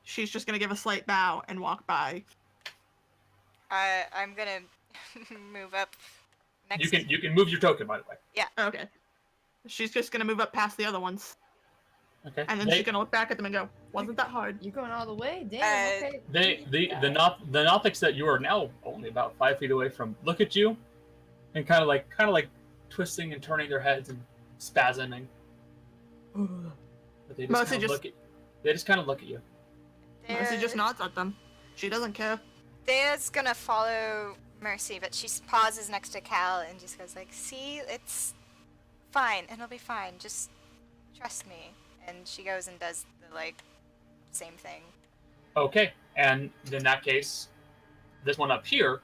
She's just gonna give a slight bow and walk by. I'm gonna move up next. You can move your token, by the way. Okay. She's just gonna move up past the other ones. Okay. And then she's gonna look back at them and go, wasn't that hard? you going all the way? Damn. Okay. The Nothics that you are now only about 5 feet away from look at you, and kind of like twisting and turning their heads and spasming. But they just Mostly kind of just- look at. They just kind of look at you. Mercy just nods at them. She doesn't care. Daya's gonna follow Mercy, but she pauses next to Cal and just goes like, "See, it's fine. It'll be fine. Just trust me." And she goes and does the like same thing. Okay, and in that case, this one up here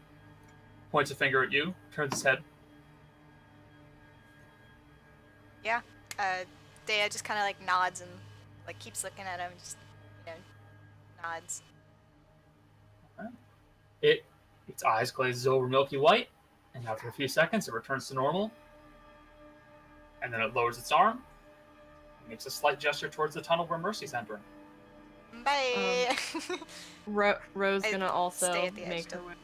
points a finger at you, turns his head. Yeah. Daya just kind of like nods and like keeps looking at him, just nods. Its eyes glazes over milky white, and after a few seconds, it returns to normal. And then it lowers its arm, and makes a slight gesture towards the tunnel where Mercy's entering. Bye. Rose I gonna also stay at the edge make her still. way.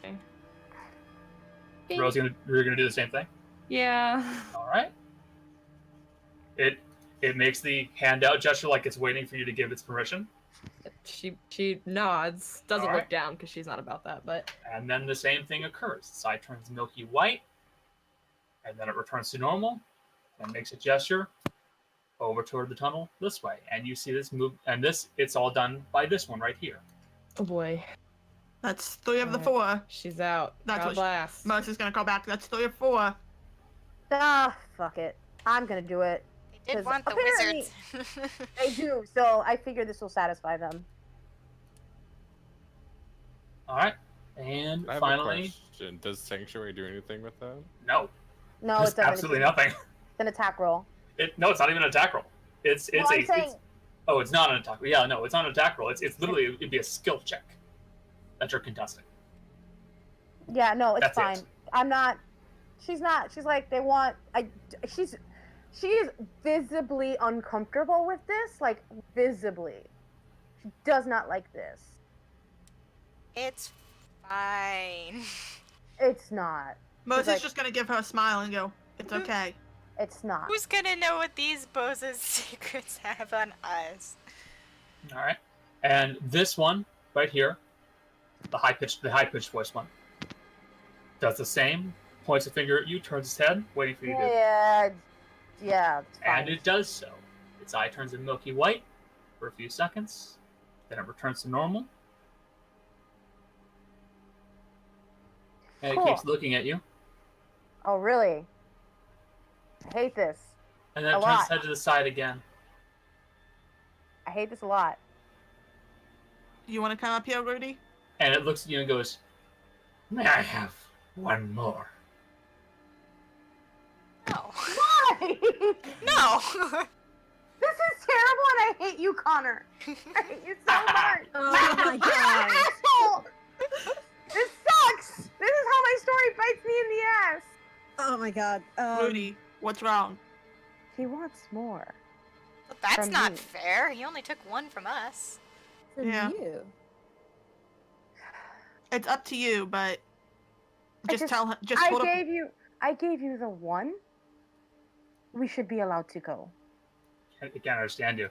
You're gonna do the same thing. Yeah. All right. It makes the handout gesture like it's waiting for you to give its permission, She nods, doesn't Alright. look down because she's not about that, but and then the same thing occurs. The side turns milky white, and then it returns to normal, and makes a gesture over toward the tunnel this way. And you see this move, and it's all done by this one right here. oh boy, That's 3 of the Alright. 4. she's out. That's God what bless. Mercy's gonna call back. That's 3 of 4. Ah, fuck it. I'm gonna do it. They did 'Cause want the apparently- wizards. They do, so I figure this will satisfy them. All right, and I have finally, a question. Does Sanctuary do anything with that? no, No, there's it's not absolutely nothing. It's an attack roll. No, it's not even an attack roll. It's Well, I'm saying, oh, it's not an attack. Yeah, no, it's not an attack roll. It's literally it'd be a skill check that you're contesting. yeah, no, it's That's fine. it. I'm not. She's not. She's like they want. She is visibly uncomfortable with this. Like visibly, she does not like this. It's fine. It's not. Mercy's like- just gonna give her a smile and go, "It's okay." It's not. Who's gonna know what these bozos' secrets have on us? All right, and this one right here, the high pitched voice one, does the same. Points a finger at you, turns its head, waiting for you to. Yeah, it's fine. And it does so. Its eye turns to milky white for a few seconds, then it returns to normal. And Cool. it keeps looking at you, Oh, really? I hate this. and then A it turns lot. its head to the side again. I hate this a lot. You want to come up here, Rudy? And it looks at you and goes, May I have one more? No. Why? No. This is terrible, and I hate you, Connor. I hate you so much. Oh my You're an god. asshole. This sucks. This is how my story bites me in the ass. Oh my god. Rudy, what's wrong? He wants more. Well, that's From not me. fair. He only took one from us. From Yeah. you. It's up to you, but I just just- tell her. Just I hold up. gave you the one. We should be allowed to go. I can't understand you.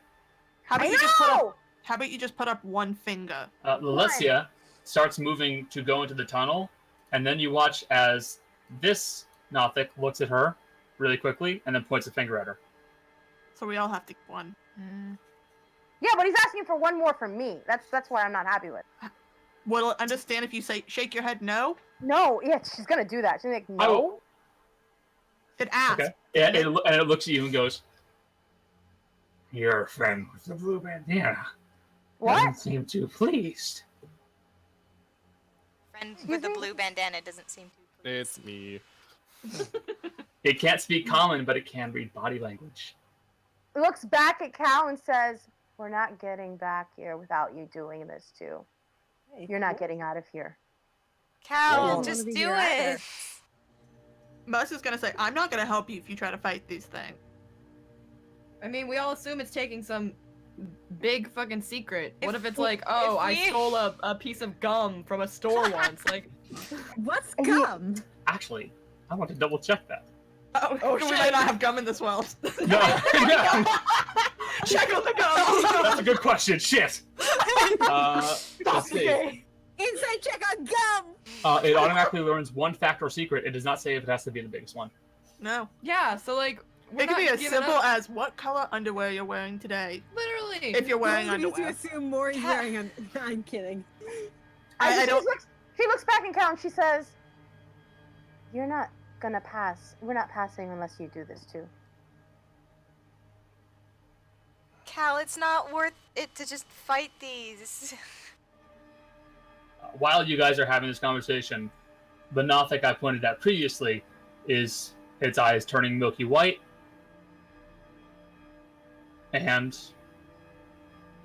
How about I you just put up? know! How about you just put up one finger? Lalesia starts moving to go into the tunnel, and then you watch as this Nothic looks at her really quickly and then points a finger at her. So we all have to get one. Yeah, but he's asking for one more from me. That's what I'm not happy with. Will it understand if you say shake your head no? No, yeah, she's gonna do that. She's like, I no. will- It asks. Okay. And it looks at you and goes, Your friend with the blue bandana What? doesn't seem too pleased. Friend Excuse with the me? blue bandana doesn't seem to. It's me. it can't speak common, but it can read body language. Looks back at Cal and says, "We're not getting back here without you doing this too. Hey, You're not getting out of here." Cal, don't just wanna be do here either. it. Mercy's gonna say, "I'm not gonna help you if you try to fight these things." I mean, we all assume it's taking some big fucking secret. What If if it's we- like, oh, if I we- stole a piece of gum from a store once? Like, What's And you- gum? Actually, I want to double check that. Oh, we shit. might not have gum in this world. No, no. Check on the gum. That's a good question. Shit. Let's see. Inside check on gum! It automatically learns one fact or secret. It does not say if it has to be the biggest one. No. Yeah, so like we're It could be not as giving simple up- as what color underwear you're wearing today. literally. If you're wearing You need to underwear. assume Maury's wearing I'm kidding. I don't. She looks back and counts. She says, "You're not gonna pass. We're not passing unless you do this too." Cal, it's not worth it to just fight these. While you guys are having this conversation, the Nothic I pointed at previously is its eyes turning milky white, and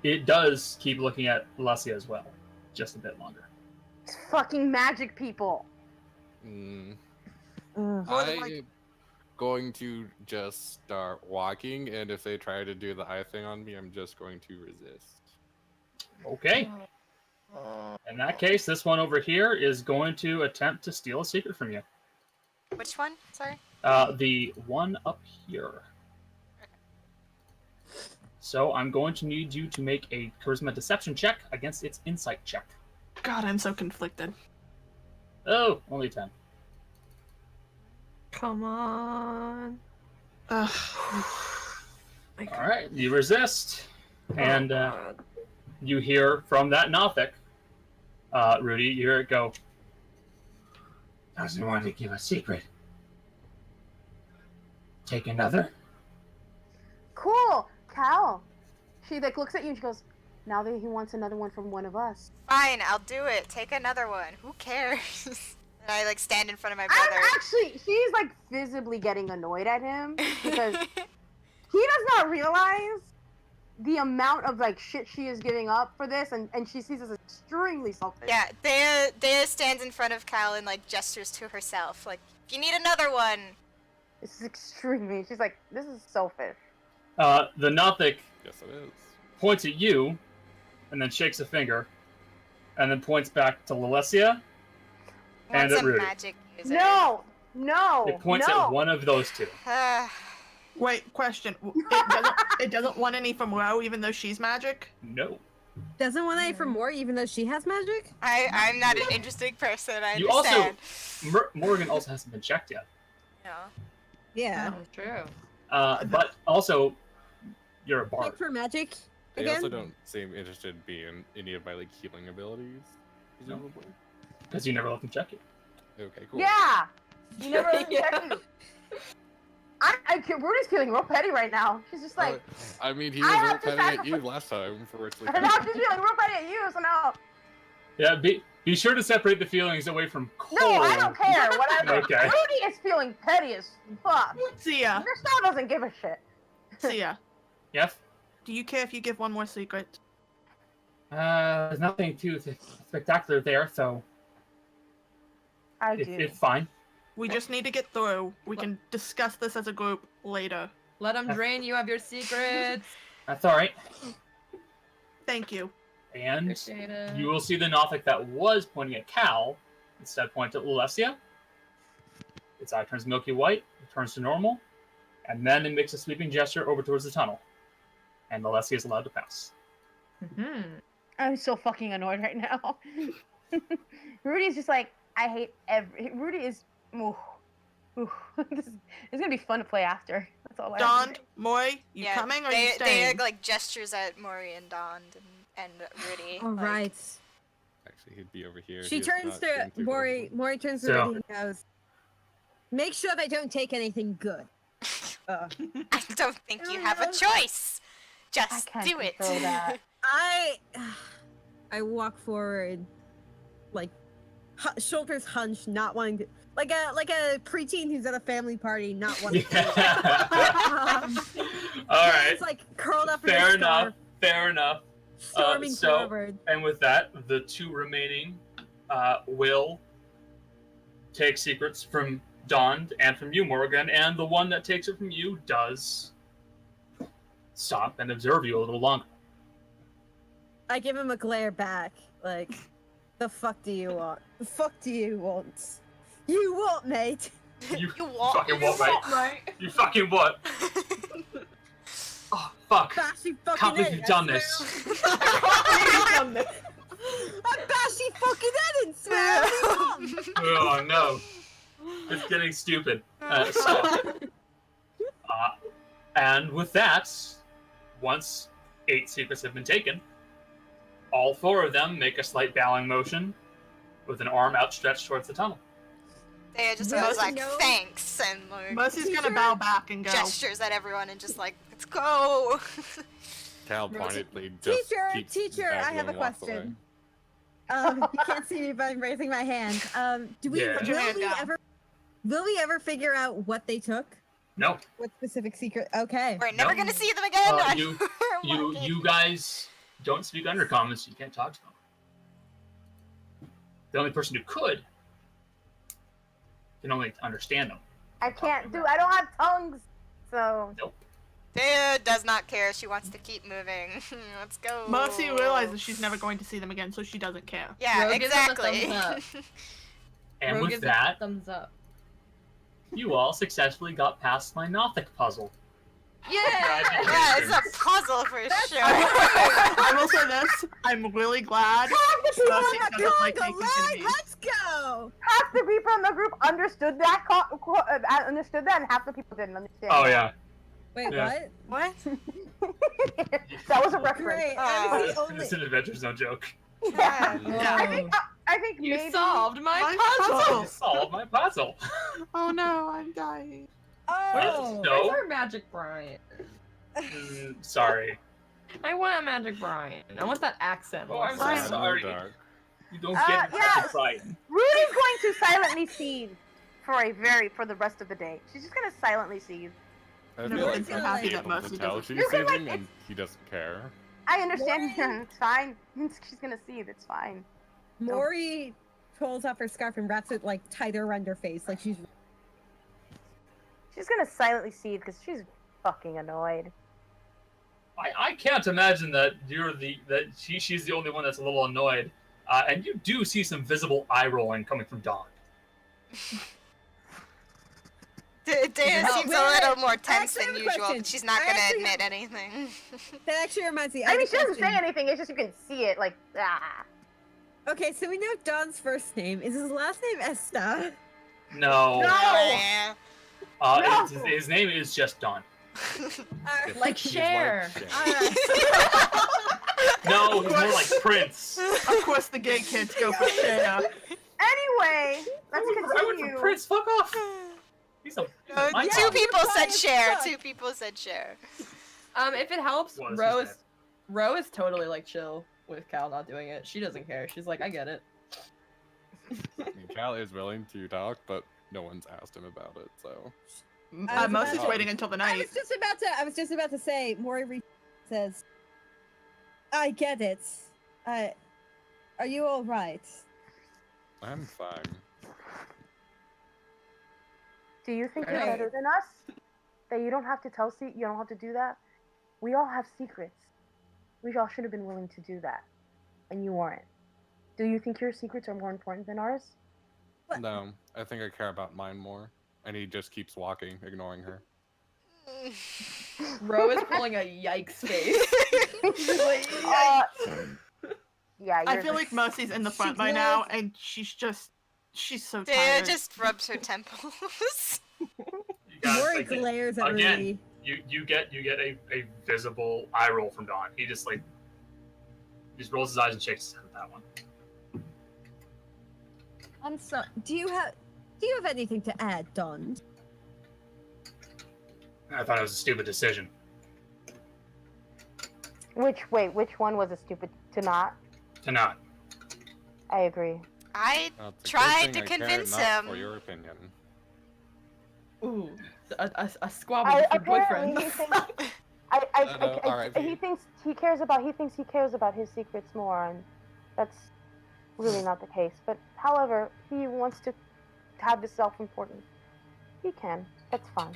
it does keep looking at Alessia as well, just a bit longer. It's fucking magic people. I'm going to just start walking, and if they try to do the eye thing on me, I'm just going to resist. Okay. In that case, this one over here is going to attempt to steal a secret from you. Which one? Sorry. The one up here. So I'm going to need you to make a charisma deception check against its insight check. God, I'm so conflicted. Oh, only 10. Come on. Ugh. All right, you resist, and you hear from that Nothic, Rudy. You hear it go. Doesn't want to give a secret. Take another. Cool, Cal. She like looks at you and she goes, "Now that he wants another one from one of us." Fine, I'll do it. Take another one. Who cares? And I like stand in front of my I'm brother. actually, she's like visibly getting annoyed at him because he does not realize the amount of like shit she is giving up for this, and she sees us as extremely selfish. Yeah, Dea stands in front of Cal and like gestures to herself, like, if you need another one. This is extremely. She's like, this is selfish. The Nothic Yes, it is. points at you, and then shakes a finger, and then points back to Lalesia. And Wants at a Rudy. magic user. No. It points no. at one of those two. Wait, question. It doesn't want any from Ro, even though she's magic? No. Doesn't want any from Maury even though she has magic? I'm not an interesting person. I You also, understand. Morgan also hasn't been checked yet. No. Yeah. That's true. But also, you're a bard. Check for magic They again? also don't seem interested in being any of my like healing abilities, presumably. Because you never let them check it. Okay, cool. Yeah. You never let me Yeah. check you. Rudy's feeling real petty right now. She's just like, I mean, he I was have real to petty at you sacrifice- last time for it's and now she's feeling real petty at you. So now, Yeah, be sure to separate the feelings away from Cole. no, I don't care. Whatever. Okay. Rudy is feeling petty as fuck. See ya. Gustav doesn't give a shit. See ya. Yes? Do you care if you give one more secret? There's nothing too spectacular there, so I do. it's fine. We just need to get through. We can discuss this as a group later. Let them drain you of your secrets. That's alright. Thank you. And Appreciate it. you will see the Nothic that was pointing at Cal instead point at Lalesia. Its eye turns milky white, it turns to normal, and then it makes a sweeping gesture over towards the tunnel. And Lalesia is allowed to pass. Hmm. I'm so fucking annoyed right now. Rudy's just like, I hate Rudy is. Ooh, this is, it's gonna be fun to play after. That's all I have to Dond, say. Moy, you Yeah, coming or they, you staying? They like gestures at Maury and Dond and Rudy. All like, right. Actually, he'd be over here. She He is turns not to being too Maury. helpful. Maury turns to So- Rudy and goes, "Make sure they don't take anything good." I don't think you have a know. choice. I Just can't do it. control that. I walk forward, like shoulders hunched, not wanting to, like a preteen who's at a family party, not wanting to. Alright. It's like curled up in Fair a enough. scarf, Fair enough. storming so- forward. And with that, the two remaining will take secrets from Dond and from you, Morgan, and the one that takes it from you does stop and observe you a little longer. I give him a glare back, like, the fuck do you want? The fuck do you want? You what, mate? You, You want- fucking what, mate? Right. You fucking what? Oh, fuck. Bash you fucking Can't believe head, you've I done swear. this. I bash you fucking head and swear. Oh, no. It's getting stupid. And with that, once 8 secrets have been taken, all 4 of them make a slight bowing motion with an arm outstretched towards the tunnel. They just Really? goes like, No. thanks, and like Mercy's gonna bow back and go. gestures at everyone and just like, let's go. Cal pointedly just keeps Teacher, I have a and walks question. away. You can't see me, but I'm raising my hand. Do we Yeah. Put your hand down. will we ever figure out what they took? No. What specific secret? Okay. We're never No. gonna see them again. You guys don't speak undercommon, so you can't talk to them. The only person who could can only understand them. I can't do. I don't have tongues, so. Nope. Thea does not care. She wants to keep moving. Let's go. Mercy realizes she's never going to see them again, so she doesn't care. Yeah, Ro gives them a exactly. thumbs up. And Ro with gives them a that, thumbs up. you all successfully got past my Nothic puzzle. Yeah! Yeah, it's a puzzle for sure. I will say this: I'm really glad Mercy doesn't like taking enemies. Let's go. Half the people in the group understood that, understood that, and half the people didn't understand. Oh yeah. Wait, Yeah. what? What? That was a reference. Great. I was the only. It's an Adventure Zone joke. Yeah. Whoa. I think You maybe. solved my My puzzle! You solved my puzzle. Oh no, I'm dying. Oh. No. Where's our Magic Brian? Sorry. I want a Magic Brian. I want that accent. Oh, I'm Fine. so sorry. Dark. You don't get yeah. to Brian. Rudy's going to silently seethe for the rest of the day. She's just gonna silently seethe. I No, feel it's like so happy he's that able Mercy to tell doesn't- she's You can, saving like, and he doesn't care. I understand. Why? It's fine. She's gonna seethe. It's fine. Maury pulls off her scarf and wraps it like tighter around her face, like she's. She's gonna silently seethe because she's fucking annoyed. I can't imagine that she's the only one that's a little annoyed, and you do see some visible eye rolling coming from Dawn. Dea Oh, seems wait, a little wait. more tense Actually, I than have a usual, question. but she's not I gonna actually admit have- anything. That actually reminds me. I mean, have a she doesn't say question. anything. It's just you can see it. Like, ah. Okay, so we know Don's first name. Is his last name Esta? No. No! Yeah. No! His name is just Dawn. Like He's Cher. Alright. No, he's more like Prince. Of course, the gay kids go for Shayna. Anyway, let's I went for continue. Prince. Fuck off. He's a. my Two dog. people you're said fine, share. fuck. 2 people said share. If it helps, Well, this Ro is is Ro is totally like chill with Cal not doing it. She doesn't care. She's like, I get it. I mean, Cal is willing to talk, but no one's asked him about it, so. I was Mercy's about to- waiting until the I night. was just about to say. Maury says, "I get it. Are you all right?" I'm fine. Do you think you're Right. better than us? That you don't have to tell you don't have to do that? We all have secrets. We all should have been willing to do that. And you weren't. Do you think your secrets are more important than ours? What? No, I think I care about mine more. And he just keeps walking, ignoring her. Ro is pulling a yikes face. She's like, Uh, yikes. yeah, I you're feel like Mercy's in the front by now, and she's so Dea tired. just rubs her temples. You guys, Maury like, glares at again. Rudy. You get a visible eye roll from Dawn. He just rolls his eyes and shakes his head at that one. I'm sorry. Do you have anything to add, Don? I thought it was a stupid decision. which one was it stupid to not? To not. I agree. I Well, it's a good tried thing to I care convince not him. For your opinion. Ooh, a squabble with your Apparently boyfriend. he thinks R.I.P. he thinks he cares about his secrets more, and that's really not the case. But however, he wants to have this self-important. He can. That's fine.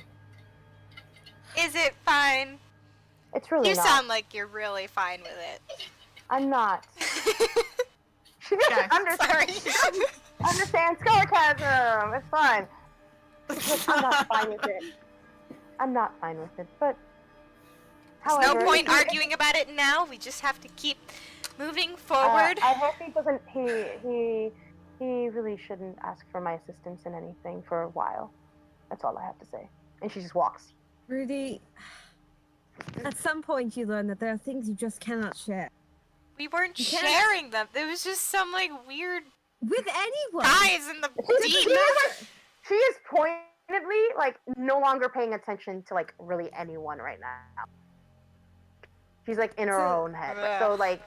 Is it fine? It's really You not. sound like you're really fine with it. I'm not. She Okay. doesn't Sorry. understand sarcasm. It's fine. But I'm not fine with it. I'm not fine with it. But There's no however, point if he- arguing about it now. We just have to keep moving forward. I hope he doesn't. He really shouldn't ask for my assistance in anything for a while. That's all I have to say. And she just walks. Rudy, at some point you learn that there are things you just cannot share. We weren't You can't- sharing them. There was just some like weird With anyone! guys in the deep. She is pointedly like no longer paying attention to like really anyone right now. She's like in her So- own head. So like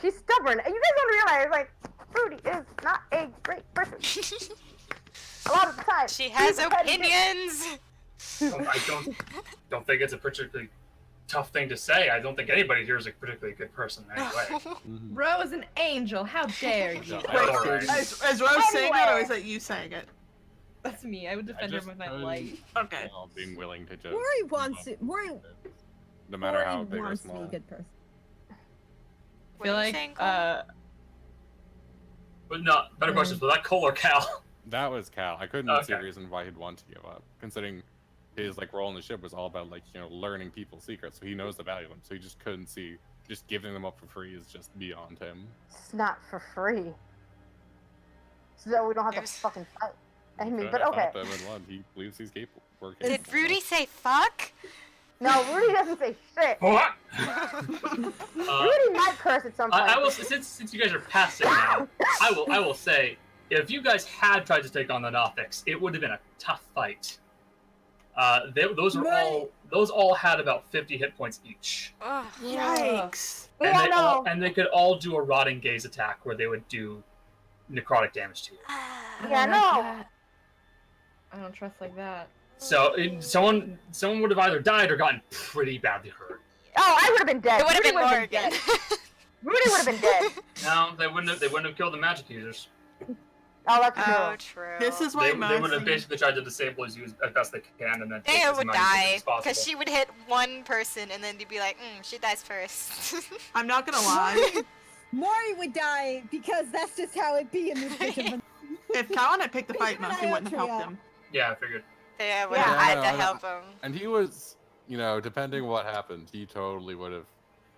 she's stubborn. And you guys don't realize like Rudy is not a great person. A lot of the time. She has she's a petty bitch. opinions. I don't think it's a particularly tough thing to say. I don't think anybody here is a particularly good person anyway. Ro is an angel. How dare you? No, Well, I- alright. Is Rose saying it, or Anyway. is that you saying it? That's me. I would defend her just with my couldn't life. Okay. recall being willing to just Maury wants it. Maury no matter how Maury big or wants to be a small. good person. I What feel are you like saying, Cole? But no, better questions. Was that Cole or Cal? That was Cal. I couldn't see a Okay. reason why he'd want to give up, considering his like role in the ship was all about like learning people's secrets. So he knows the value of them. So he just couldn't see just giving them up for free is just beyond him. It's not for free. So we don't have to There's- fucking fight. I mean, So but I okay. thought that would he believes he's capable. Did Rudy say fuck? No, Rudy doesn't say shit. What? Rudy might curse at some point. I will since you guys are past it now. I will say if you guys had tried to take on the Nothics, it would have been a tough fight. Those all had about 50 hit points each, Ugh. Yikes. and Yeah, they no. they could all do a rotting gaze attack where they would do necrotic damage to you. Yeah, no. I don't trust like that. So someone would have either died or gotten pretty badly hurt. Oh, I would have been dead. It would have Rudy been would've Morgan. dead. Rudy would have been dead. No, they wouldn't have killed the magic users. Oh, that's true. Oh, true. This is why They would have Mercy. basically tried to disable you as best they can, and then take Dea as would many die as possible. because she would hit one person and then you'd be like, she dies first. I'm not gonna lie. Maury would die because that's just how it be in this bitch of a If Callan had picked the fight, Even Mercy I wouldn't have helped Atria. him. Yeah, I figured. Dea would Yeah, have had no, to no. help him. And he was, depending what happened, he totally would have,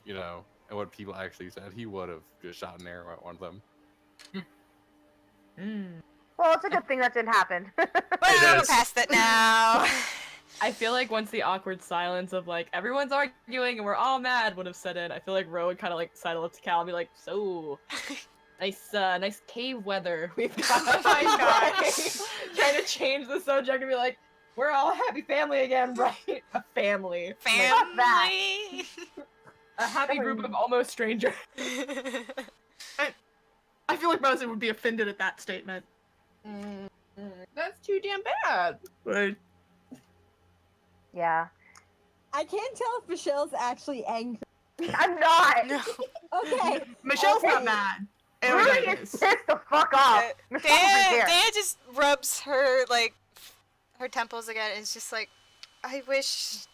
and what people actually said, he would have just shot an arrow at one of them. Well, it's a good thing that didn't happen. Well, we're is. past it now. I feel like once the awkward silence of like everyone's arguing and we're all mad would have set in, I feel like Ro would kind of like sidle up to Cal and be like, "So, nice cave weather we've got." Oh my gosh! Trying to change the subject and be like, "We're all a happy family again, right? A family, Family. a happy group of almost strangers." I feel like Mercy would be offended at that statement. That's too damn bad. Right. Yeah. I can't tell if Michelle's actually angry. I'm not. No. Okay. Michelle's Okay. not mad. Rudy Everybody is is. pissed the fuck off. Michelle's right there. Dea just rubs her her temples again. And is just like, I wish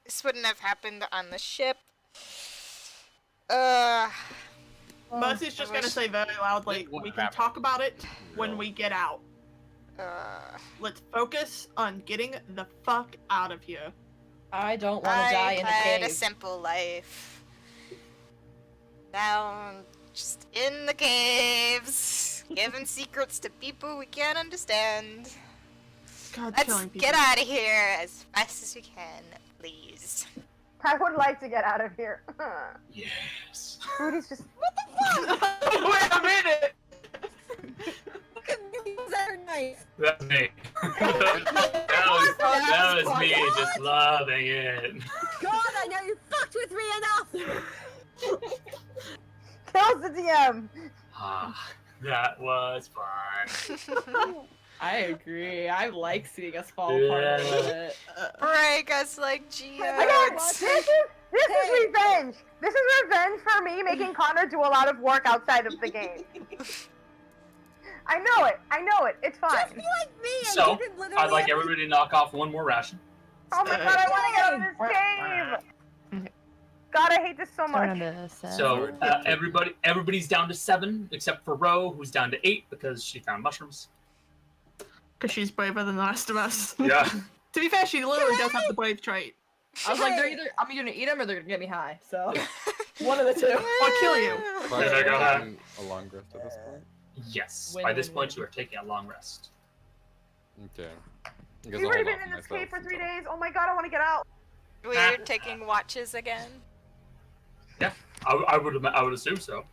this wouldn't have happened on the ship. Mercy's just gonna say very loudly, It would we have can happened. talk about it when we get out. Let's focus on getting the fuck out of here. I don't want to die I in a had a cave. simple life. Now I'm just in the caves, giving secrets to people we can't understand. God, Let's killing people. get out of here as fast as we can, please. I would like to get out of here. Yes. Rudy's just. Wait a minute! Look at me, that are nice. That's me. that was me just loving it. God, I know you fucked with me enough. Kills the DM. Ah, that was fun. I agree. I like seeing us fall apart a little bit. Break us like Again, geodes. this is revenge. This is revenge for me making Connor do a lot of work outside of the game. I know it. It's Just fine. be like me. And So, you can literally I'd like have- everybody to knock off one more ration. Oh my god, I want to get out of this cave. God, I hate this so much. So everybody's down to 7 except for Ro, who's down to 8 because she found mushrooms. Because she's braver than the rest of us. Yeah. To be fair, she literally does have the brave trait. I was like, I'm either gonna eat them or they're gonna get me high. So, one of the two. Or kill you. But Yeah, I got taking a long rest at this point. Yes. Win, By this win, point, win. you are taking a long rest. Okay. I guess We've I'll already hold been off in on this cave for myself 3 until- days. Oh my god, I want to get out. We're taking watches again. Yeah, I would assume so.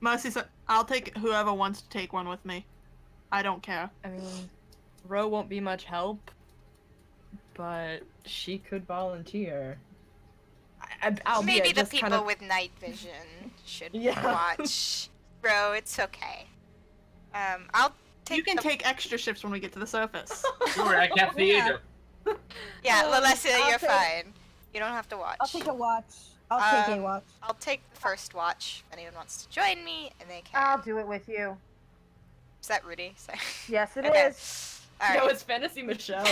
Mercy said, I'll take whoever wants to take one with me. I don't care. I mean, Ro won't be much help, but she could volunteer. I'll be Maybe the just people kind of... with night vision should Yeah. watch. Bro, it's okay. I'll take You can the... take extra shifts when we get to the surface. Sure, I can't see Yeah. either. Yeah, Lalesia, I'll you're take- fine. You don't have to watch. I'll take a watch. I'll take a Um, watch. I'll take the first watch if anyone wants to join me, and they can. I'll do it with you. Is that Rudy? Sorry. Yes, it Okay. is. All No, right. it's Fantasy Michelle.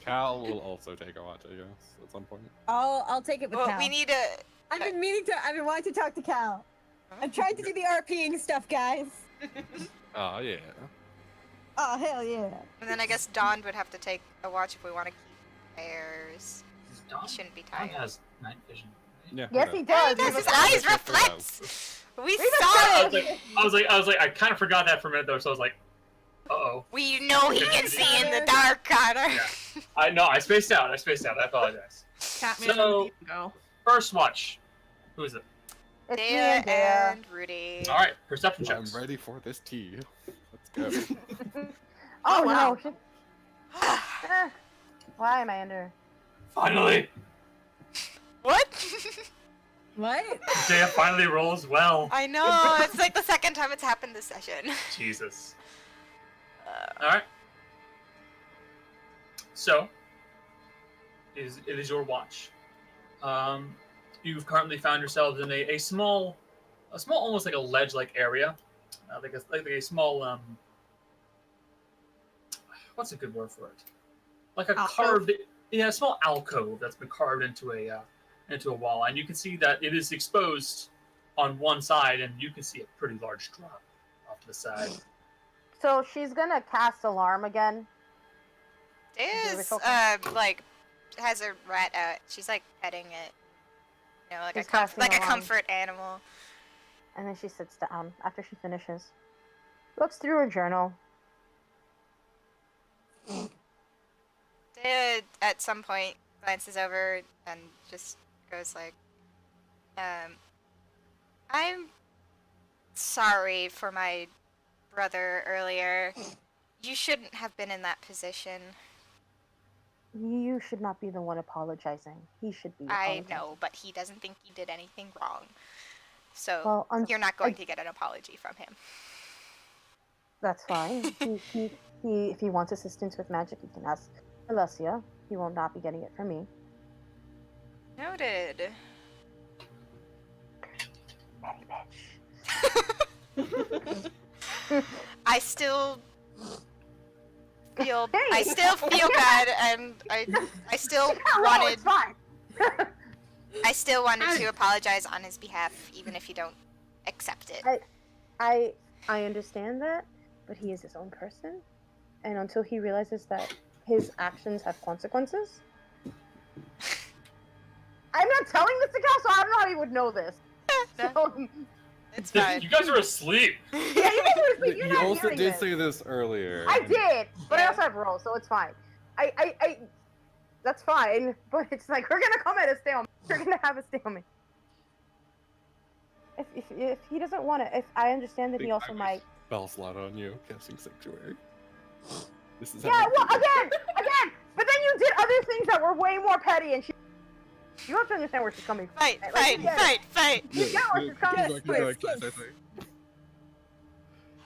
Cal will also take a watch, I guess, at some point. I'll take it with Well, Cal. we need a. I've been wanting to talk to Cal. I'm trying to do the RPing stuff, guys. Oh, yeah. Oh hell yeah. And then I guess Dawn would have to take a watch if we want to keep pairs. Dawn, He shouldn't be Dawn tired. has night vision. Yeah. Yes, he does. Does He his was- eyes Yes, reflect? We We've saw I it. was like, I kind of forgot that for a minute though, so I was like, uh-oh. We know he can see in the dark, Connor. Yeah. I spaced out. I apologize. Catman So- and go. First watch. Who is it? It's me Dea and Dea. and Rudy. All right, perception I'm checks. ready for this tea. Let's go. Oh, wow. no. Eh, why am I under? Finally, What? What? Dea finally rolls well. I know. It's like the second time it's happened this session. Jesus. All right. So, it is your watch. You've currently found yourselves in a small, almost like a ledge-like area, like a small what's a good word for it? Like a Alcove? carved, yeah, a small alcove that's been carved into a wall, and you can see that it is exposed on one side, and you can see a pretty large drop off to the side. So she's gonna cast alarm again. Dea's, like, has a rat out. She's, like, petting it. You know, like She's a passing along. comfort animal. And then she sits down after she finishes. Looks through her journal. Dea, at some point, glances over and just goes like, I'm sorry for my brother earlier. You shouldn't have been in that position. You should not be the one apologizing. He should be. I apologizing. know, but he doesn't think you did anything wrong. So, Well, you're not going to get an apology from him. That's fine. If he wants assistance with magic, he can ask Alessia. He will not be getting it from me. Noted. I still feel bad, and I still No, it's fine. I still wanted to apologize on his behalf, even if you don't accept it. I understand that, but he is his own person, and until he realizes that his actions have consequences, I'm not telling this to Cal, so I don't know how he would know this. So, It's fine. You guys are asleep. yeah, you guys are asleep. You're You not also hearing did this. say this earlier. I did, but I Yeah. also have rolls, so it's fine. I that's fine, but it's like we're gonna come at a stalemate. We're gonna have a stalemate. If he doesn't want to, if I understand that he also might. Spell slot on you, casting Sanctuary. This is Yeah, how well, again, but then you did other things that were way more petty, and you have to understand where she's coming from. Fight, Like, fight, you get it. fight, fight! You get where she's coming Yes, from. yes.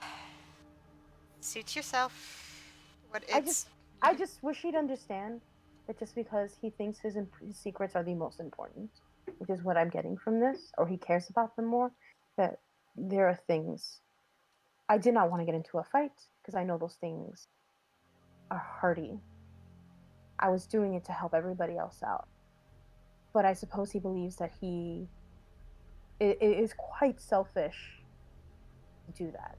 Suit yourself. What I it's I just wish he'd understand that just because he thinks his secrets are the most important, which is what I'm getting from this, or he cares about them more, that there are things. I did not want to get into a fight because I know those things are hardy. I was doing it to help everybody else out. But I suppose he believes that it is quite selfish to do that.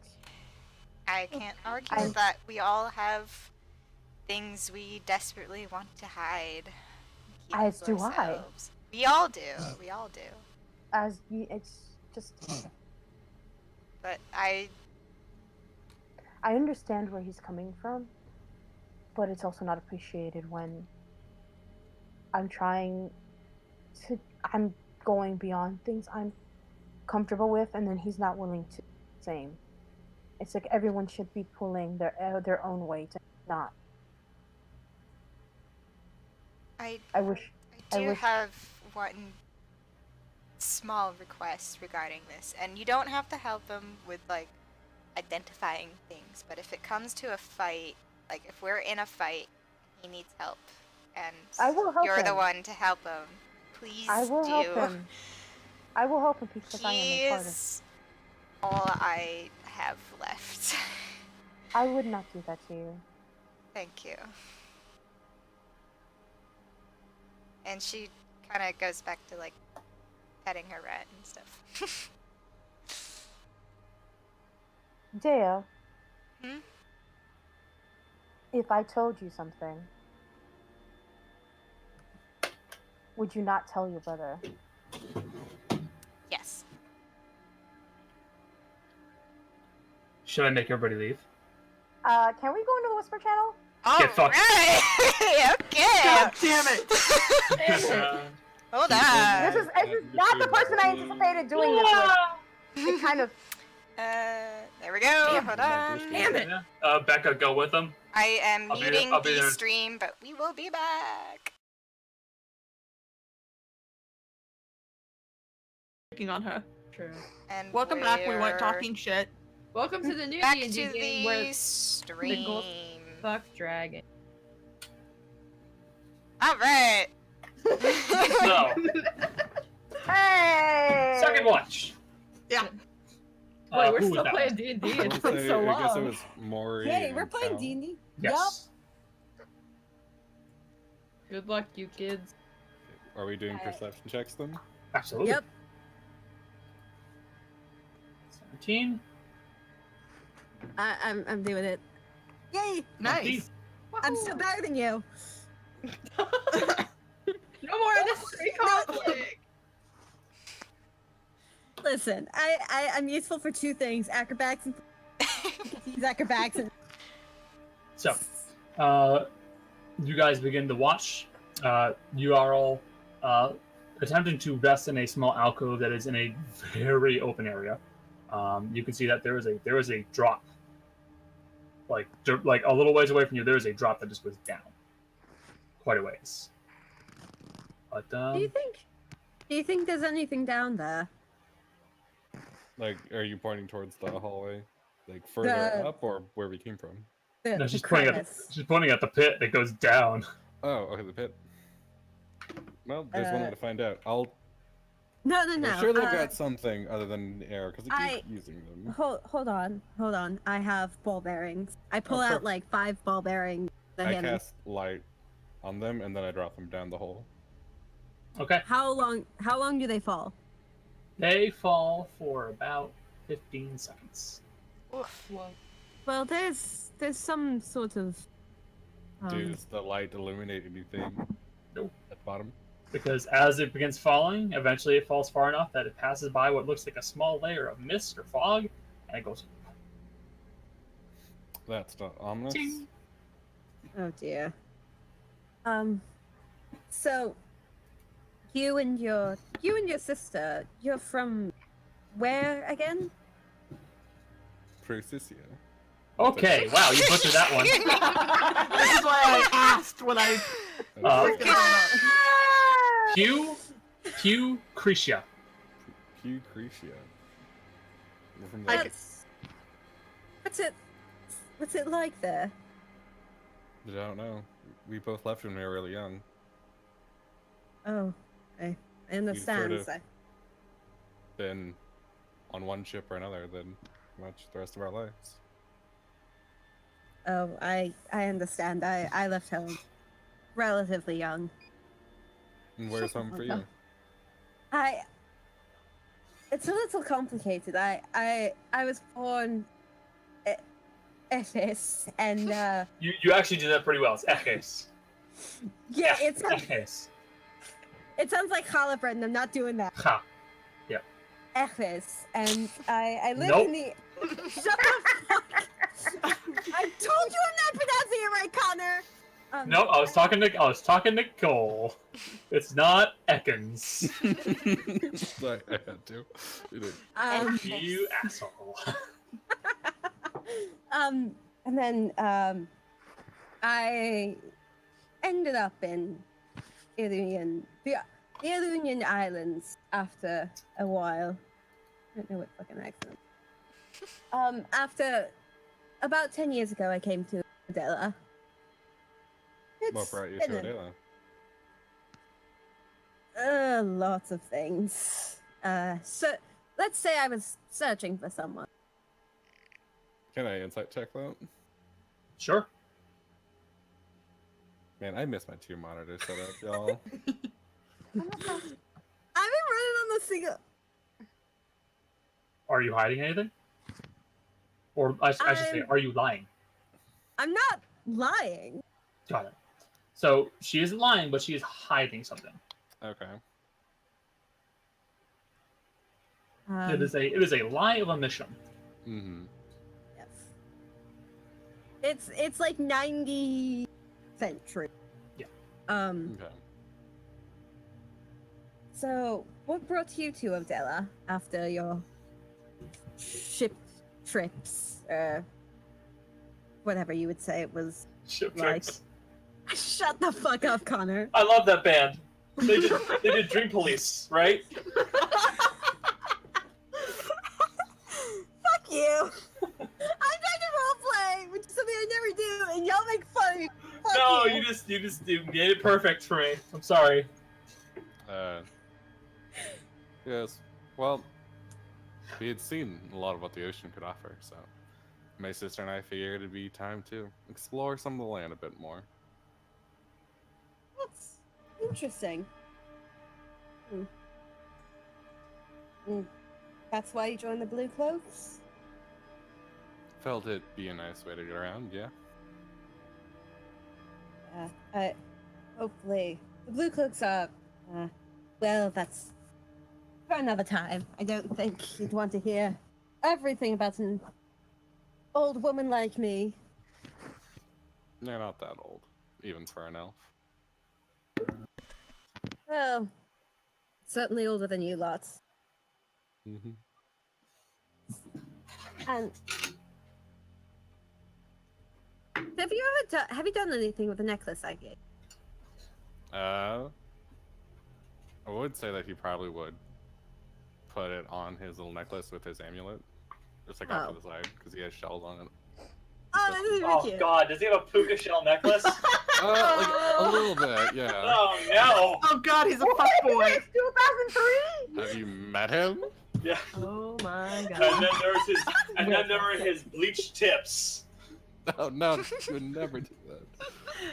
I can't argue I'm- with that. We all have things we desperately want to hide. Keep As to do I. ourselves. We all do. We all do. It's just But I I understand where he's coming from, but it's also not appreciated when I'm going beyond things I'm comfortable with, and then he's not willing to do the same. It's like everyone should be pulling their own weight, and not. I I wish. do have one small request regarding this, and you don't have to help him with like identifying things, but if it comes to a fight, like if we're in a fight, he needs help, and I will help you're the him. one to help him. Please I will do. help him. I will help him because I am a part of. He's all I have left. I would not do that to you. Thank you. And she kind of goes back to like petting her rat and stuff. Dea. Hmm? If I told you something, would you not tell your brother? Yes. Should I make everybody leave? Can we go into the Whisper Channel? All Get fucked. right. Okay. God damn it! Hold on. This is not the person I anticipated doing this with. It kind of. There we go. Hold on. Damn it! Yeah. Becca, go with them. I am I'll be muting there. the stream, but we will be back. Picking on her. True. And Welcome back. We we're weren't talking shit. Welcome to the new back D&D to game the where stream. fuck dragon. All right. So, Hey! second watch. Yeah. Wait, we're who was still that playing one? D&D. I It's wanna been say, so I guess it long. was Maury. Hey, and we're playing Cal. D&D. Yes. Good luck, you kids. Are we doing perception checks then? Absolutely. Yep. 17. I'm doing it. Yay! Nice. I'm still better than you. No more unnecessary conflict. Listen, I'm useful for two things: acrobatics and use acrobatics and. So, you guys begin to watch. You are all attempting to rest in a small alcove that is in a very open area. You can see that there is a drop, like a little ways away from you. There is a drop that just goes down, quite a ways. But Do you think there's anything down there? Like, are you pointing towards the hallway? Like, further up or where we came from? The, no, the she's pointing at the pit that goes down. Oh, okay, the pit. Well, there's one way to find out. No. I'm sure they've got something other than air, because they keep using them. Hold on. I have ball bearings. I pull out perfect. like 5 ball bearings. I cast light on them, and then I drop them down the hole. Okay. How long do they fall? They fall for about 15 seconds. Oof. Well, there's some sort of. Does the light illuminate anything? Nope. At the bottom? Because as it begins falling, eventually it falls far enough that it passes by what looks like a small layer of mist or fog, and it goes. That's not ominous. Ting. Oh dear. So, you and your sister, you're from where again? Procisia. Okay, wow, you butchered that one. This is why I asked when I. Q Cretia. Q Cretia. We're from Like- like, What's it like there? I don't know. We both left when we were really young. Oh, I understand. of- Been on one ship or another than much the rest of our lives. Oh, I understand. I left home relatively young. And where's home for you? It's a little complicated. I was born Ephes, and You actually did that pretty well. It's Eches. yeah, Eches. it sounds like challah bread, and I'm not doing that. Ha. Ephes, and I live Nope. in the. Shut the fuck. I told you I'm not pronouncing it right, Connor. No, I was talking to Cole. It's not Ekans. Sorry, I had to. You did. You asshole. And then I ended up in the Ilunian Islands after a while. I don't know what fucking accent. After about 10 years ago, I came to Adela. What brought you to Adela? Lots of things. So let's say I was searching for someone. Can I insight check that? Sure. Man, I miss my 2 monitor setup, y'all. I've been running on the single. Are you hiding anything? Or I should say, are you lying? I'm not lying. Got it. So she isn't lying, but she is hiding something. Okay. It is a lie of omission. Mm-hmm. Yes. It's like 90% true. Yeah. Okay. So what brought you to Adela after your ship trips? Whatever you would say it was. Ship like. trips. Shut the fuck up, Connor. I love that band. They did Dream Police, right? Fuck you. I'm trying to roleplay, which is something I never do, and y'all make fun of me. Fuck No, you. you made it perfect for me. I'm sorry. Yes. Well, we had seen a lot of what the ocean could offer, so my sister and I figured it'd be time to explore some of the land a bit more. That's interesting. That's why you joined the Blue Cloaks? Felt it'd be a nice way to get around, yeah. Yeah. Hopefully. The Blue Cloaks are, well, that's for another time. I don't think you'd want to hear everything about an old woman like me. They're not that old, even for an elf. Well, certainly older than you lot. Mm-hmm. And have you done anything with the necklace I gave? I would say that he probably would put it on his little necklace with his amulet, just like off to the side, because he has shells on it. Oh, that is Oh cute. God, does he have a puka shell necklace? Like a little bit, yeah. Oh no! Oh god, he's a fuckboy. 2003. Have you met him? Yeah. Oh my god. And then there were his bleached tips. Oh no, you would never do that.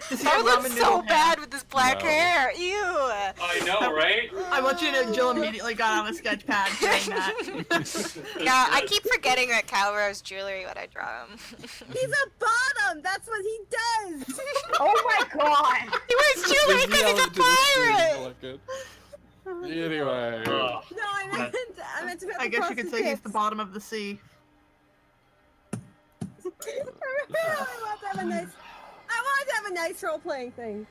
Does he That have would ramen look noodle so hands? bad with this black No. hair. Ew. I know, right? I want you to know Jill immediately got on a sketch pad saying that. Yeah, I keep forgetting that Cal wears jewelry when I draw him. He's a bottom. That's what he does. Oh my god. He wears jewelry because he's a pirate. Anyway. No, I meant to. I guess you could say he's the bottom of the sea. I want to have a nice role-playing thing.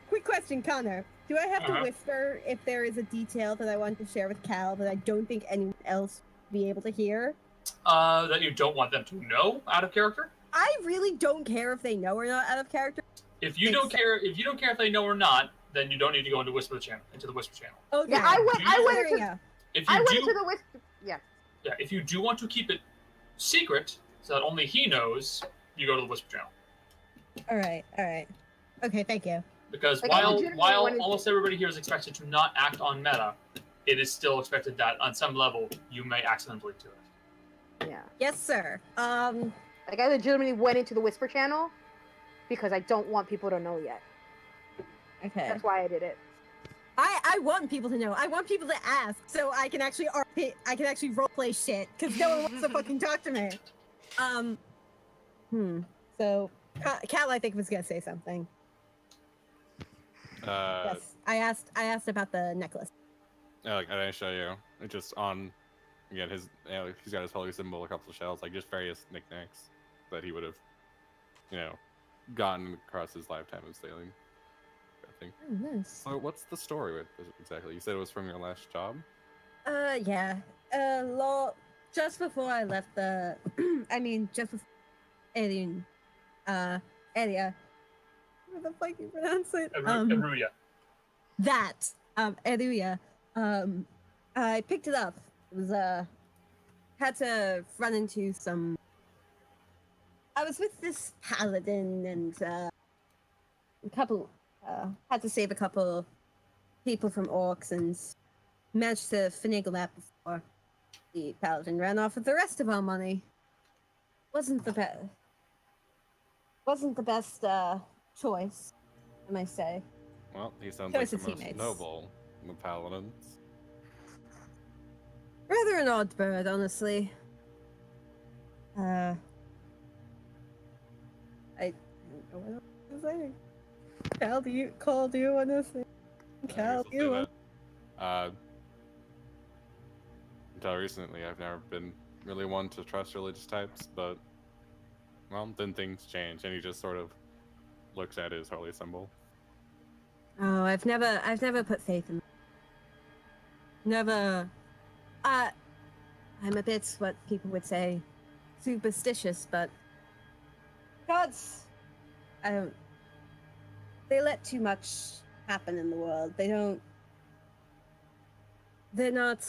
Quick question, Connor. Do I have to whisper if there is a detail that I want to share with Cal that I don't think anyone else will be able to hear? That you don't want them to know out of character? I really don't care if they know or not out of character. If you don't care if they know or not, then you don't need to go into the Whisper channel. Okay. Yeah, I went There you into go. the whisper. Yeah. Yeah, if you do want to keep it secret so that only he knows, you go to the Whisper channel. All right. Okay, thank you. Because Like, I while legitimately wanted to- almost everybody here is expected to not act on meta, it is still expected that on some level you may accidentally do it. Yeah. Yes, sir. Like I legitimately went into the whisper channel because I don't want people to know yet. Okay. That's why I did it. I want people to know. I want people to ask, so I can actually roleplay shit because no one wants to fucking talk to me. So, Cal, I think was gonna say something. Yes, I asked about the necklace. Yeah, like I didn't show you. It's just on. Again, he's got his holy symbol, a couple of shells, like just various knickknacks. that he would have, you know, gotten across his lifetime of sailing. I think. Oh, nice. So, what's the story with this exactly? You said it was from your last job. Yeah. Just before I left the, I mean, just before alien, area. What the fuck you pronounce it? Aruya. That, area. I picked it up. It was, had to run into some. I was with this paladin and, a couple, had to save a couple people from orcs and managed to finagle that before the paladin ran off with the rest of our money. Wasn't the best choice, I might say. Well, he sounds Choice like of the most teammates. noble of the paladins. Rather an odd bird, honestly. I don't know what else to say. Cal, do you want to say? Cal, do you want? Until recently, I've never been really one to trust religious types, but well, then things change, and he just sort of looks at his holy symbol. Oh, I've never put faith in. Never. I'm a bit what people would say superstitious, but gods, I don't. They let too much happen in the world. They don't. They're not.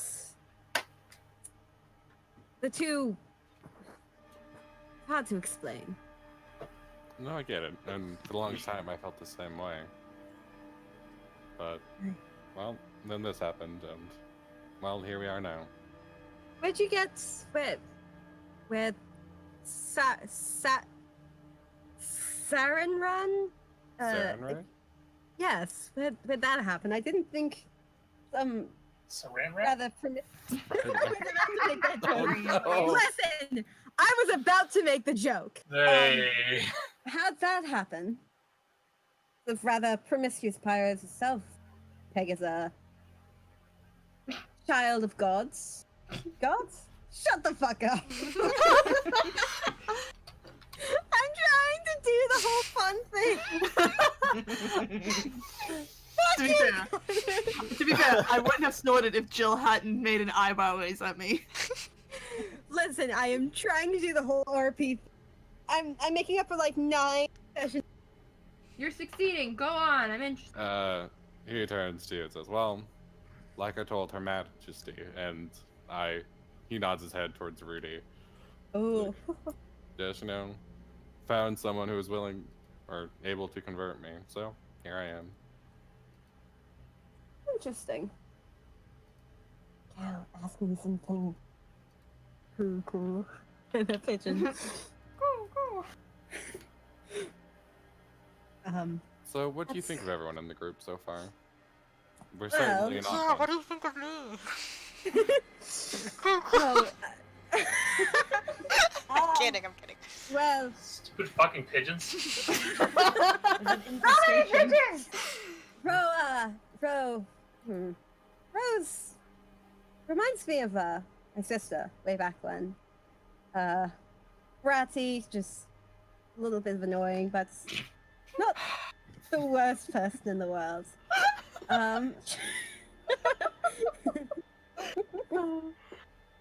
They're too hard to explain. No, I get it, and for the longest time, I felt the same way. But well, then this happened, and well, here we are now. Where'd you get where Sarenran? Sarenrae? Yes, where'd that happen? I didn't think some Saran rather Oh, no. Listen, I was about to make the joke. Hey. How'd that happen? The rather promiscuous pirates itself. Peg is a child of gods. Gods? Shut the fuck up. I'm trying to do the whole fun thing. To be fair, I wouldn't have snorted if Jill hadn't made an eyebrow raise at me. Listen, I am trying to do the whole RP. I'm making up for like 9 sessions. You're succeeding. Go on. I'm interested. He turns to you and says, well, like I told Her Majesty, and he nods his head towards Rudy. Oh. Just, found someone who was willing or able to convert me, so here I am. Interesting. Cal, ask me something. Cool. And a pigeon. Go. So what do you think of everyone in the group so far? We're Well, certainly not. What do you think of me? Oh, I'm kidding. well, Stupid fucking pigeons. Rose reminds me of my sister way back when. Bratty, just a little bit of annoying, but not the worst person in the world.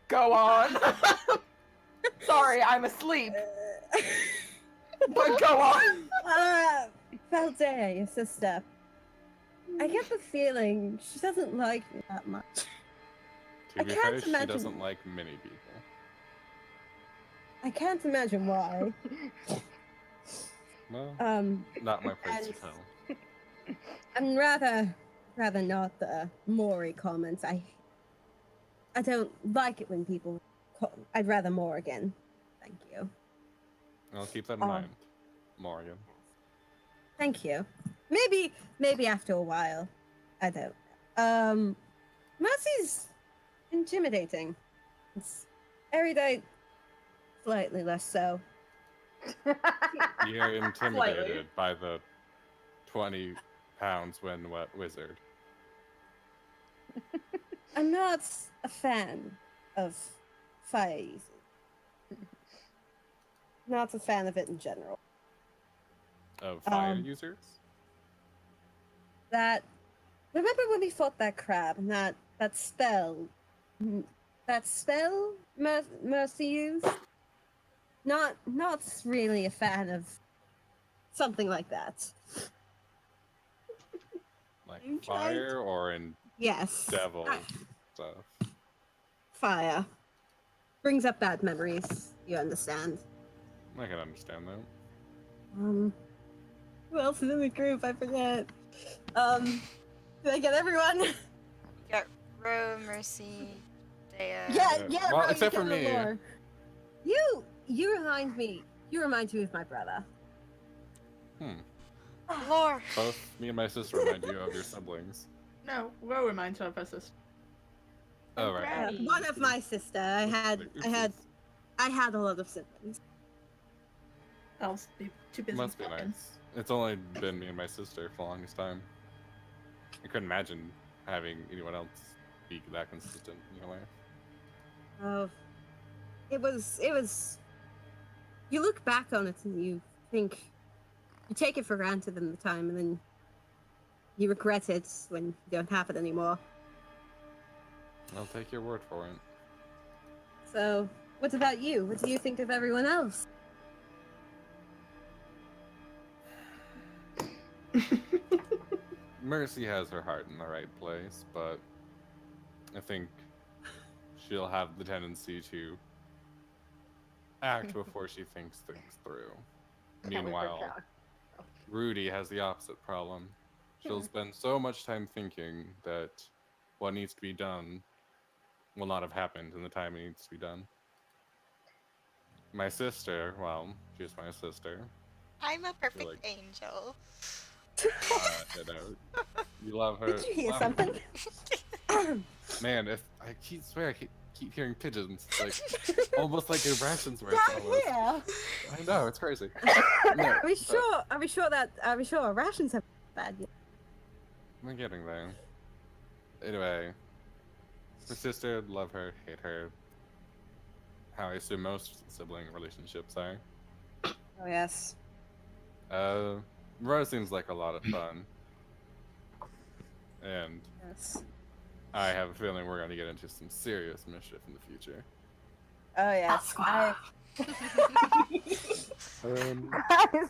Go on. Sorry, I'm asleep. But go on. Valdea, your sister. I get the feeling she doesn't like me that much. To I be can't fair, she imagine- doesn't like many people. I can't imagine why. Well, Um, not my place to and- tell. I'm rather not the Maury comments. I don't like it when people. I'd rather Morrigan. Thank you. I'll keep that in mind, Morgan. Thank you. Maybe after a while. I don't. Mercy's intimidating. It's erudite, slightly less so. You're intimidated by the 20 pounds when wet wizard. I'm not a fan of fire users. not a fan of it in general. Of fire Um, users? That remember when we fought that crab and that spell, Mercy used? Not really a fan of something like that. Like I'm trying fire or in Yes. devil stuff? Fire brings up bad memories. You understand? I can understand that. Who else is in the group? I forget. Did I get everyone? You got Ro, Mercy, Dea. Yeah. Well, right, except you for get the me. lore. You remind me. You remind me of my brother. Lore. Both me and my sister remind you of your siblings. No, Ro reminds her of her sister. Oh, right. Right. One of my sister. I had a lot of siblings. I'll be too busy Must be fucking. nice. It's only been me and my sister for the longest time. I couldn't imagine having anyone else be that consistent in your life. Oh, it was. You look back on it and you think, you take it for granted in the time, and then you regret it when you don't have it anymore. I'll take your word for it. So, what about you? What do you think of everyone else? Mercy has her heart in the right place, but I think she'll have the tendency to act before she thinks things through. Can't wait for Meanwhile, Cal. Rudy has the opposite problem. She'll spend so much time thinking that what needs to be done will not have happened in the time it needs to be done. My sister, well, she's my sister. I'm a perfect like- angel. You know, you love her. Did you hear love something? her. Man, if I keep hearing pigeons, like almost like irrations where it's almost. Yeah. I know, it's crazy. No, Are we sure our rations have bad yet? I'm getting there. Anyway, my sister, love her, hate her. How I assume most sibling relationships are. Oh yes. Rose seems like a lot of fun. And Yes. I have a feeling we're going to get into some serious mischief in the future. Oh yes. Guys, Wow,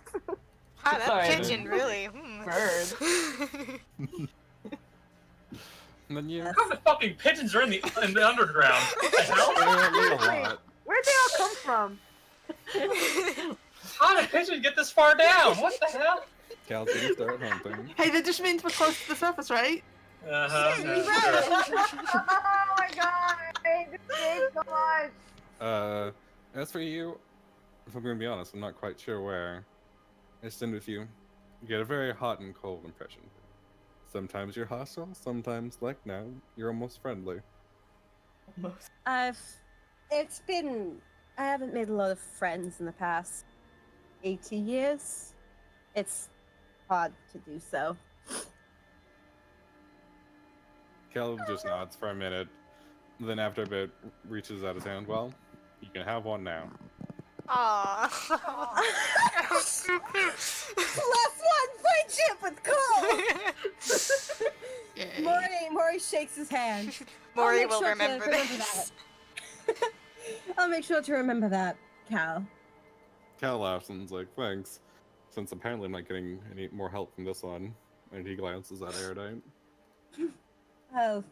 that Sorry. pigeon really. Bird. And then you Yes. How the fucking pigeons are in the underground? What the hell? apparently a lot. where'd they all come from? How did pigeons get this far down? What the hell? Cal's gonna start hunting. Hey, that just means we're close to the surface, right? Uh-huh. Shit, we Oh my god, I hate this game so much. As for you, if I'm gonna be honest, I'm not quite sure where I stand with you. You get a very hot and cold impression. Sometimes you're hostile, sometimes, like now, you're almost friendly. Almost. I haven't made a lot of friends in the past 80 years. It's hard to do so. Cal just nods for a minute, then after a bit reaches out his hand. Well, you can have one now. Aww. Last one, friendship with Cole. Yay. Maury shakes his hand. Maury make will sure to remember remember this. I'll make sure to remember that, Cal. Cal laughs and is like, thanks. Since apparently I'm not getting any more help from this one. And he glances at Erudite. Oh.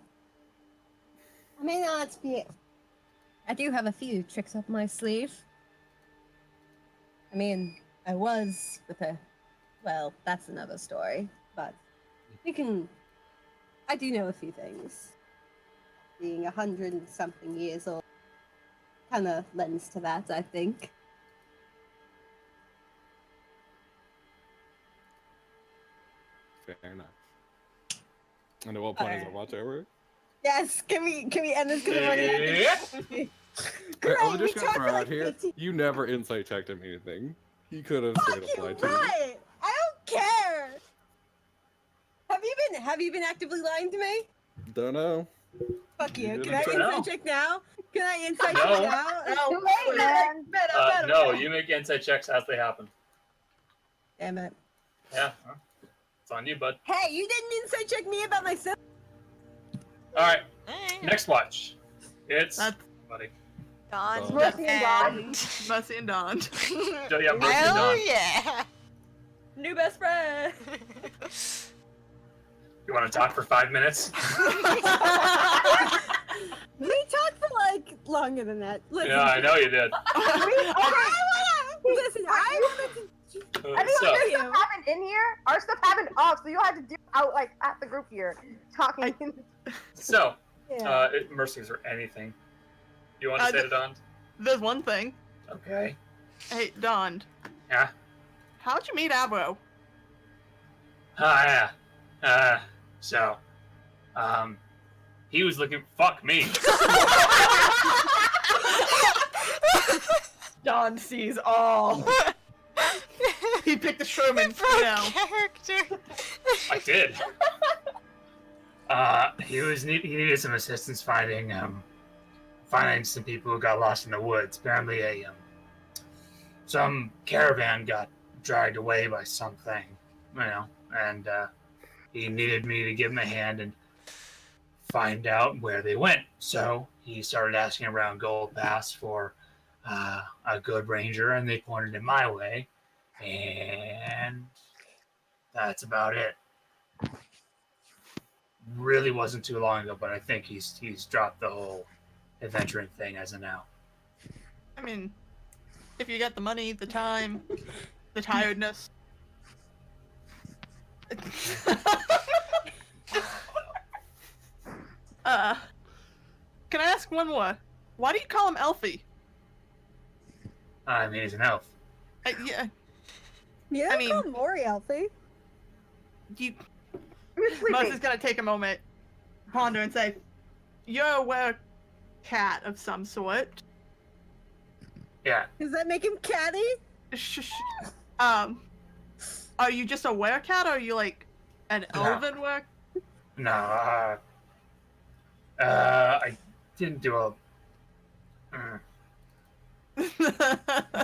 I may not be. I do have a few tricks up my sleeve. I mean, I was with a. Well, that's another story. But we can. I do know a few things. Being 100 and something years old kind of lends to that, I think. Fair enough. And at what point is our watch over? Yes, can we end this? Because Yeah. Great, I'm we just gonna talked throw for out like here. 15 You never insight checked him anything. He could have straight up Fucking lied to you. right! I don't care. Have you been actively lying to me? Don't know. Fuck you. You Can I didn't insight say check now? Can I insight No. check now? Too late, man. No, you make insight checks as they happen. Damn it. Yeah, huh? It's on you, bud. Hey, you didn't insight check me about myself. All right, Alright. next watch. It's That's buddy. Dawn Mercy and Dawn. Mercy and Dawn. So yeah, Mercy and Oh Dawn. yeah. New best friend. You want to talk for 5 minutes? We talked for like longer than that. Listen, Yeah, I know you did. Listen, I wanted to. I think So, our stuff happened in here. Our stuff happened off, so you had to do out like at the group here, talking. Yeah. Mercies or anything. You want to say it, Don? There's one thing. Okay. Hey, Don. Yeah. How'd you meet Avro? Yeah. So, he was looking. Fuck me. Don sees all. He picked the Sherman. Broke Yeah. character. I did. He needed some assistance finding some people who got lost in the woods. Apparently, some caravan got dragged away by something, and he needed me to give him a hand and find out where they went. So he started asking around Gold Pass for a good ranger, and they pointed him my way, and that's about it. Really wasn't too long ago, but I think he's dropped the whole adventuring thing as of now. I mean, if you got the money, the time, the tiredness. Can I ask one more? Why do you call him Elfie? I mean, he's an elf. Yeah, Yeah, I mean- call Mori Elfie. you. You're Mus sleeping. is gonna take a moment, ponder, and say, "You're a were-cat of some sort." Yeah. Does that make him catty? Shh. Are you just a were-cat, or are you like an No. elven were? No, I didn't do a.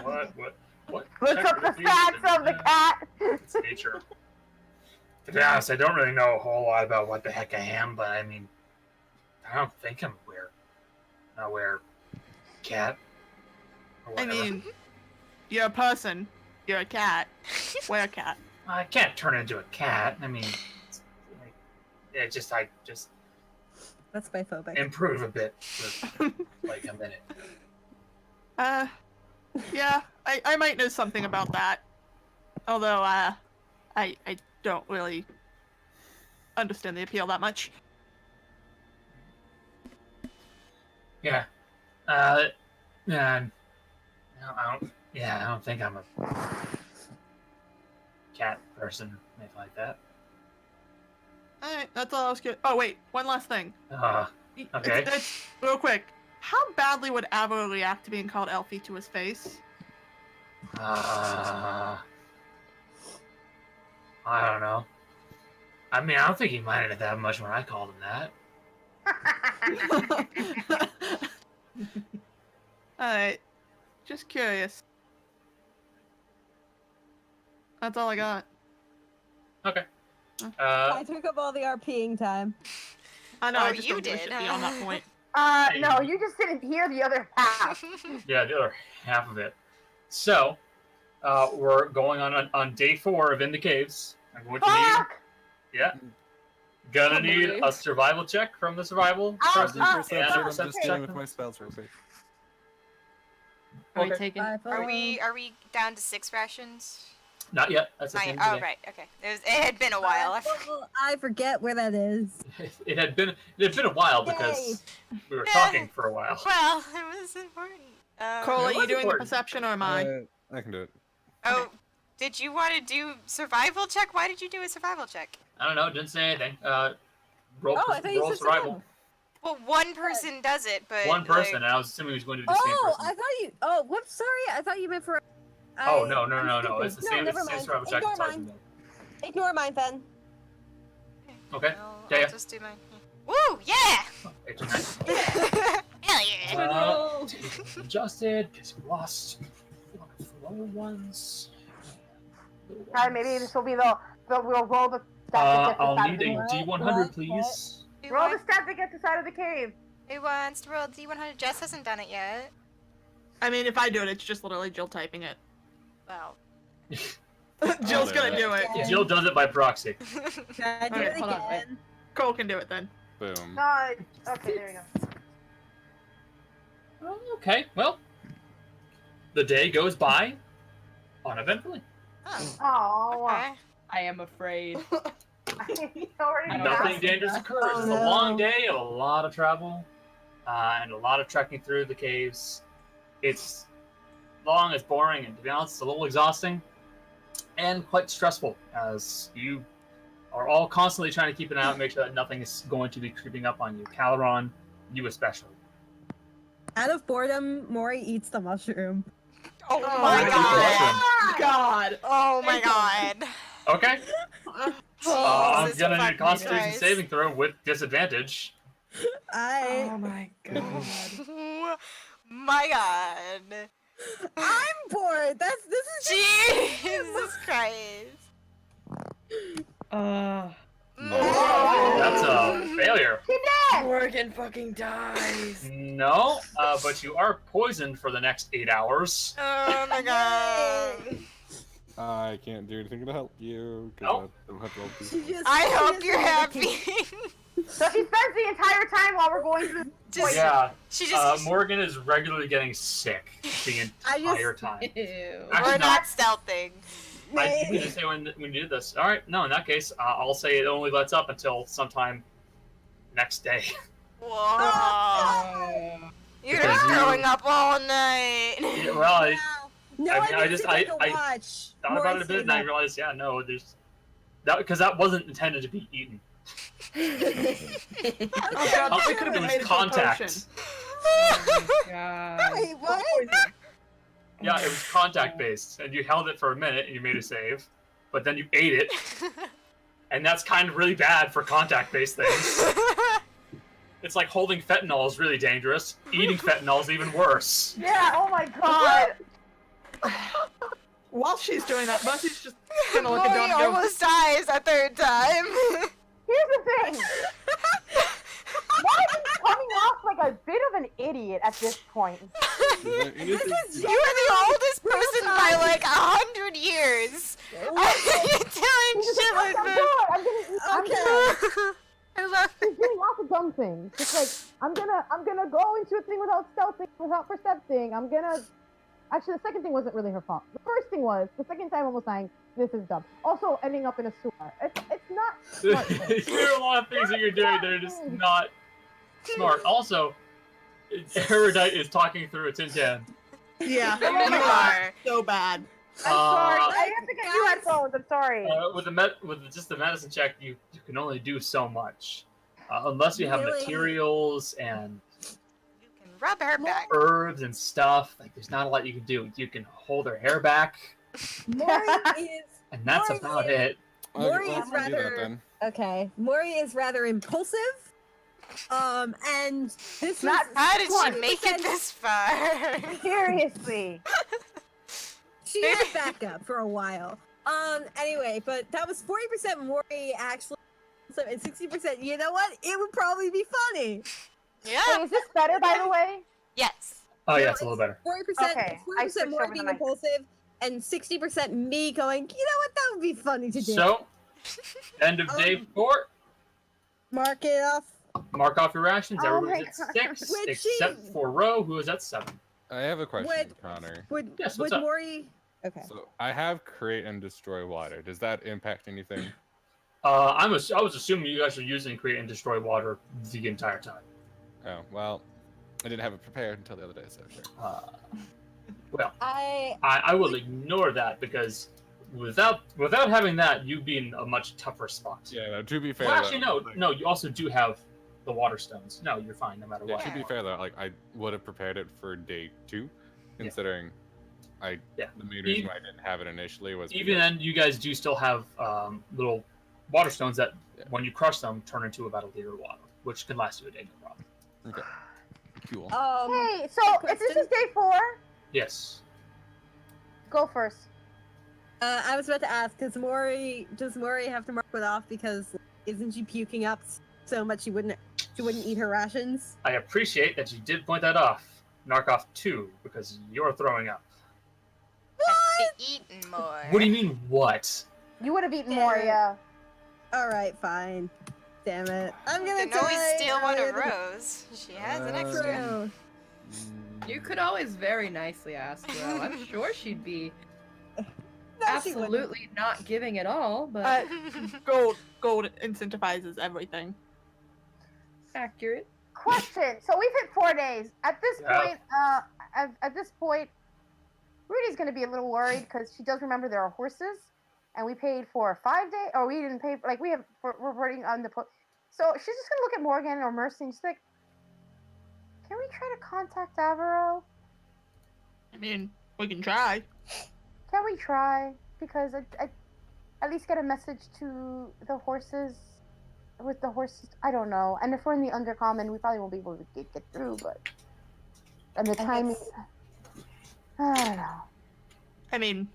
What? Look up the stats of the cat. It's nature. To be honest, I don't really know a whole lot about what the heck I am, but I mean, I don't think I'm a cat. Or I whatever. mean, you're a person. You're a cat. Were-cat. I can't turn into a cat. I mean, I just That's biphobic. improve a bit for like a minute. Yeah, I might know something about that. Although, I don't really understand the appeal that much. Yeah. And I don't think I'm a cat person, anything like that. Alright, that's all I was good. Oh, wait, one last thing. Okay. It's real quick. How badly would Avo react to being called Elfie to his face? I don't know. I mean, I don't think he minded it that much when I called him that. Alright. Just curious. That's all I got. Okay. I took up all the RPing time. I know, Oh, I just you don't give a did, shit huh? beyond that point. No, you just didn't hear the other half. Yeah, the other half of it. So, we're going on day 4 of In the Caves. I'm going to need, Fuck! gonna Oh, need boy. a survival check from the survival Oh, person. oh, and a Perception, I'm perception just dealing check. with my spells real quick. Are we Okay. taking? Are we down to 6 rations? Not yet. That's the Not end yet. of Oh the day. right, okay. It had been a while. I forget where that is. It had been a while because we were talking for a while. Well, it was important. Cole, are it you was doing the important. perception or am I? I can do it. Oh, did you want to do survival check? Why did you do a survival check? I don't know. It didn't say anything. Roll, Oh, I thought you roll said survival. Well, one person does it, but One person, like, and I was assuming he was going to do the same Oh, person. I thought you. Oh, whoops. Sorry, I thought you meant for. Oh I- no! I'm stupid. It's the same. Never It's the same mind. survival check. Ignore as I was mine. doing. Ignore mine, then. Okay. I'll Yeah. just do mine. Woo, yeah! 8 to 9. Hell yeah! Adjusted, because you lost one of the lower ones. Alright, maybe this will be we'll roll the stat that gets us I'll out need of the a cave. D100, please. Roll the stat that gets us out of the cave. Who wants to roll D100? Jess hasn't done it yet. I mean, if I do it, it's just literally Jill typing it. Well. Jill's gonna do it. Jill does it by proxy. Can I do it hold on, wait. again? Cole can do it then. Boom. No, okay, there you go. Okay, well, the day goes by uneventfully. Oh, Okay. I am afraid. Nothing dangerous occurs. It's a long day, a lot of travel, and a lot of trekking through the caves. It's long, it's boring, and to be honest, it's a little exhausting and quite stressful as you are all constantly trying to keep an eye out and make sure that nothing is going to be creeping up on you. Caloron, you especially. Out of boredom, Mori eats the mushroom. Oh Oh my my god! God. Oh my god! Okay. I'm Jesus gonna need a fucking Constitution Christ. saving throw with disadvantage. Oh my god. Oh my god! I'm bored. This is Jesus Christ! That's a failure. Morgan fucking dies. No, but you are poisoned for the next 8 hours. Oh my god! I can't do anything to help you. Nope. She just, I she hope just you're wanted to happy. So she spends the entire time while we're going through. Just, Yeah, she just. Morgan is regularly getting sick the entire time. Ew. We're Actually, not stealthing. I didn't say when you did this. All right, no, in that case, I'll say it only lets up until sometime next day. Whoa! You're Because just you- throwing up all night. Yeah, well, I No, I mean, I I just- I I watch. thought about it a bit, and I realized, yeah, no, there's that because that wasn't intended to be eaten. Oh god, it could have It been was made into a contact. potion. God. Wait, what? Yeah, it was contact based, and you held it for a minute, and you made a save, but then you ate it, and that's kind of really bad for contact based things. It's like holding fentanyl is really dangerous. Eating fentanyl is even worse. Yeah. Oh my god. While she's doing that, Busty's just kind of looking Mori down and go, almost dies a third time. Here's the thing. Why is he coming off like a bit of an idiot at this point? You are the oldest person by like 100 years. You're doing shit like I'm this. good. I'm gonna. I love He's doing lots of dumb things. Just like I'm gonna go into a thing without stealthing, without percepting. Actually, the second thing wasn't really her fault. The first thing was the second time almost dying. This is dumb. Also, ending up in a sewer. It's not smart. There are a lot of things that you're doing that are just not smart. Also, Erudite is talking through a tin can. yeah, You you are are. so bad. I'm sorry. I have to get new headphones. I'm sorry. With just the medicine check, you can only do so much, unless you have Really? materials and You can rub her back. herbs and stuff. Like, there's not a lot you can do. You can hold her hair back, Mori is and that's Mori about is- it. Mori I'll is do that rather then. okay. Mori is rather impulsive. And this Not- was How did she 20%. make it this far? Seriously. She had backup for a while. Anyway, but that was 40% Mori actually, and 60%. You know what? It would probably be funny. Yeah. Wait, is this better, by the way? Yes. Oh yeah, it's a little better. 40%, Okay, I 40% switched Mori over to being my- impulsive, and 60% me going. You know what? That would be funny to do. So, end of day 4. Mark it off. Mark off your rations. Oh Everybody's my at God. 6, Would except she- for Ro, who is at 7. I have a question, Would- Connor. Would Yes, would what's up? Mori? Okay. So I have create and destroy water. Does that impact anything? I was assuming you guys were using create and destroy water the entire time. Oh well, I didn't have it prepared until the other day, so sure. Well, I I will ignore that because without having that, you'd be in a much tougher spot. Yeah, no, to be fair. Well, actually, though, no. You also do have the water stones. No, you're fine no matter Yeah, what. to be fair though, like I would have prepared it for day 2, considering Yeah. the main reason why I didn't have it initially was Even because- then, you guys do still have little water stones that, when you crush them, turn into about a liter of water. which can last you a day, no problem. Okay. Cool. Hey, so if this is day 4, Yes. go first. I was about to ask, does Mori have to mark it off because isn't she puking up so much she wouldn't eat her rations? I appreciate that you did point that off. Narkov 2, because you're throwing up. Have to be eaten more. What do you mean, what? You would have eaten more, yeah. Alright, fine. Damn it. I'm You gonna can always die steal one of earlier than- Rose. She has an extra. True. You could always very nicely ask Ro. I'm sure she'd be No, she wouldn't. absolutely not giving at all, but Gold incentivizes everything. accurate. Question. So we've hit 4 days. At this Yeah. point, at this point, Rudy's gonna be a little worried because she does remember there are horses, and we paid for 5 days, or we didn't pay. Like we're waiting on the. So she's just gonna look at Morgan or Mercy and she's like, "Can we try to contact Avero? I mean, we can try. Can we try? Because I at least get a message to the horses." With the horses, I don't know. And if we're in the Undercommon, we probably won't be able to get through. But and the timing, I don't know. I mean,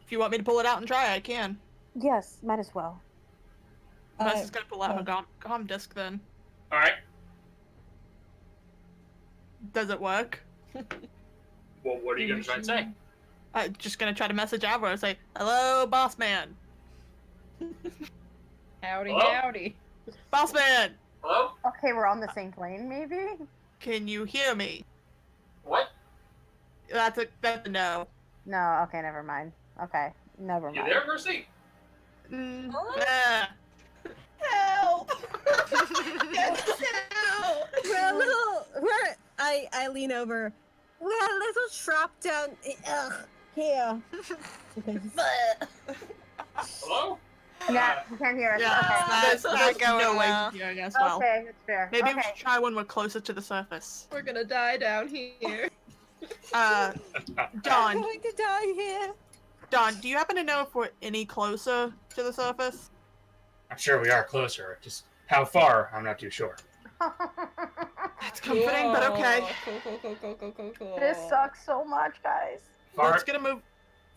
if you want me to pull it out and try, I can. Yes, might as well. Unless it's gonna pull out her comm disc, then Alright. does it work? Well, what are you going to try and say? I'm just gonna try to message Avro and say, "Hello, boss man. Howdy, Hello? howdy. Boss man, Hello? Okay, we're on the same plane, maybe. can you hear me?" What? That's a no. No, okay, never mind. Okay, never You mind. there, Mercy? Nah. Help! We're a little. I lean over. We're a little trapped down. Here. Okay. Hello? Nah, you can't hear us. Yeah, That's there's not no going way well. hearing us Okay, well. okay, that's fair. Maybe we Okay. should try when we're closer to the surface. We're gonna die down here. I'm Don, going to die here. Don, do you happen to know if we're any closer to the surface? I'm sure we are closer. Just how far, I'm not too sure. That's comforting, but okay. Cool. This sucks so much, guys. Far, Let's get a move.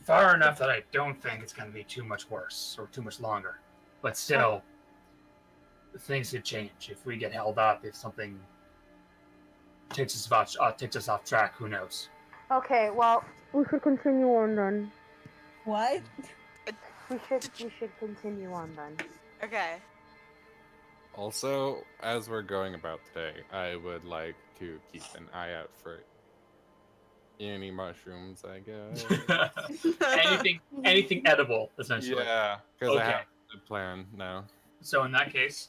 far enough that I don't think it's going to be too much worse or too much longer. But still, things could change if we get held up. If something takes us off track, who knows? Okay, well, we should continue on then. What? We should continue on then. Okay. Also, as we're going about today, I would like to keep an eye out for any mushrooms, I guess. anything edible, essentially. Yeah, because I Okay. have a plan now. So in that case,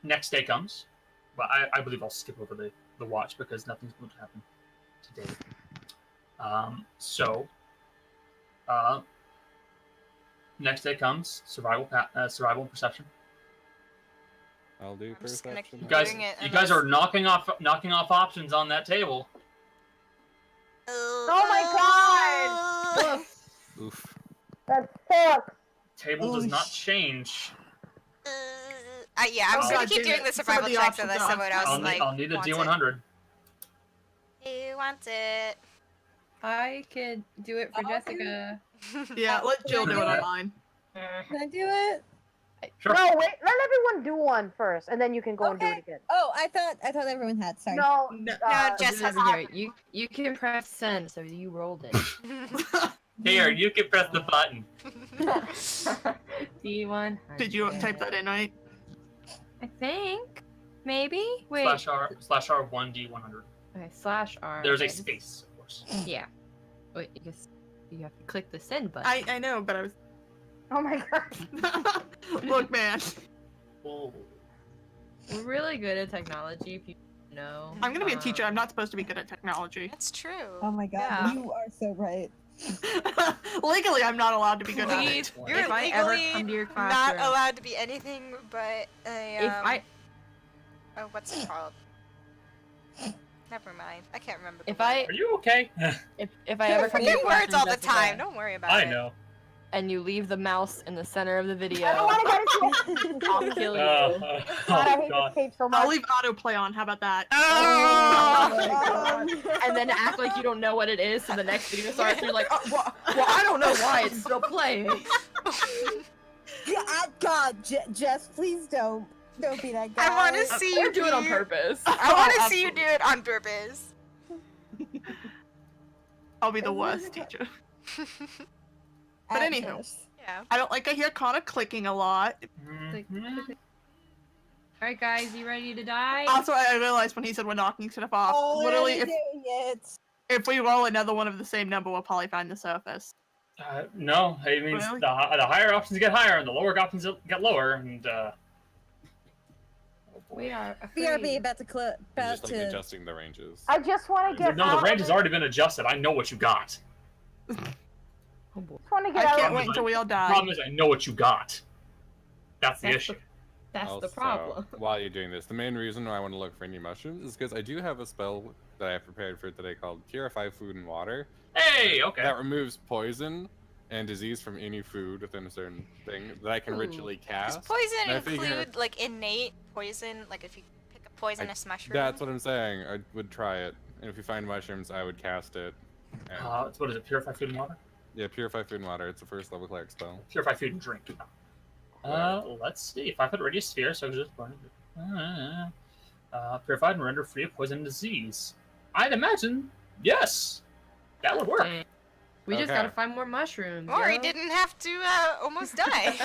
next day comes. Well, I believe I'll skip over the watch because nothing's going to happen today. Next day comes survival and perception. I'll do I'm just gonna perception. You guys, Doing it you guys unless- are knocking off options on that table. Oh my god! Oof. That sucks. Table does not change. Yeah, I'm Oh, just gonna God keep damn doing it. the Some of survival the checks options unless are- someone else I'll need a wants D100. it. Who wants it? I could do it for I'll Jessica. Yeah, let Jill do it on Yeah. mine. Can I do it? Sure. No, wait. Let everyone do one first, and then you can go and do it Okay. again. Oh, I thought everyone had. Sorry. No, No. No, Jess has Over here. You can press send, so you rolled it. Here, you can press the button. D1. Did you type that in right? I think. Maybe? Wait. /R 1D100. Okay, /R. There's a okay. space, of course. Yeah. Wait, you have to click the send button. I know, but I was. Oh my god. Look, man. Oh. We're really good at technology, if you know. I'm gonna be a teacher. I'm not supposed to be good at technology. That's true. Oh my god, Yeah. you are so right. Legally, I'm not allowed to be good at Please, it. you're If I ever legally come to your not classroom, allowed to be anything but a. if I Oh, what's it called? Never mind. I can't remember. if the word. I Are you okay? if I ever come to your forget words classroom, all the Jessica, time. Don't worry about I it. know. and you leave the mouse in the center of the video, I don't want to get into it. I'll kill you. God, I hate this tape so much. I'll leave autoplay on. How about that? And then act like you don't know what it is, so the next video starts, and you're like, oh, well, I don't know why it's still playing. God, Jess, please don't be that guy. I want to see you do it on purpose. I want to see you do it on purpose. I'll be the worst teacher. But anywho, Yeah. I don't like I hear Connor clicking a lot. Alright guys, you ready to die? Also, I realized when he said we're knocking stuff off, Oh, literally, doing it. if we roll another one of the same number, we'll probably find the surface. No, it means Really? the higher options get higher and the lower options get lower, and We are BRB afraid. about to Just like adjusting the ranges. I just want to get no, out the range has of it. already been adjusted. I know what you got. Oh boy. Just want to I get out can't of wait it. until we all The die. problem is I know what you got. That's the That's issue. That's Also, the problem. while you're doing this, the main reason why I want to look for any mushrooms is because I do have a spell that I have prepared for today called Purify Food and Water. Hey, okay. That removes poison and disease from any food within a certain thing that I can Ooh. ritually Does cast. poison And I figure- include like innate poison? Like if you pick a poisonous mushroom? That's what I'm saying. I would try it, and if you find mushrooms, I would cast it. And, What is it? Purify food and water? yeah, Purify Food and Water. It's a first level cleric spell. Purify food and drink. Let's see. 5-foot radius sphere, so just purified and render free of poison and disease. I'd imagine, yes, that would work. Dang. We just Okay. gotta find more mushrooms. Or he yo. didn't have to almost die.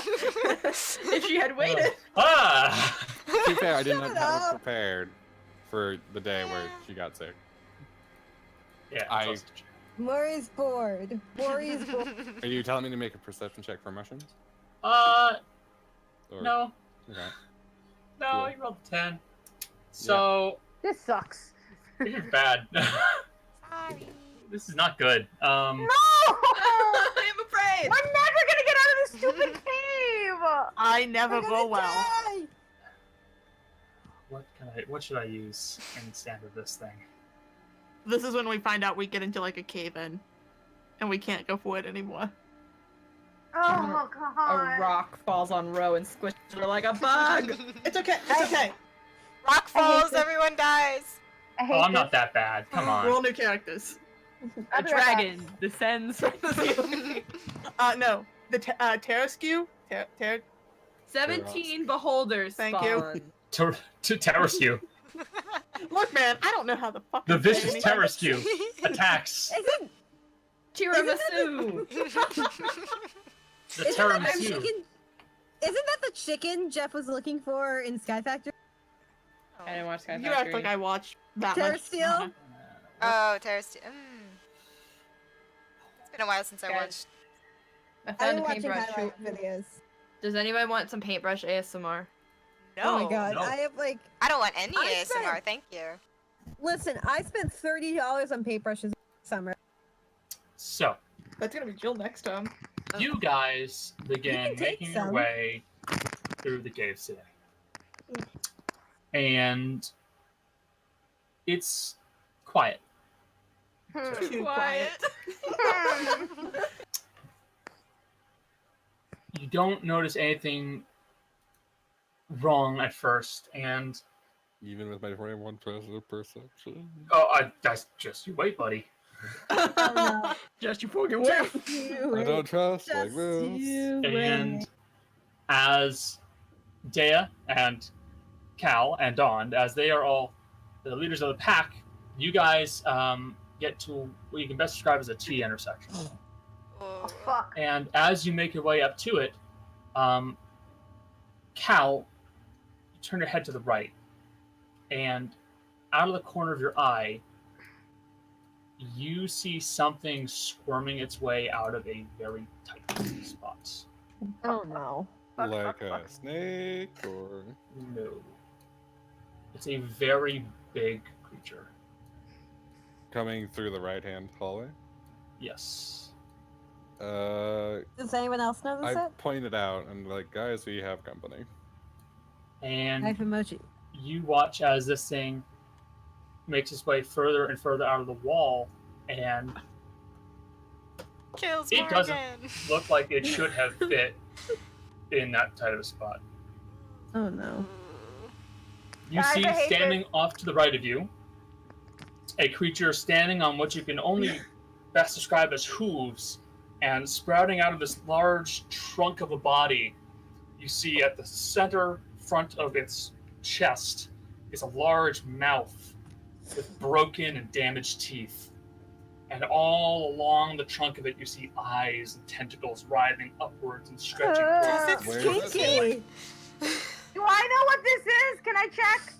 If she had waited. To be fair, I didn't have Shut that up. prepared for the day where she got sick. Yeah. I- Maury's bored. Maury's bored. Are you telling me to make a perception check for mushrooms? Or- No, Okay. no, Cool. you rolled a 10. So This sucks. this is bad. Sorry. This is not good. No! I'm afraid. We're never gonna get out of this stupid cave! I never We're gonna roll well. die! What should I use instead of this thing? This is when we find out we get into like a cave in, and we can't go forward anymore. Oh god. A rock falls on Ro and squishes her like a bug. It's okay. It's okay. Rock I hate falls, this. everyone dies. I hate Oh, I'm this. not that bad. Come Roll on. new characters. A I'll be right back. dragon descends from the ceiling. No. The Terraskew? 17 beholders Thank you. spawn. To Terraskew. Look, man, I don't know how the fuck. The to say vicious anything. Terraskew attacks. Isn't Tiramisu. The that the tiramisu. chicken? Isn't that the chicken Jeff was looking for in Sky Factory? I didn't watch Sky You act Factory. like I watched that Terra much. Steel? Oh, Terrace. It's been a while since I Guys, watched. I I've found been a watching paintbrush. highlight videos. Does anybody want some paintbrush ASMR? No. Oh my god, no. I have like. I don't want any I ASMR, spent- thank you. Listen, I spent $30 on paintbrushes this summer. So, That's gonna be Jill next time. you guys begin You can take making your some. way through the caves today. And it's quiet. Too quiet. You don't notice anything wrong at first, and Even with my 21 perception. that's just you wait, buddy. Oh, no. Just you fucking wait. Just you I wait. don't trust like Just this. you And wait. as Dea and Cal and Dawn, as they are all the leaders of the pack, you guys get to what you can best describe as a T intersection. Oh, fuck. And as you make your way up to it, Cal, you turn your head to the right, and out of the corner of your eye, you see something squirming its way out of a very tight spot. Oh no. Like a snake or. No. It's a very big creature. Coming through the right hand hallway. Yes. Does anyone else notice I it? pointed out and like, guys, we have company. And Knife emoji. you watch as this thing makes its way further and further out of the wall, and Kills It Morgan. doesn't look like it should have fit in that tight of a spot. Oh no. You Guys, see I hate standing off to the right of you, a creature standing on what you can only best describe as hooves, and sprouting out of this large trunk of a body, you see at the center front of its chest is a large mouth with broken and damaged teeth. And all along the trunk of it, you see eyes and tentacles writhing upwards and stretching towards Where is it? Kinky. Do I know what this is? Can I check?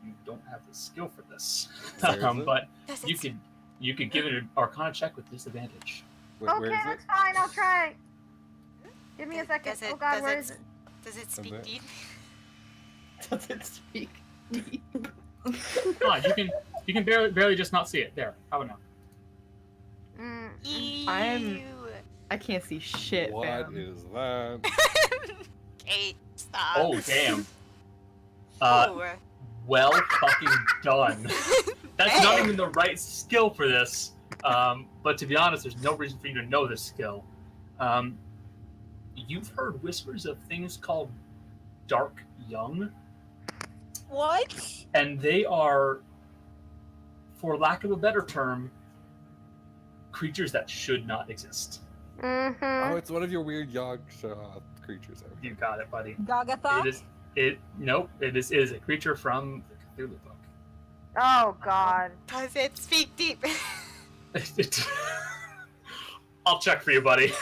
You don't have the skill for this, Where is it? but Does you it could give it an Arcana check with disadvantage. Where Okay, is it? that's fine. I'll try. Give me a second. Does it, Oh God, does where it, is it? Does it speak it? deep? Does it speak deep? You can barely just not see it. There. How about now? Mm. I can't see shit, What fam. is that? Kate, stop. Oh damn. Ooh. Well fucking done. That's not Hey. even the right skill for this. But to be honest, there's no reason for you to know this skill. You've heard whispers of things called dark young, What? and they are, for lack of a better term, creatures that should not exist. Mm-hmm. Oh, it's one of your weird Yagsha creatures. Over You got it, buddy. Gagatha? It is a creature from the Cthulhu book. Oh God. Does it speak deep? I'll check for you, buddy.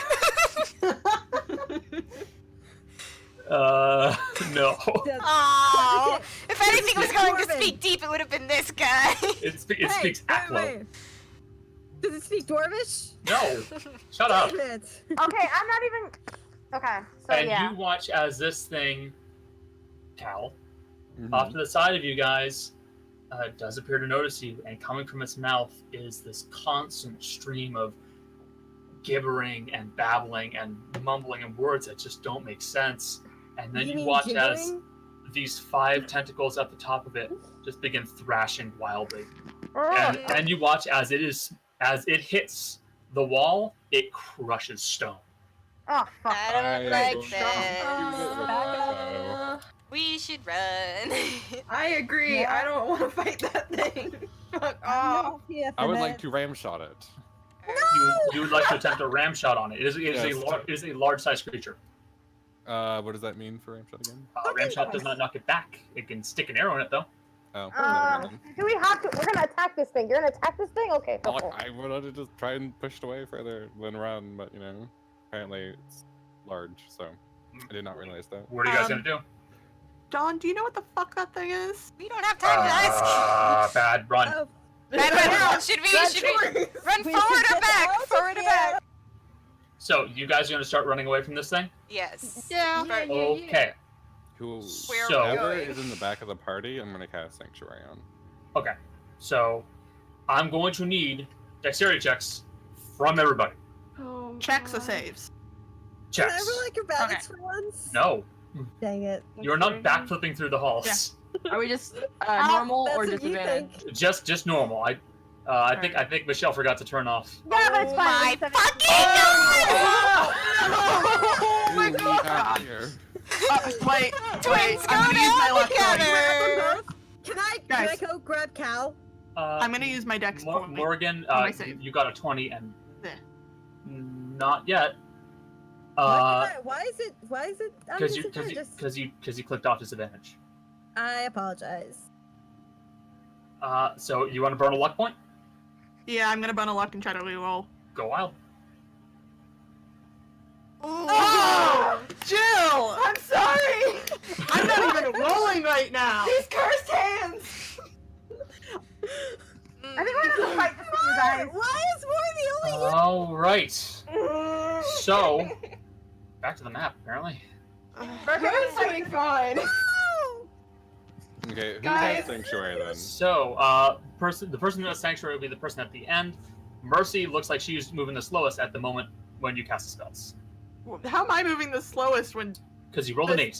No. Oh, if anything was going to Dwarven. speak deep, it would have been this guy. It speaks Aklo. wait. Does it speak Dwarvish? No, shut up. Damn it. Okay, I'm not even. Okay, so And yeah. you watch as this thing, Cal, Mhm. off to the side of you guys, does appear to notice you, and coming from its mouth is this constant stream of gibbering and babbling and mumbling and words that just don't make sense. And then you mean watch as gibbering? these 5 tentacles at the top of it just begin thrashing wildly. Ugh. And you watch as it hits the wall, it crushes stone. Oh fuck. I don't I like don't that. know. We should run. I agree. Yeah. I don't want to fight that thing. Fuck off. No, yeah, I would for like that. to ram shot it. You would like to attempt a ram shot on it. It is a large sized creature. What does that mean for ram shot again? Ram shot does not knock it back. It can stick an arrow in it though. Oh, never mind. Do we have to? We're gonna attack this thing. You're gonna attack this thing? Okay. Well, Cool. I wanted to just try and push it away further than run, but apparently it's large, so I did not realize that. What are you guys gonna do? Dawn, do you know what the fuck that thing is? We don't have time to ask. Bad run. Oh, Bad run. Should we run we forward should or get back? out of Forward or here. back? So you guys are gonna start running away from this thing? Yes. Yeah. But Okay. Who Where So- are we whoever going? is in the back of the party, I'm gonna cast Sanctuary on. Okay. So I'm going to need dexterity checks from everybody. Oh, Checks or saves? can I Checks. roll acrobatics for once? No, Dang it. you're not backflipping through the halls. Are we just normal That's or what you disadvantage? think. Just normal. I think Michelle forgot to turn off. Yeah, but it's Oh fine. my It's fucking Oh my Who we god! have here? Wait, Twins I'm go gonna use my down left one. together. Can I Guys. go grab Cal? I'm gonna use my dex point. Morgan, on my save. you got a 20 and Yeah. not yet. Why is it? I'm Because you clicked off disadvantage. I apologize. So you want to burn a luck point? Yeah, I'm gonna burn a luck and try to reroll. Go wild. Oh! Jill! I'm sorry! I'm not even rolling right now! These cursed hands! I think we're gonna fight this thing, guys. Why is War the only? All right. So back to the map. Apparently. We're doing fine. Okay, who Guys. has Sanctuary then? So the person who has sanctuary will be the person at the end. Mercy looks like she's moving the slowest at the moment when you cast the spells How am I moving the slowest when because you rolled an 8.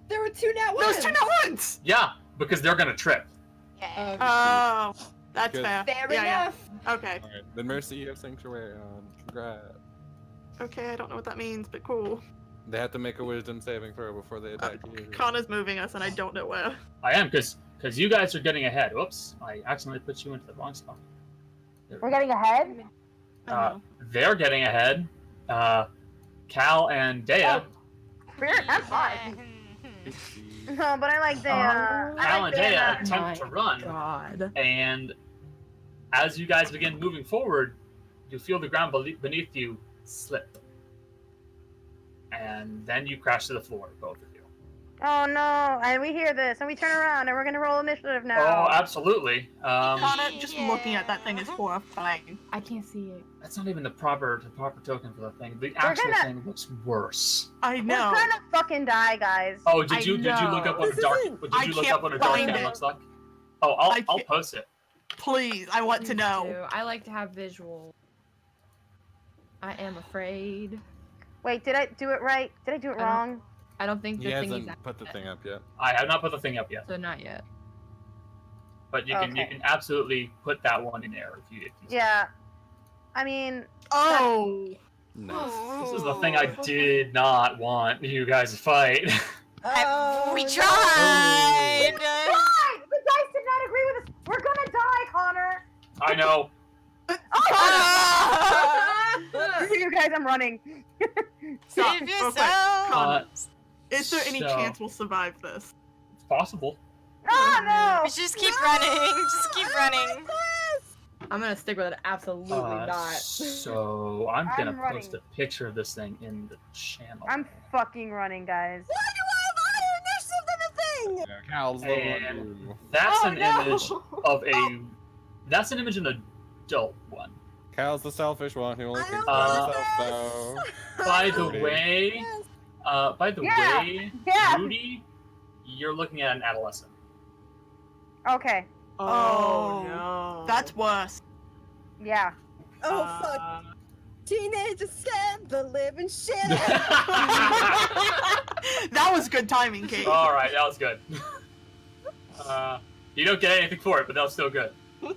There were 2 nat ones. those two not once? Yeah, because they're gonna trip. Yeah. Oh. That's Good. fair. Fair Yeah. enough. Okay. All right. Then Mercy, you have Sanctuary on. Congrats. Okay, I don't know what that means, but cool. They have to make a Wisdom saving throw before they attack you. Connor's moving us, and I don't know where. I am, because you guys are getting ahead. Whoops, I accidentally put you into the wrong spot. There we We're go. getting ahead? They're getting ahead. Cal and Dea. Spirit, that's fine. No, but I like the. Cal and Dea My attempt to run, God. and as you guys begin moving forward, you feel the ground beneath you slip. And then you crash to the floor, both of you. Oh no! And we hear this, and we turn around, and we're gonna roll initiative now. Oh, absolutely. Connor, just looking at that thing is horrifying. I can't see it. That's not even the proper token for the thing. The actual thing looks worse. I know. We're gonna fucking die, guys. Oh, did you look up what This dark? isn't- Did I you look can't up what a dark find fan it. looks like? Oh, I I'll can't- post it. Please, I want to know. Too. I like to have visual. I am afraid. Wait, did I do it right? Did I do it I don't- wrong? I don't think He the thing hasn't is put the thing up yet. I have not put the thing up yet, So not yet. but you can absolutely put that one in there if you. Yeah. I mean, Oh. Nice. This is the thing I did not want you guys to fight. We no. tried! why? The dice did not agree with us. We're gonna die, Connor. I know. You guys, I'm running. Stop. Save Real quick. yourself! Connor, is there any so- chance we'll survive this? It's possible. Oh no! We just keep running. Just keep running. I'm gonna stick with it. Absolutely not. So I'm gonna I'm running. post a picture of this thing in the channel. I'm fucking running, guys. Why do I have higher initiative than the thing? Yeah, Cal's low on And you. that's Oh, an no. image of a. That's an image of an adult one. Cal's the selfish one who only I thinks don't about want himself, though. By the Rudy. way, Yeah. Yeah. Rudy, you're looking at an adolescent. Okay. Oh, no. That's worse. Yeah. Oh fuck! Teenagers scared the living shit. That was good timing, Kate. All right, that was good. You don't get anything for it, but that was still good. We're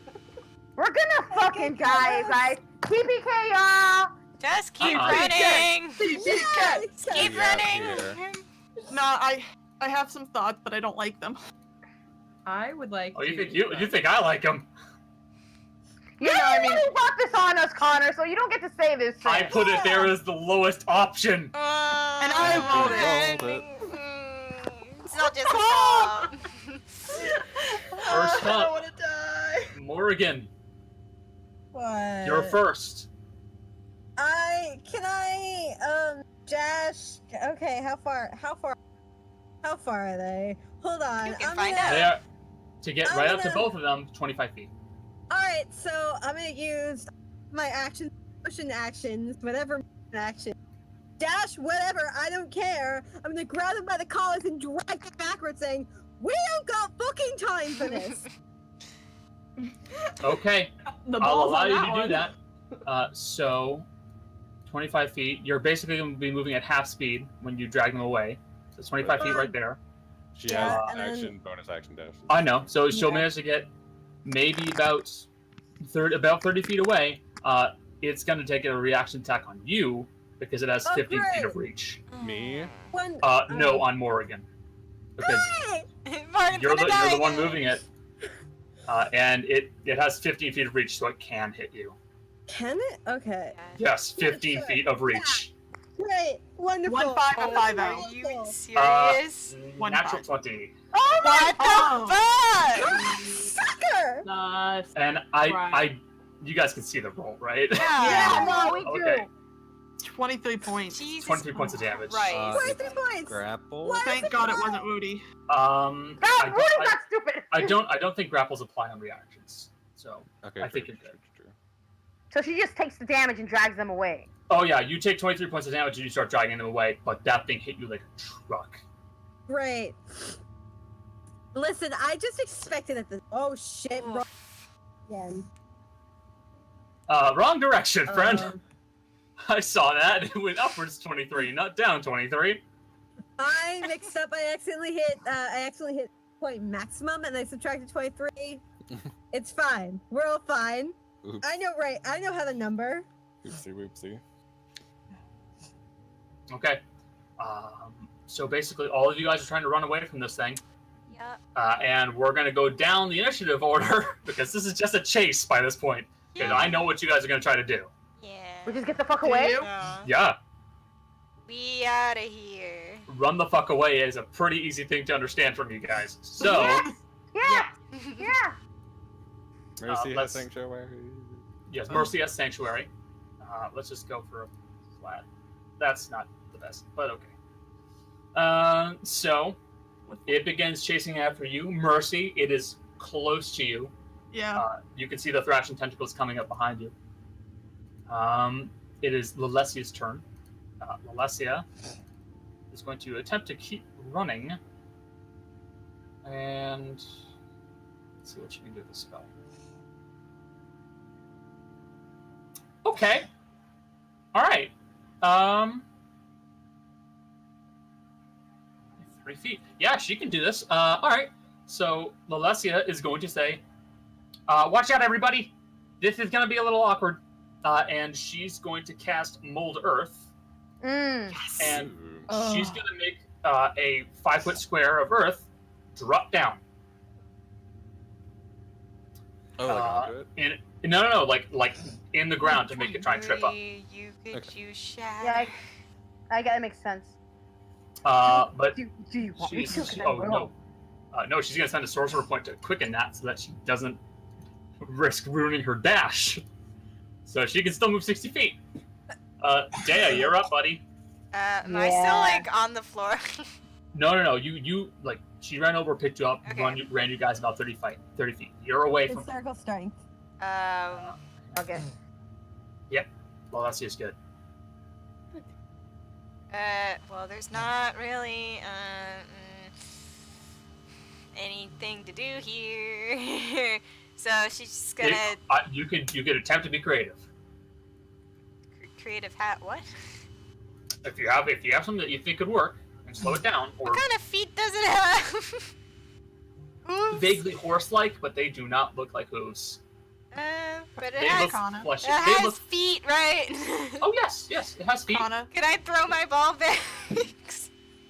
gonna fucking die, guys. TPK, y'all. Just keep Uh-uh. running. Yes! Keep Yeah, running. here. No, I have some thoughts, but I don't like them. I would like. Oh, you to, think you think I like him? You know, I mean, you brought this on us, Connor, so you don't get to say this. I shit. put it there as the lowest option. And I rolled it. It's not just a fault. First I up, don't want to die. Morrigan, What? you're first. Josh. Okay, how far are they? Hold on. You can I'm find gonna- out. They are, to get I'm right up to gonna- both of them, 25 feet. All right, so I'm gonna use my motion actions, whatever action. Dash, whatever, I don't care. I'm gonna grab them by the collars and drag them backwards, saying, "We don't got fucking time for this." Okay, The I'll balls allow on you that to one. do that. So, 25 feet. You're basically going to be moving at half speed when you drag them away. So it's 25 feet right there. She Yeah, has and then- action, bonus action dash. I know. So she'll Yeah. manage to get maybe about 30 feet away. It's going to take a reaction attack on you because it has Oh, 15 feet great. of reach. Me? One. No, on Morrigan. Because Morgan's you're gonna the die one again. moving it. And it has 15 feet of reach, so it can hit you. Can it? Okay. Yes, 15 sure. feet of reach. Great. Wonderful. 1-5 or 5 Are out. you Wonderful. serious? Natural 20. Oh my What the Oh. fuck? Sucker! Nice. And you guys can see the roll, right? Yeah, no, we do. Okay. 23 points. Jesus 23 points of damage. Christ. 23 points. Grapple? What? Thank God it wasn't Rudy. Um, God, I, Rudy's I, not stupid. I don't think grapples apply on reactions. So, Okay, I think true, you're good. true, true. So she just takes the damage and drags them away. oh yeah, you take 23 points of damage and you start dragging them away, but that thing hit you like a truck. Great. Listen, I just expected it. Oh shit! Wrong again. Wrong direction, friend. Um, I saw that. It went upwards 23, not down 23. I mixed up. I accidentally hit point maximum, and I subtracted 23. It's fine. We're all fine. Oops. I know how to number. Oopsie whoopsie. Okay. So basically, all of you guys are trying to run away from this thing. Yep. And we're going to go down the initiative order because this is just a chase by this point. Because I know what you guys are going to try to do. Yeah. We just get the fuck away. Yeah. We outta here. Run the fuck away is a pretty easy thing to understand from you guys. So, Yeah. Yeah. Mercy let's- has sanctuary. yes, Mercy has Sanctuary. Let's just go for a flat. That's not the best, but okay. So, it begins chasing after you. Mercy, it is close to you. Yeah. You can see the thrashing tentacles coming up behind you. It is Lalessia's turn. Lalessia is going to attempt to keep running. And let's see what she can do with this spell. Okay. Alright. 3 feet. Yeah, she can do this. Alright. So Lalessia is going to say, watch out, everybody. This is going to be a little awkward. And she's going to cast Mold Earth. Yes. And she's going to make a 5-foot square of earth drop down. Oh, like onto it? No, like in the ground to make it try and trip up. You could Okay. use shadow. Yeah, I get it. Makes sense. But Do you want me she's to? 'Cause I oh will. no, she's gonna send a sorcerer point to quicken that so that she doesn't risk ruining her dash. So she can still move 60 feet. Dea, you're up, buddy. Am I still Yeah. like on the floor? No. You like she ran over, picked you up, Okay. ran you guys about 30 feet. You're away from. Historical strength. Okay. Well, that's just good. Well, there's not really anything to do here. So she's just gonna You could attempt to be creative. creative hat. What? If you have something that you think could work, and slow it down, or What kind of feet does it have? Hooves? vaguely horse-like, but they do not look like hooves. But it They has, look Conor. fleshy. it They has look. feet, right? Oh yes, it has feet. Kana. Can I throw my ball bearings?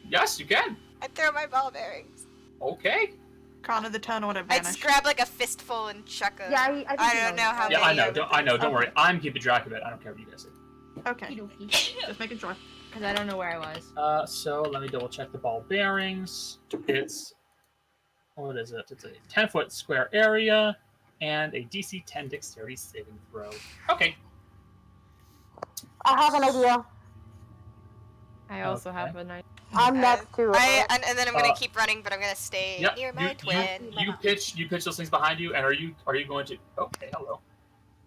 Yes, you can. I throw my ball bearings. Okay. Kana the ton would have I'd vanished. grab like a fistful and chuck a. Yeah, I think I you don't know how Yeah, many. I know. of them. I know. Don't Okay. worry. I'm keeping track of it. I don't care what you guys say. Okay. Just making sure. Because I don't know where I was. So let me double check the ball bearings. It's what is it? It's a 10-foot square area and a DC 10 dexterity saving throw. Okay. I have an idea. I also Okay. have a nice. I'm next to And then I'm gonna Uh, keep running, but I'm gonna stay Yep. near my twin. You pitch those things behind you, and are you going to? Okay. Hello.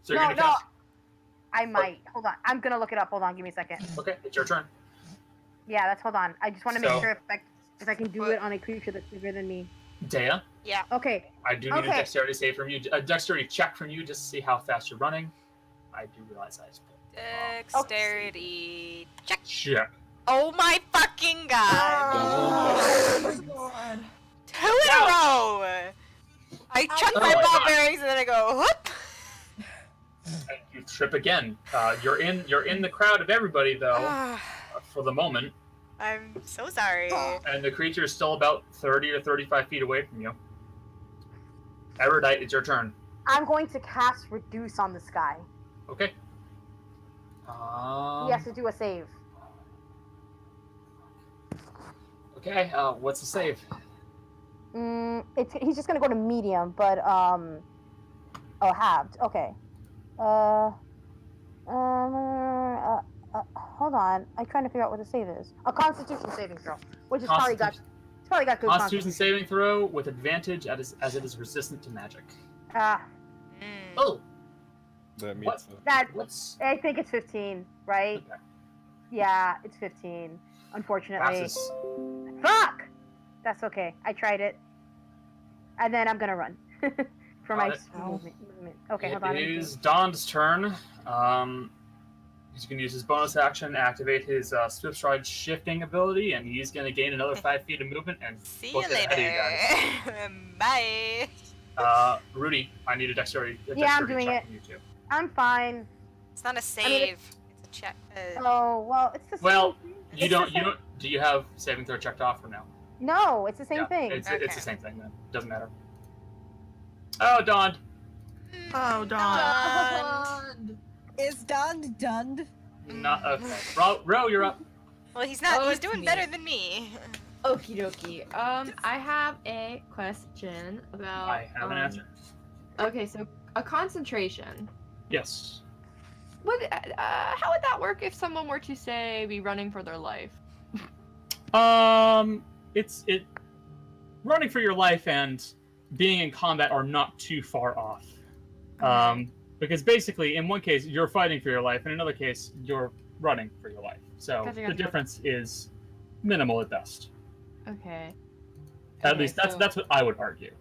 So you're No, gonna no. cast. I might. Hold on. I'm gonna look it up. Hold on. Give me a second. Okay, it's your turn. Yeah, that's. Hold on. I just want to make So- sure if I can do it on a creature that's bigger than me. Dea, Yeah. Okay. I do need a Okay. dexterity save from you. A dexterity check from you just to see how fast you're running. I do realize I just put Dexterity check. check. Oh my fucking god! Oh my god. 2 in a row. I chuck Oh my my ball God. bearings and then I go whoop. And you trip again. You're in the crowd of everybody though for the moment, I'm so sorry. and the creature is still about 30 to 35 feet away from you. Erudite, it's your turn. I'm going to cast Reduce on this guy. Okay. He has to do a save. Okay. What's the save? He's just gonna go to medium, but halved. Okay. Hold on. I'm trying to figure out what the save is. A Constitution saving throw, which is probably got good Constitution saving throw with advantage as it is resistant to magic. Ah, Oh, That What? means that what's I think it's 15, right? okay. Yeah, it's 15. Unfortunately. Passes. Fuck! That's okay. I tried it. And then I'm gonna run. For my Got it. movement. Okay, hold It on. is Don's turn. He's going to use his bonus action, activate his Swift Stride shifting ability, and he's going to gain another 5 feet of movement and See book you it ahead of you guys. later. Bye. Rudy, I need a dexterity Yeah, I'm doing check it. from you too. I'm fine. It's not a save. mean, it's a check. Oh, well, it's the same Well, thing. you It's the don't. same- Do you have saving throw checked off or no? No, it's the same thing. It's Okay. the same thing then. Doesn't matter. Oh, Dawn. Oh, Dawn. Is Don done? Not okay. Ro, you're up. Well, he's not. Oh, he's it's doing me. better than me. Okie dokie. I have a question about. I have an answer. Okay, so a concentration. Yes. How would that work if someone were to say be running for their life? It's running for your life and being in combat are not too far off. Because basically, in one case, you're fighting for your life, in another case, you're running for your life. So Gotcha, the gotcha. difference is minimal at best. Okay. At Okay, least that's what I would argue.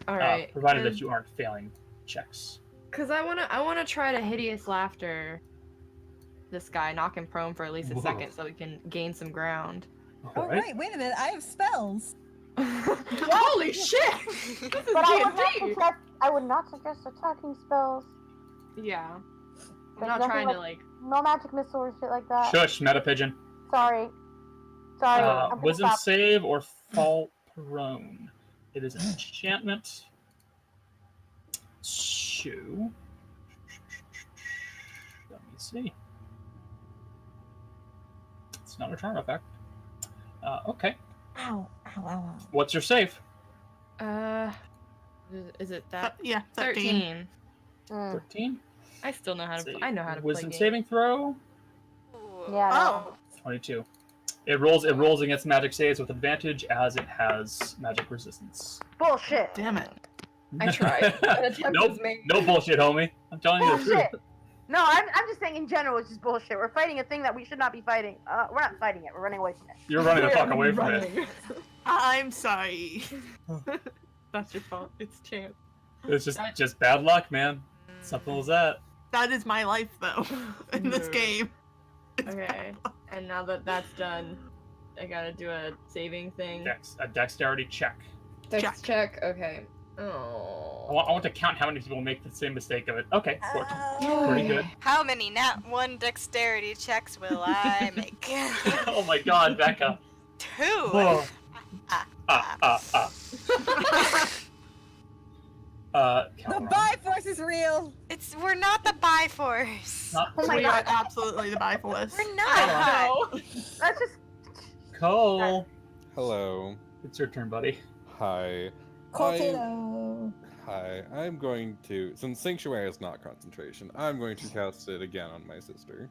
All right. Provided that you aren't failing checks. Because I wanna try to hideous laughter this guy, knock him prone for at least a Whoa. second, so we can gain some ground. Oh, wait a minute. I have spells. Holy shit! This is But D&D. I would not suggest attacking spells. Yeah. I'm There's not nothing trying to like. No magic missile or shit like that. Shush, meta pigeon. Sorry. I'm gonna Wisdom stop. save or fall prone. It is an enchantment. So, let me see. It's not a charm effect. Okay. Ow, ow, ow, ow. What's your save? Is it that? Yeah, 13. Mm. 13. I still know how to. Let's see. I know how to Wisdom play saving throw. Yeah. Oh. 22. It rolls against magic saves with advantage as it has magic resistance. Bullshit. Damn it. I tried. An attempt Nope. was made. No bullshit, homie. I'm telling you the Bullshit. truth. No, I'm just saying in general it's just bullshit. We're fighting a thing that we should not be fighting. We're not fighting it. We're running away from it. You're running the fuck away from it. Running. I'm sorry. That's your fault. It's chance. It's just bad luck, man. Simple as that. That is my life, though, in this No. game. It's Okay. And now that that's done, I gotta do a saving thing. A dexterity check. Dex check. Okay. I Oh. want to count how many people make the same mistake of it. Okay, 14. Pretty good. How many nat 1 dexterity checks will I make? Oh my god, Becca. 2. Oh. The Calamari. Bifrost is real. We're not the Biforce. Not Oh my we god. are absolutely the Biforce. We're not. That's just. Cole. Hello. It's your turn, buddy. Hi. Coltino. Hi. I'm going to, since Sanctuary is not concentration, I'm going to cast it again on my sister.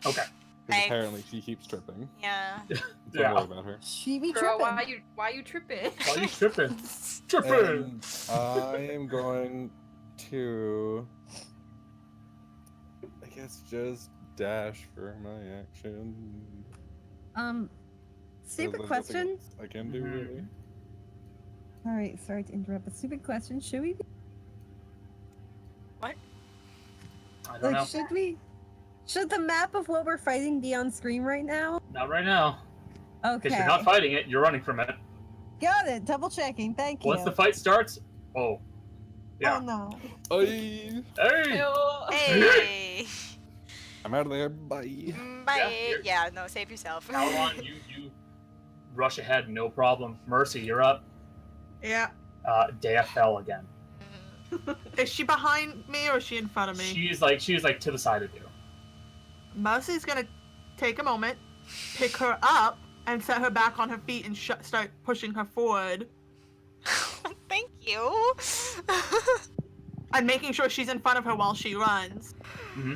Okay. Because Thanks. apparently she keeps tripping. Yeah. Don't Yeah. worry about her. She be Girl, tripping. why you tripping? Why are you tripping? Tripping! And I am going to, I guess, just dash for my action. Stupid There's nothing question. else I can do, really. All right, sorry to interrupt, but stupid question. Should we? I don't know. Should we? Should the map of what we're fighting be on screen right now? Not right now. Okay. Because you're not fighting it, you're running from it. Got it. Double checking. Thank you. Once the fight starts, oh. Yeah. Oh no. Hey, Hey! Hey. I'm out of there. Bye. Bye. you're- Yeah. No. Save yourself. Avalon, you rush ahead, no problem. Mercy, you're up. Yeah. Dea fell again. Is she behind me or is she in front of me? She's like to the side of you. Mercy's gonna take a moment, pick her up, and set her back on her feet and start pushing her forward. Thank you. I'm making sure she's in front of her while she runs. Mm-hmm.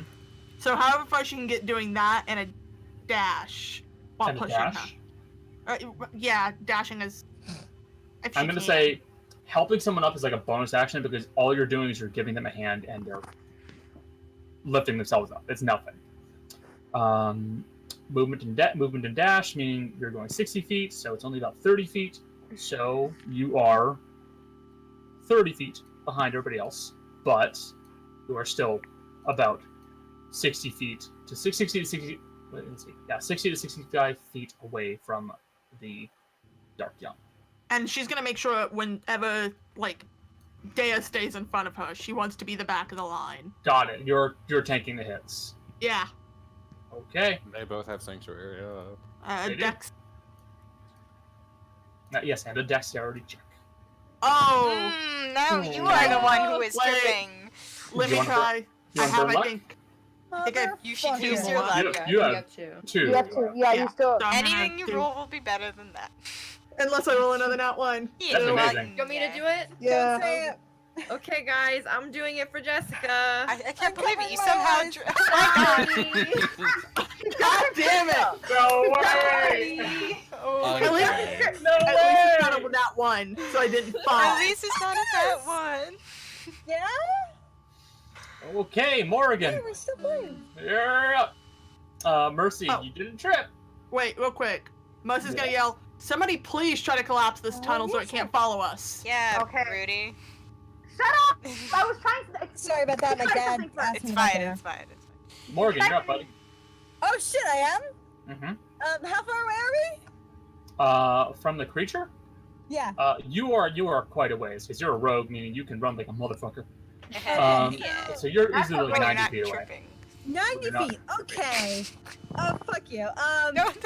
So however far she can get doing that and a dash while And a pushing dash? her. Yeah, dashing is. If I'm she gonna can. say helping someone up is like a bonus action because all you're doing is you're giving them a hand and they're lifting themselves up. It's nothing. Movement and dash, meaning you're going 60 feet, so it's only about 30 feet. So you are 30 feet behind everybody else, but you are still about 60 feet to 60 to 60. Let's see, yeah, 60 to 65 feet away from the Dark Young. And she's gonna make sure whenever, like, Dea stays in front of her. She wants to be the back of the line. Got it. You're tanking the hits. Yeah. Okay. They both have sanctuary up. They do. Dex. Yes, and a dexterity check. Oh! No, you are the one who is Wait. tripping. Let You me wanna try. You I want have, burn I luck? think. I think I You should Two use your more. luck. You have have two. two. You have to. Yeah, Yeah. you still. So I'm gonna Anything you do- roll will be better than that. Unless I roll another nat one. Yeah, That's amazing. You want me to do it? Yeah. Don't say it. Okay, guys, I'm doing it for Jessica. I can't believe it. You covering somehow. my eyes. Oh my god. God damn it! No way! Oh, At least, Okay. No at least it's not way! a nat one, so I didn't fall. at least it's not a bad one. Yeah? Okay, Hey, Morrigan. we're still playing. You're up. Mercy, Oh. you didn't trip. Wait, real quick. Mercy's gonna yell, "Somebody please try to collapse this tunnel so it can't follow us." Yeah, Okay. Rudy. Shut up! I was trying to. Sorry about that, my Try dad something first. asked It's me about fine. that. It's fine. It's fine. Morgan, you're up, buddy. Oh shit, I am? Mm-hmm. How far away are we? From the creature? Yeah. You are quite a ways, because you're a rogue, meaning you can run like a motherfucker. Yeah. So you're That's easily okay. like When you're 90 not feet away. tripping. 90 You're not- feet. Okay. Oh fuck you. No, that was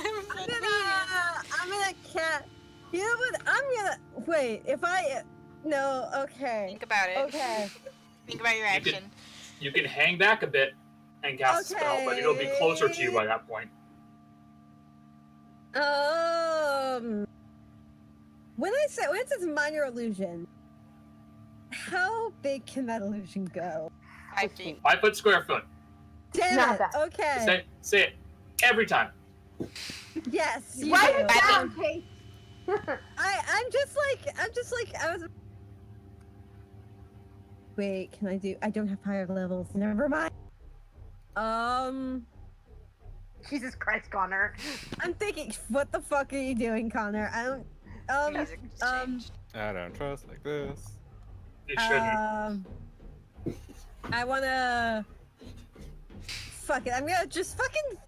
I'm gonna cat. You know what? I'm gonna wait. If I no. Okay. Think about it. Okay. Think about your You could- action. You can hang back a bit and cast a spell, but it'll be closer to you by that point. When it says minor illusion, how big can that illusion go? 5 feet. 5 foot, square foot. Damn Not it. that. Okay. Say it every time. Yes. You Write do. it down, Kate. I'm just like I was. Wait, can I do? I don't have higher levels. Never mind. Jesus Christ, Connor. I'm thinking, what the fuck are you doing, Connor? I don't. Music just changed. I don't trust like this. You shouldn't. I wanna. Fuck it. I'm gonna just fucking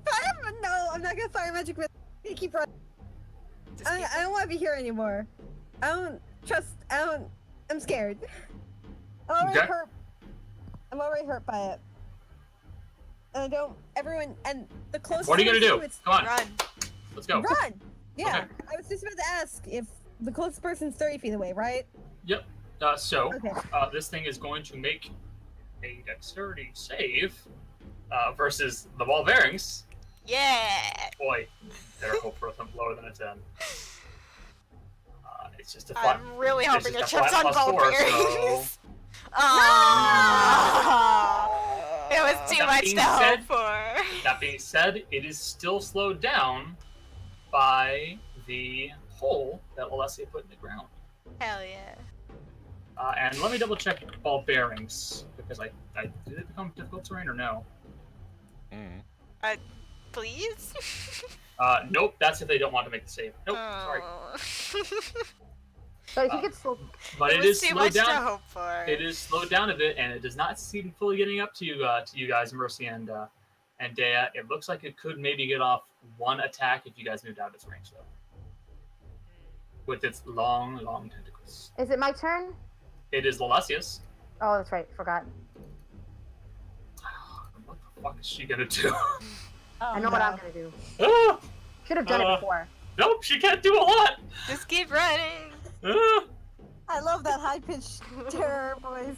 fire. No, I'm not gonna fire magic. I'm gonna keep running. Just keep- I don't want to be here anymore. I don't trust. I'm scared. I'm already Okay. hurt. I'm already hurt by it. And I don't. Everyone. And the closest. What are you gonna do? It's Come on, Run. let's go. run. Yeah. Okay. I was just about to ask if the closest person's 30 feet away, right? Yep. So Okay. this thing is going to make a dexterity save versus the ball bearings. Yeah. Boy, better hope for something lower than a 10. It's just a flat. I'm really it's hoping it just a trips flat on plus ball 4, bearings. so- Oh, it was too That much being to hope said- for. That being said, it is still slowed down by the hole that Alessia put in the ground. Hell yeah. And let me double check ball bearings because I did it become difficult terrain or no? Please? Nope. That's if they don't want to make the save. Nope. Sorry. Oh. So if you could slow. But it was is too slowed much to down. hope for. It is slowed down a bit, and it does not seem fully getting up to you guys, Mercy and Dea. It looks like it could maybe get off one attack if you guys moved out of its range, though. With its long tentacles. Is it my turn? It is Lalessius. Oh, that's right. Forgot. What the fuck is she gonna do? I know what I'm gonna do. Ah! Should have done it before. Nope, she can't do a lot. Just keep running. Ah! I love that high pitched terror voice.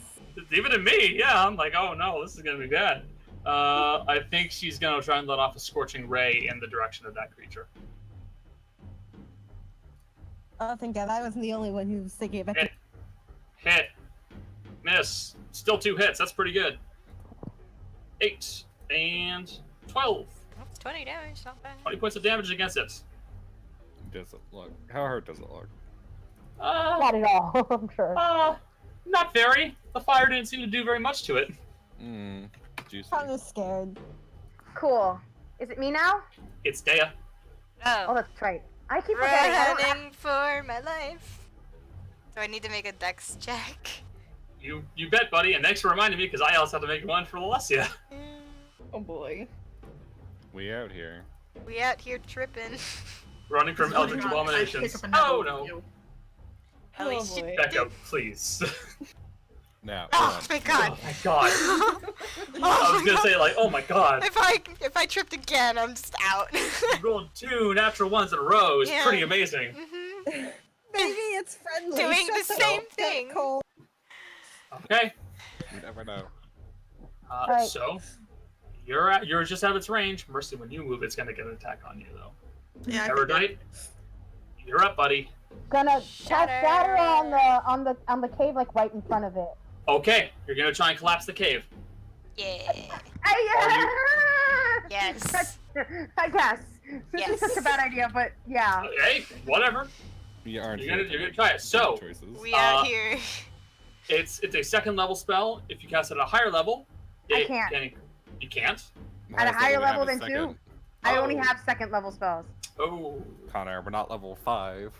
Even in me, yeah, I'm like, oh no, this is gonna be bad. I think she's gonna try and let off a scorching ray in the direction of that creature. Oh, thank God, I wasn't the only one who was thinking about it. Hit. Miss. Still 2 hits. That's pretty good. 8 and 12. That's 20 damage, not bad. 20 points of damage against it. Does it look? How hard does it look? Not at all, I'm sure. Not very. The fire didn't seem to do very much to it. Juicy. I'm just scared. Cool. Is it me now? It's Dea. Oh, Oh. that's right. I keep forgetting. I don't have... Running for my life. Do I need to make a dex check? You bet, buddy. And thanks for reminding me, because I also have to make one for Alessia. Oh boy. We out here. We out here tripping. Running from Oh, Eldritch God, I Abominations. pick up another Oh one no. of you. At least you boy. Becca, please. Now, Oh, thank God. Oh my god. I was gonna say, like, oh my god. If I tripped again, I'm just out. You rolled 2 natural ones in a row is Yeah. pretty amazing. Mhm. Maybe it's friendly. Doing the Shut same up, thing. Cole. Okay. you never know. Right. So you're just out of its range. Mercy, when you move, it's gonna get an attack on you though. Yeah. Erudite, you're up, buddy. Gonna cast Shatter. shatter on the cave, like right in front of it. Okay, you're gonna try and collapse the cave. Yeah. Are Yes. I guess. This Yes. is such a bad idea, but yeah. Hey, whatever. You aren't. You're gonna try it. So choices. We out here. it's a 2nd level spell. If you cast it at a higher level, I can't. You can't. At a Highest higher we have level is than second. 2? I only Oh. have 2nd level spells. Oh. Connor, we're not level 5.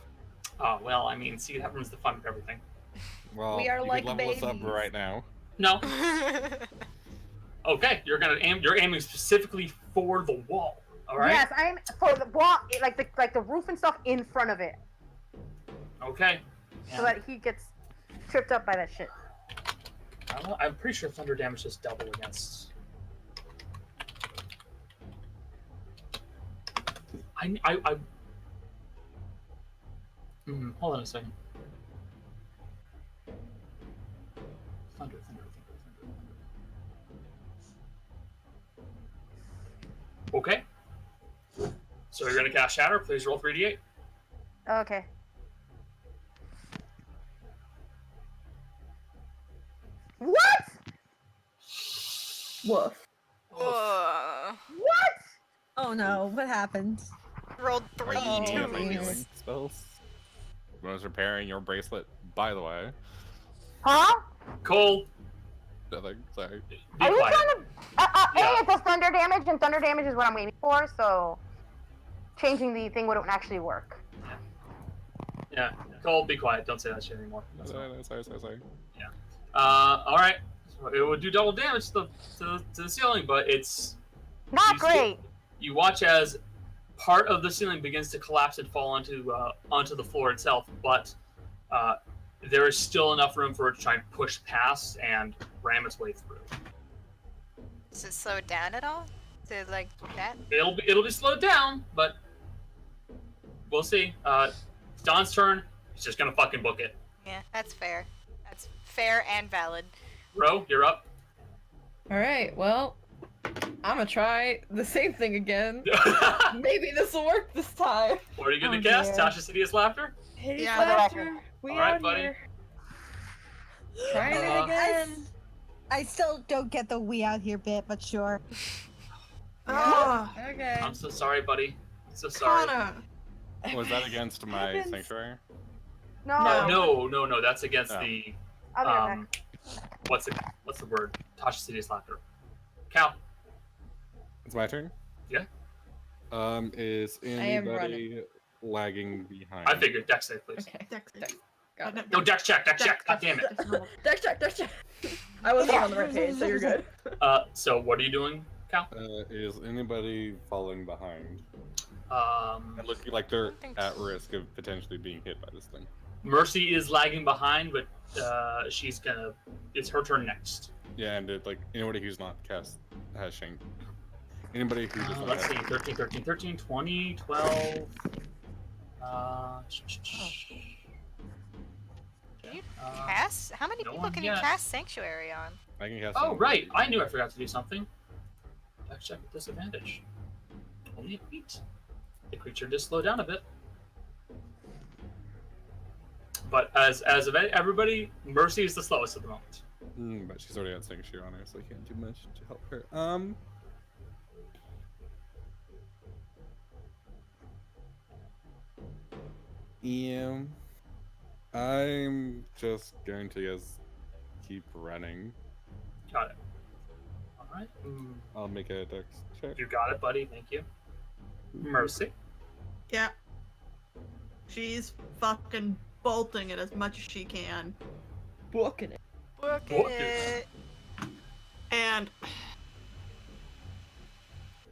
Well, I mean, see, that ruins the fun of everything. Well, We are you like could level us up babies. right now. No. Okay, you're aiming specifically for the wall. All right. Yes, I'm for the wall, like the roof and stuff in front of it, Okay. so that he gets tripped up by that shit. I'm pretty sure thunder damage is double against. Hold on a second. Thunder. Okay. So you're gonna cast Shatter. Please roll 3d8. Okay. What? Woof. Ugh. What? Oh no, what happened? Rolled 3 Oh, You have any geez. healing spells? I was repairing your bracelet, by the way. Huh? Cole, Nothing, sorry. be Are you quiet. trying to? Yeah. It does thunder damage, and thunder damage is what I'm waiting for. So, changing the thing wouldn't actually work. Yeah, Cole, be quiet. Don't say that shit anymore. That's fine. Sorry. All right. So it would do double damage to the ceiling, but it's Not You see- great. you watch as part of the ceiling begins to collapse and fall onto the floor itself, but there is still enough room for it to try and push past and ram its way through. Does it slow it down at all? To like that? It'll be slowed down, but we'll see. It's Don's turn. He's just gonna fucking book it. Yeah, that's fair. That's fair and valid. Bro, you're up. Alright, well, I'm gonna try the same thing again. Maybe this will work this time. What are you gonna Oh, cast? dear. Tasha's Hideous Laughter? Hideous Yeah. laughter. We All right, out buddy. here. Trying it Uh, again. I still don't get the we out here bit, but sure. Oh, Okay. I'm so sorry, buddy. I'm so sorry. Connor. Was that against my Happens. sanctuary? No. No, that's against Oh. the I'll be right back. what's the word? Tasha's Hideous Laughter. Cal. It's my turn? Yeah. Is am anybody lagging behind? I figured. Dex save, please. Okay. Dex. Got it. No, Dex check. God damn it. Dex check. I wasn't on the right page, so you're good. So what are you doing, Cal? Is anybody falling behind? Um, It looks like they're think at so. risk of potentially being hit by this thing. Mercy is lagging behind, but it's her turn next. Yeah, and anybody who's not cast has Shank. Anybody who does not Let's have see, 13, 20, 12. Can you cast? How many no people one can yet. you cast Sanctuary on? I can cast. Oh, on- right. I knew I forgot to do something. Dex check with disadvantage. Only 8. The creature does slow down a bit. But as of everybody, Mercy is the slowest at the moment. But she's already got sanctuary on her, so I can't do much to help her. Yeah. I'm just going to keep running. Got it. All right. I'll make a dex check. You got it, buddy. Thank you. Mercy. Yeah. She's fucking bolting it as much as she can. Booking it. Book Book it. And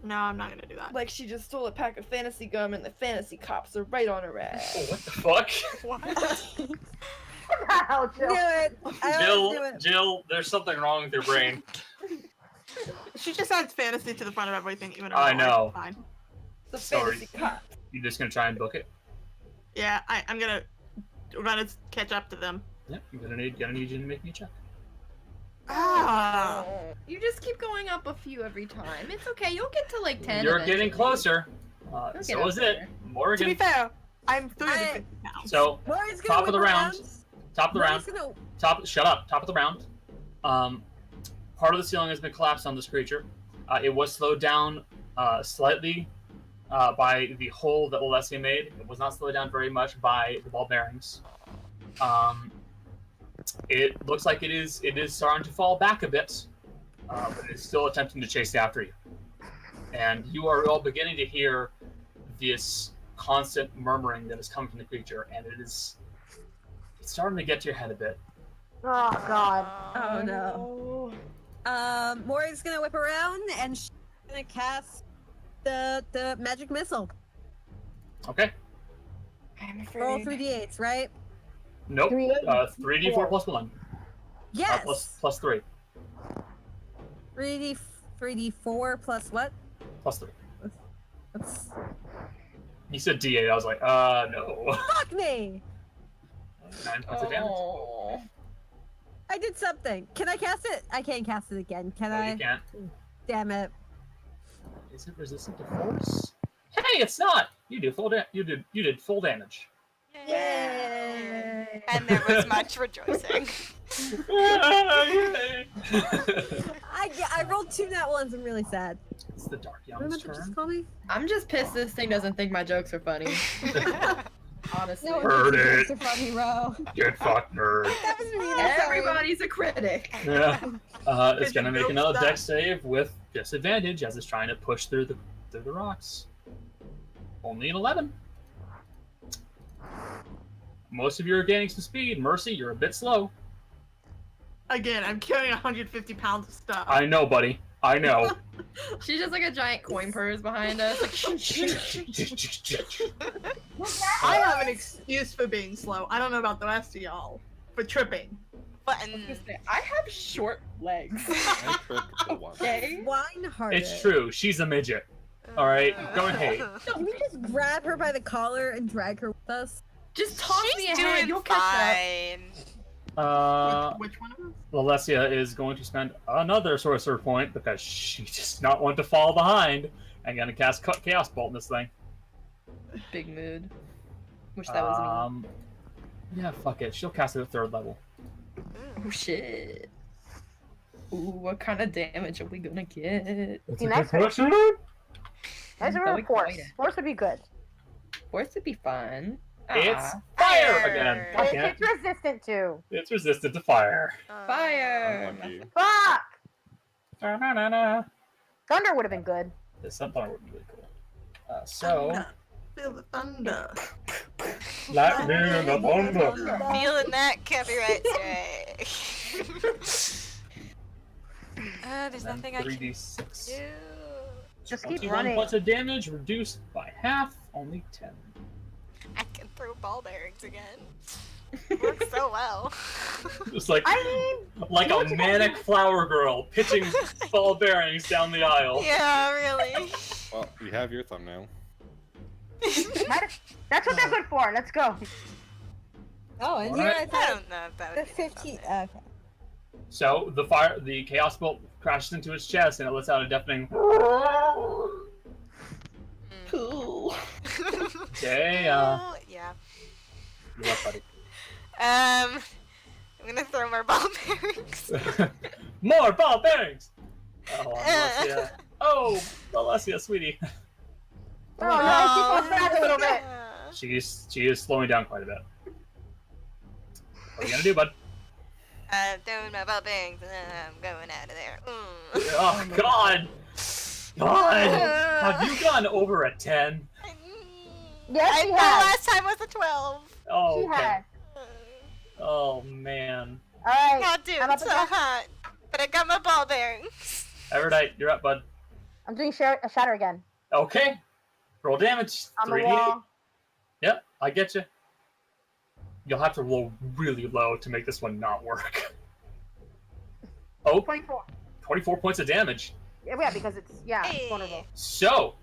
no, I'm not gonna do that. Like she just stole a pack of fantasy gum and the fantasy cops are right on her ass. Oh, what the fuck? What? hell, Knew Jill. it. I always knew it. Jill, there's something wrong with your brain. She just adds fantasy to the front of everything, even. I know. Fine. The Sorry. fantasy cop. You just gonna try and book it? Yeah, I'm gonna. We're gonna catch up to them. Yep. I'm gonna need you to make me a check. Ah. You just keep going up a few every time. It's okay. You'll get to like 10. You're getting eventually. closer. get So up is it. there. To be Morgan. fair, I'm 350 pounds. So Morgan's gonna top of whip the round. around. Top of the round. Morgan's gonna... Shut up. Top of the round. Part of the ceiling has been collapsed on this creature. It was slowed down slightly by the hole that Alessia made. It was not slowed down very much by the ball bearings. It looks like it is starting to fall back a bit, but it's still attempting to chase after you. And you are all beginning to hear this constant murmuring that is coming from the creature, and it's starting to get to your head a bit. Oh god. Oh no. Morgan's gonna whip around and she's gonna cast the magic missile. Okay. I'm Roll afraid. 3d8s, right? Nope. 3d8. 3d4 plus 1. Yes. Plus 3. 3d4 plus what? Plus 3. That's... You said d8. I was like, no. Fuck me! 9 points of damage. Oh. I did something. Can I cast it? I can't cast it again. Can No, I? you can't. Damn it. Is it resistant to force? Hey, it's not. You did full damage. Yay! And there was much rejoicing. I rolled 2 nat ones. I'm really sad. It's the Dark Remember Young's to just turn. call me? I'm just pissed this thing doesn't think my jokes are funny. Honestly. No, Heard it. it's a funny row. Get fucked, nerd. That was me. I'm sorry. Everybody's a critic. Yeah. It's gonna make another Stop. dex save with disadvantage as it's trying to push through the rocks. Only an 11. Most of you are gaining some speed. Mercy, you're a bit slow. Again, I'm carrying 150 pounds of stuff. I know, buddy. I know. She's just like a giant coin purse behind us. Like, I have an excuse for being slow. I don't know about the rest of y'all. For tripping. Button. I have short legs. I tripped the one. Okay. Wine hearted. It's true. She's a midget. All right, go ahead. Can we just grab her by the collar and drag her with us? Just toss me She's ahead. doing You'll catch fine. Which one of us? Alessia is going to spend another sorcerer point because she does not want to fall behind and gonna cast Chaos Bolt in this thing. up. Big mood. Wish that was me. Yeah, fuck it. She'll cast it at 3rd level. Oh shit. Ooh, what kind of damage are we gonna get? See, nice question. Nice That room would force. be fine. Force would be good. Force would be fun. It's Ah, fire again. Fire. Fuck it. It's resistant to. It's resistant to fire. fire. Unlucky. Fuck! Na-na-na-na. Thunder would have been good. This thunder would be really cool. So, Feel the thunder. lightning and the thunder. Feeling that copyright strike. There's And nothing I can 3d6. do. Just keep 21 running. points of damage reduced by half, only 10. I can throw ball bearings again. Works so well. It's like I a manic flower girl pitching ball bearings down the aisle. Yeah, really. Well, we have your thumbnail. That's what they're good for. Let's go. Oh, and Alright. here I I thought don't know if that the would be 15. something. Okay. So the chaos bolt crashes into its chest and it lets out a deafening. Cool. Okay, Yeah. you're up, buddy. I'm gonna throw more ball bearings. More ball bearings. Oh, Alessia. Oh, Alessia, sweetie. Oh, no, she falls back a little bit. She is slowing down quite a bit. What are you gonna do, bud? I'm throwing my ball bearings and then I'm going out of there. Oh God! God! Have you gone over a 10? Yes, I she know has. last time was a 12. Oh, She okay. has. Oh man. Alright. Not doing I'm up so against- hot. But I got my ball bearings. Evernight, you're up, bud. I'm doing a shatter again. Okay. Roll damage. On the 3d8. wall. Yep, I get you. You'll have to roll really low to make this one not work. Oh, 24. 24 points of damage. Yeah, because it's Hey. vulnerable. So,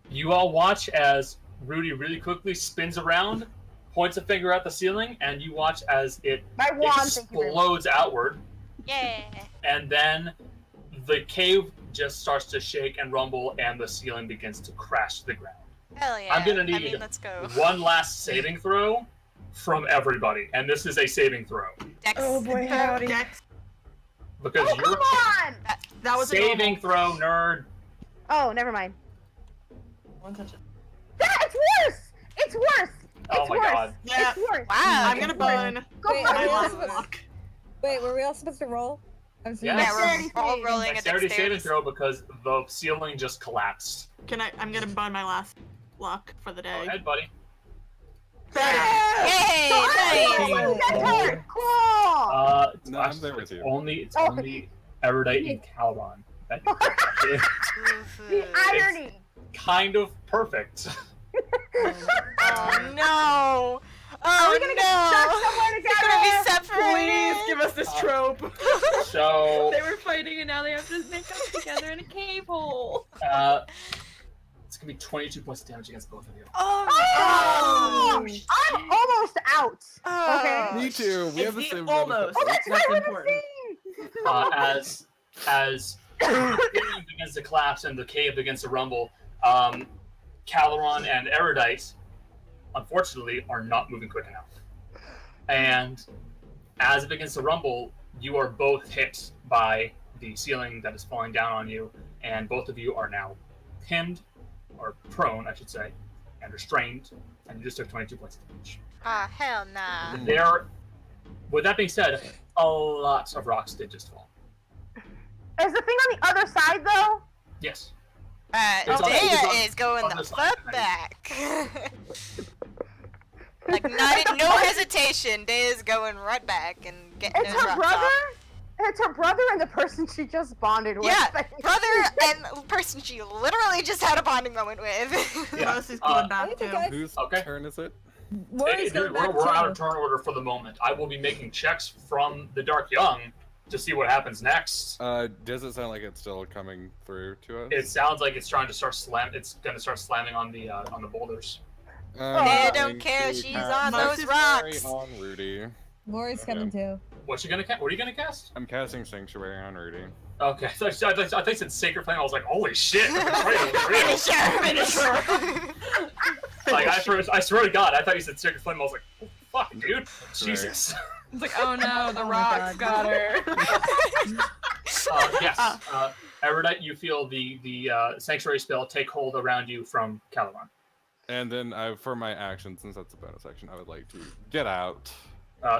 you all watch as Rudy really quickly spins around, points a finger at the ceiling, and you watch as it My wand. Thank you very much. explodes outward, Yeah. and then the cave just starts to shake and rumble, and the ceiling begins to crash to the ground. Hell yeah. I'm gonna I need mean, let's go. one last saving throw from everybody, and this is a saving throw Dex. Oh boy, howdy. Dex. because Oh, you're come on! That was a saving normal. throw, nerd. Oh, never mind. One touch it. It's worse! It's worse! Oh It's my worse! god. Yeah. It's worse! Wow. I'm gonna burn. Go Wait, for are my we all it! last supposed- luck. Wait, were we all supposed to roll? I was Yes. Yeah, we're Dexterity all save. rolling a Dexterity saving dexterity. throw because the ceiling just collapsed. I'm gonna burn my last luck for the Go day. ahead, buddy. Yay! Oh, Nice. you guys hurt! Cool! It's No, I'm actually- there with you. It's Oh. only Erudite and Calron. That The irony! kind of perfect. Oh no! Oh Are we gonna get stuck no! somewhere We're together? gonna be separated. Please give us this trope. So, They were fighting and now they have to make up together in a cave hole. it's gonna be 22 points of damage against both of you. Oh Oh! my gosh! I'm almost out! Oh. Okay. Me too. We It's have the the same almost. Oh, that's That's right, we're the important. same! As the ceiling begins to collapse and the cave begins to rumble, Caloron and Erudite, unfortunately, are not moving quick enough. And as it begins to rumble, you are both hit by the ceiling that is falling down on you, and both of you are now pinned, or prone, I should say, and restrained, and you just took 22 points of damage. Ah, hell nah. With that being said, a lot of rocks did just fall. Is the thing on the other side, though? Yes. It's on- Dea it's on- is going on the the side, fuck back. Like, no hesitation. Dea's going right back and getting It's those her rocks brother? off. It's her brother and the person she just bonded with. Yeah, brother and person she literally just had a bonding moment with. Yeah. Mercy's going I back think too. I- Whose Okay. turn is it? Rory's going back We're out too. of turn order for the moment. I will be making checks from the Dark Young to see what happens next. Does it sound like it's still coming through to us? It sounds like it's trying to start It's going to start slamming on the boulders. They don't care, she's on those rocks. On Rudy. Rory's coming too. What are you gonna cast? I'm casting Sanctuary on Rudy. Okay, I thought you said Sacred Flame. I was like, holy shit! Like I swear to God, I thought you said Sacred Flame. I was like, oh, fuck, dude, Jesus. It's like, oh no, the Oh my rocks God. got her. Yes, Erudite, you feel the Sanctuary spell take hold around you from Calaron. And then for my action, since that's a bonus action, I would like to get out.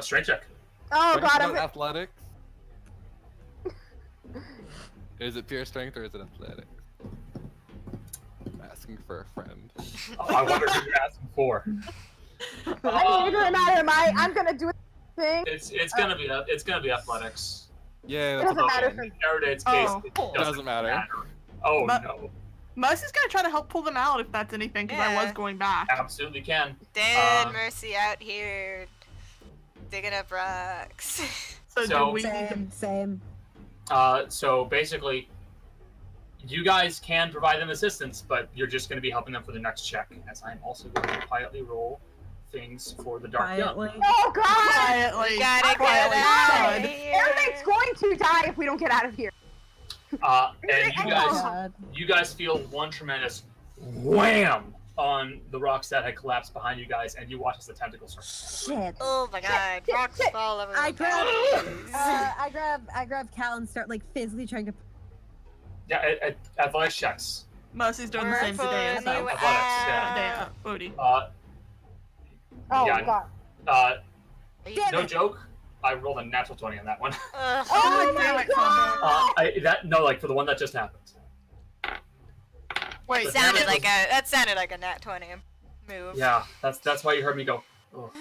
Strength check. Oh Strength, god, not I'm athletics. Is it pure strength or is it athletics? I'm asking for a friend. Oh, I wonder who you're asking for. I mean, it doesn't matter. I'm gonna do a thing. It's gonna be athletics. Yeah, It that's doesn't matter okay. for me. In Erudite's case, Oh, it cool. doesn't matter. Oh But- no, Mercy's gonna try to help pull them out if that's anything, because I Yeah. was going back. absolutely can. Dan Uh, Mercy out here digging up rocks. So, So- do we need to... Same. So basically, you guys can provide them assistance, but you're just going to be helping them for the next check, as I'm also going to quietly roll things for the Dark Young. Quietly. Oh god! quietly, We gotta get quietly out thud. of here. Everything's going to die if we don't get out of here. And Oh, God. you guys feel one tremendous wham on the rocks that had collapsed behind you guys, and you watch as the tentacles start. Shit. Oh my god, Shit, rocks shit. fall over I the grab, place. I grab Cal and start like physically trying to. Yeah, athletics checks. Mercy's doing the We're same today as pulling you Athletics, out. Odie. Oh Yeah. god. Damn No it. joke. I rolled a natural 20 on that one. Ugh. Oh damn my it, god! Like for the one that just happened. Wait, That sounded like a nat 20 move. Yeah, that's why you heard me go. Oh.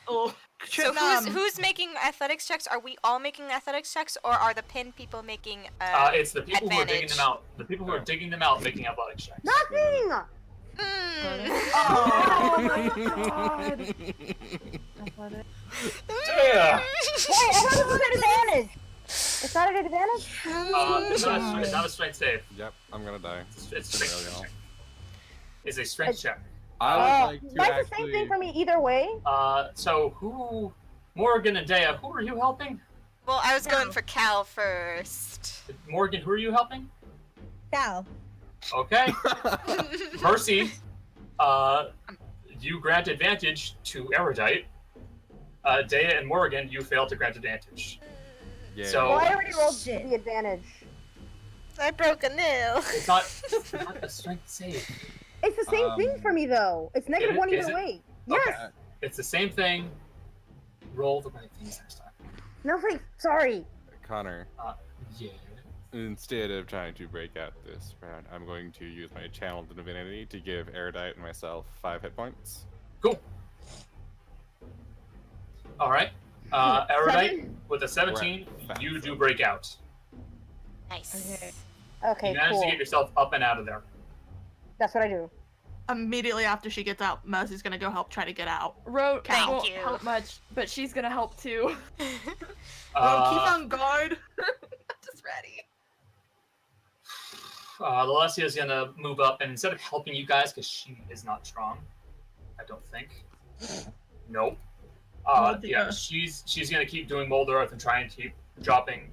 oh, So shouldn't, who's making athletics checks? Are we all making athletics checks, or are the pin people making? It's the people who are digging advantage. them out. The people who are digging them out making athletics checks. Nothing! Oh my god! Yeah. Wait, I thought it was an advantage! It's not an advantage? It's not a strength save. Yep, I'm gonna die. It's a strength check. It's a strength check. I would like to That's actually. the same thing for me either way. So who? Morgan and Dea, who are you helping? Well, I was going for Cal first. Morgan, who are you helping? Cal. Okay. Mercy, you grant advantage to Erudite. Dea and Morgan, you fail to grant advantage. Yeah. So Well, I already rolled Shit. the advantage. I broke a nail. it's not a strength save. It's the same thing for me though. It's negative Is- one is either it? way. Yes. Okay. It's the same thing. Roll the right things next time. No, wait. Sorry. Connor, Yeah. instead of trying to break out this round, I'm going to use my channeled divinity to give Erudite and myself 5 hit points. Cool. All right. Erudite, Seven? with a 17, you do break out. Nice. Okay. Okay, You manage cool. to get yourself up and out of there. That's what I do. Immediately after she gets out, Mercy's gonna go help try to get out. Ro Thank won't you. help much, but she's gonna help too. Ro, keep on guard. Just ready. Alessia is gonna move up, and instead of helping you guys, because she is not strong, I don't think. Nope. Oh, dear. Yeah, she's gonna keep doing mold earth and try and keep dropping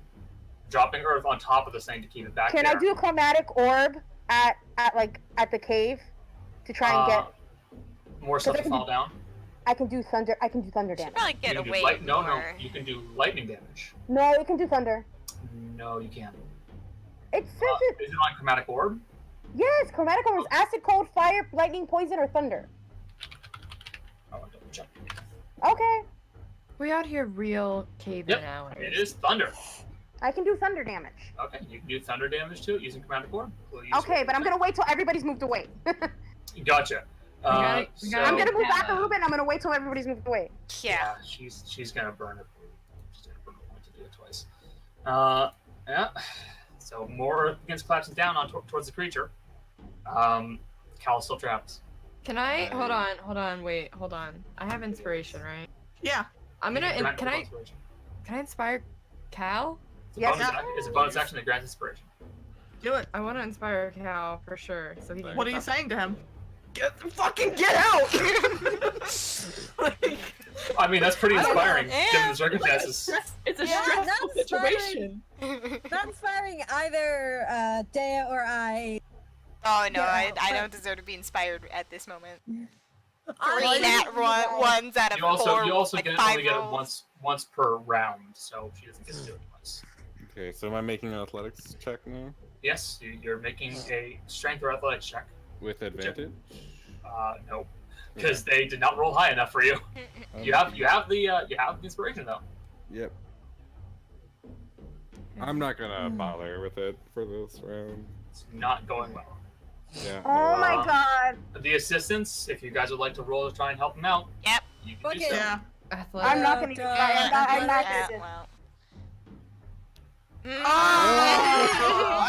earth on top of this thing to keep it back Can there. I do a chromatic orb at the cave to try and get? More stuff I to can fall do- down? I can do thunder. I can do thunder Should damage. probably You get can do away no, more. you can do lightning damage. No, it can do thunder. No, you can't. It says it. Is it on chromatic orb? Yes, chromatic orb is acid, cold, fire, lightning, poison, or thunder. Oh, I'll double check. Okay, We out here real cave Yep, hours. it is thunder. I can do thunder damage. Okay, you can do thunder damage to it using chromatic orb. We'll use Okay, it. but I'm gonna wait till everybody's moved away. Gotcha. we got I'm it. gonna move back a Yeah. little bit. And I'm gonna wait till everybody's moved away. Yeah. she's gonna burn it. She's gonna burn a point to do it twice. Yeah. So more earth begins collapsing down on towards the creature. Cal's still trapped. Can I hold on, wait, hold on. I have inspiration, right? Yeah. I'm gonna Grant can I inspiration. inspire Cal? It's a Yes. bonus act- It's a bonus action to grant inspiration. Do it. I want to inspire Cal for sure. So he can What are you saying to him? get out! Like, I mean, that's pretty I don't know. inspiring Yeah. given the circumstances. it's a Yeah, stressful that's situation. Not inspiring either Dea or I. Oh no, Yeah, I but- don't deserve to be inspired at this moment. I Three nat ones out of You also 4, you also like get 5 only get it rolls. once per round, so she doesn't get to do it twice. Okay, so am I making an athletics check now? Yes, you're making a strength or athletics check. With advantage? No, because they did not roll high enough for you. You have the inspiration though. Yep. I'm not gonna bother with it for this round. It's not going well. Yeah. Oh my Uh, god. The assistants, if you guys would like to roll to try and help them out, Yep. you can do Okay. so. Yeah. Athletics. I'm not gonna. I'm not gonna. do this. Well.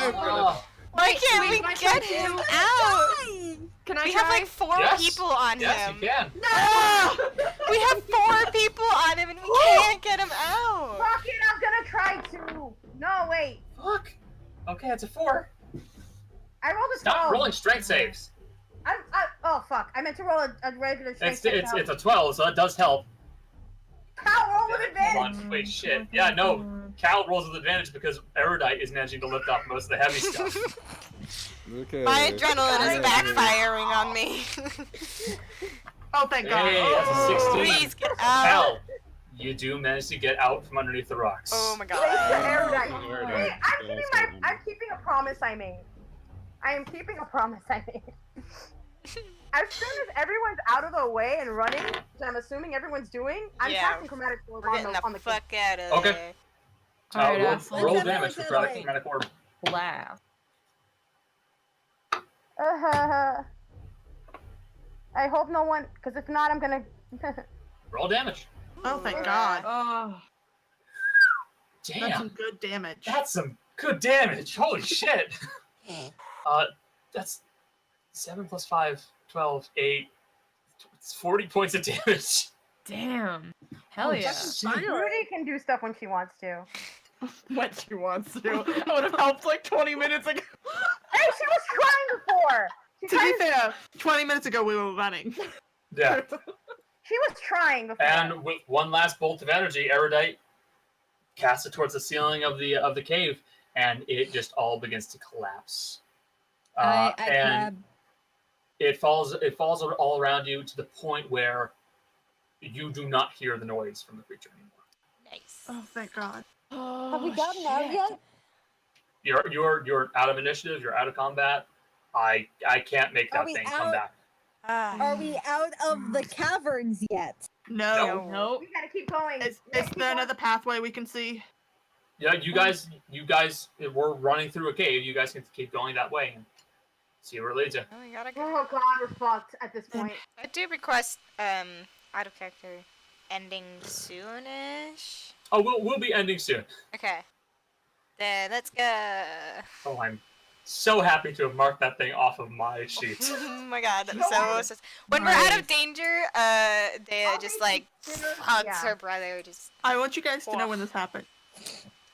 Oh, Why can't we my get turn him too. out? Can I We try? have like 4 Yes. people on yes, him. you can. We have 4 people on him and we can't get him out. Fuck it, I'm gonna try to. No, wait. Fuck. Okay, it's a 4. I rolled a 12. Stop rolling strength saves. Oh fuck! I meant to roll a regular strength. It's a 12, so that does help. How roll with Hold advantage? on, wait, shit. Yeah, no. Cal rolls with advantage because Erudite is managing to lift off most of the heavy stuff. Okay. My adrenaline is backfiring on me. Oh, thank God. Hey, that's a 16. Please get out. Cal, you do manage to get out from underneath the rocks. Oh my Thanks god. to Erudite. Erudite. Wait, I'm keeping a promise I made. I am keeping a promise I made. As soon as everyone's out of the way and running, which I'm assuming everyone's doing, I'm Yeah. casting chromatic orb We're on getting the the fuck out of Okay. there. Alright, roll Let's damage have for it chromatic orb. Laugh. I hope no one, because if not, I'm gonna. Roll damage. Oh, thank God. Oh, That's Damn, some good damage. that's some good damage. Holy shit. That's 7 plus 5, 12, 8. It's 40 points of damage. Damn. Hell Oh, yeah. shit. Rudy can do stuff when she wants to. When she wants to. I would have helped like 20 minutes ago. Hey, she was trying before. She To be fair, 20 minutes ago we were running. Yeah. She was trying before. And with one last bolt of energy, Erudite casts it towards the ceiling of the cave, and it just all begins to collapse. I And grab. it falls all around you to the point where you do not hear the noise from the creature anymore. Nice. Oh, thank God. Have we gotten out yet? You're out of initiative. You're out of combat. I can't make Are that we thing come out? back. Are we out of the caverns yet? No. Nope. We gotta keep going. Is there another pathway we can see? Yeah, you guys, we're running through a cave. You guys can keep going that way and see where it leads you. Oh, we gotta go. Oh God, we're fucked at this point. I do request out of character ending soonish. Oh, we'll be ending soon. Okay. Then let's go. Oh, I'm so happy to have marked that thing off of my sheet. Oh my God. So when we're out of danger, they just like hugs her brother. Just. I want you guys to know when this happened.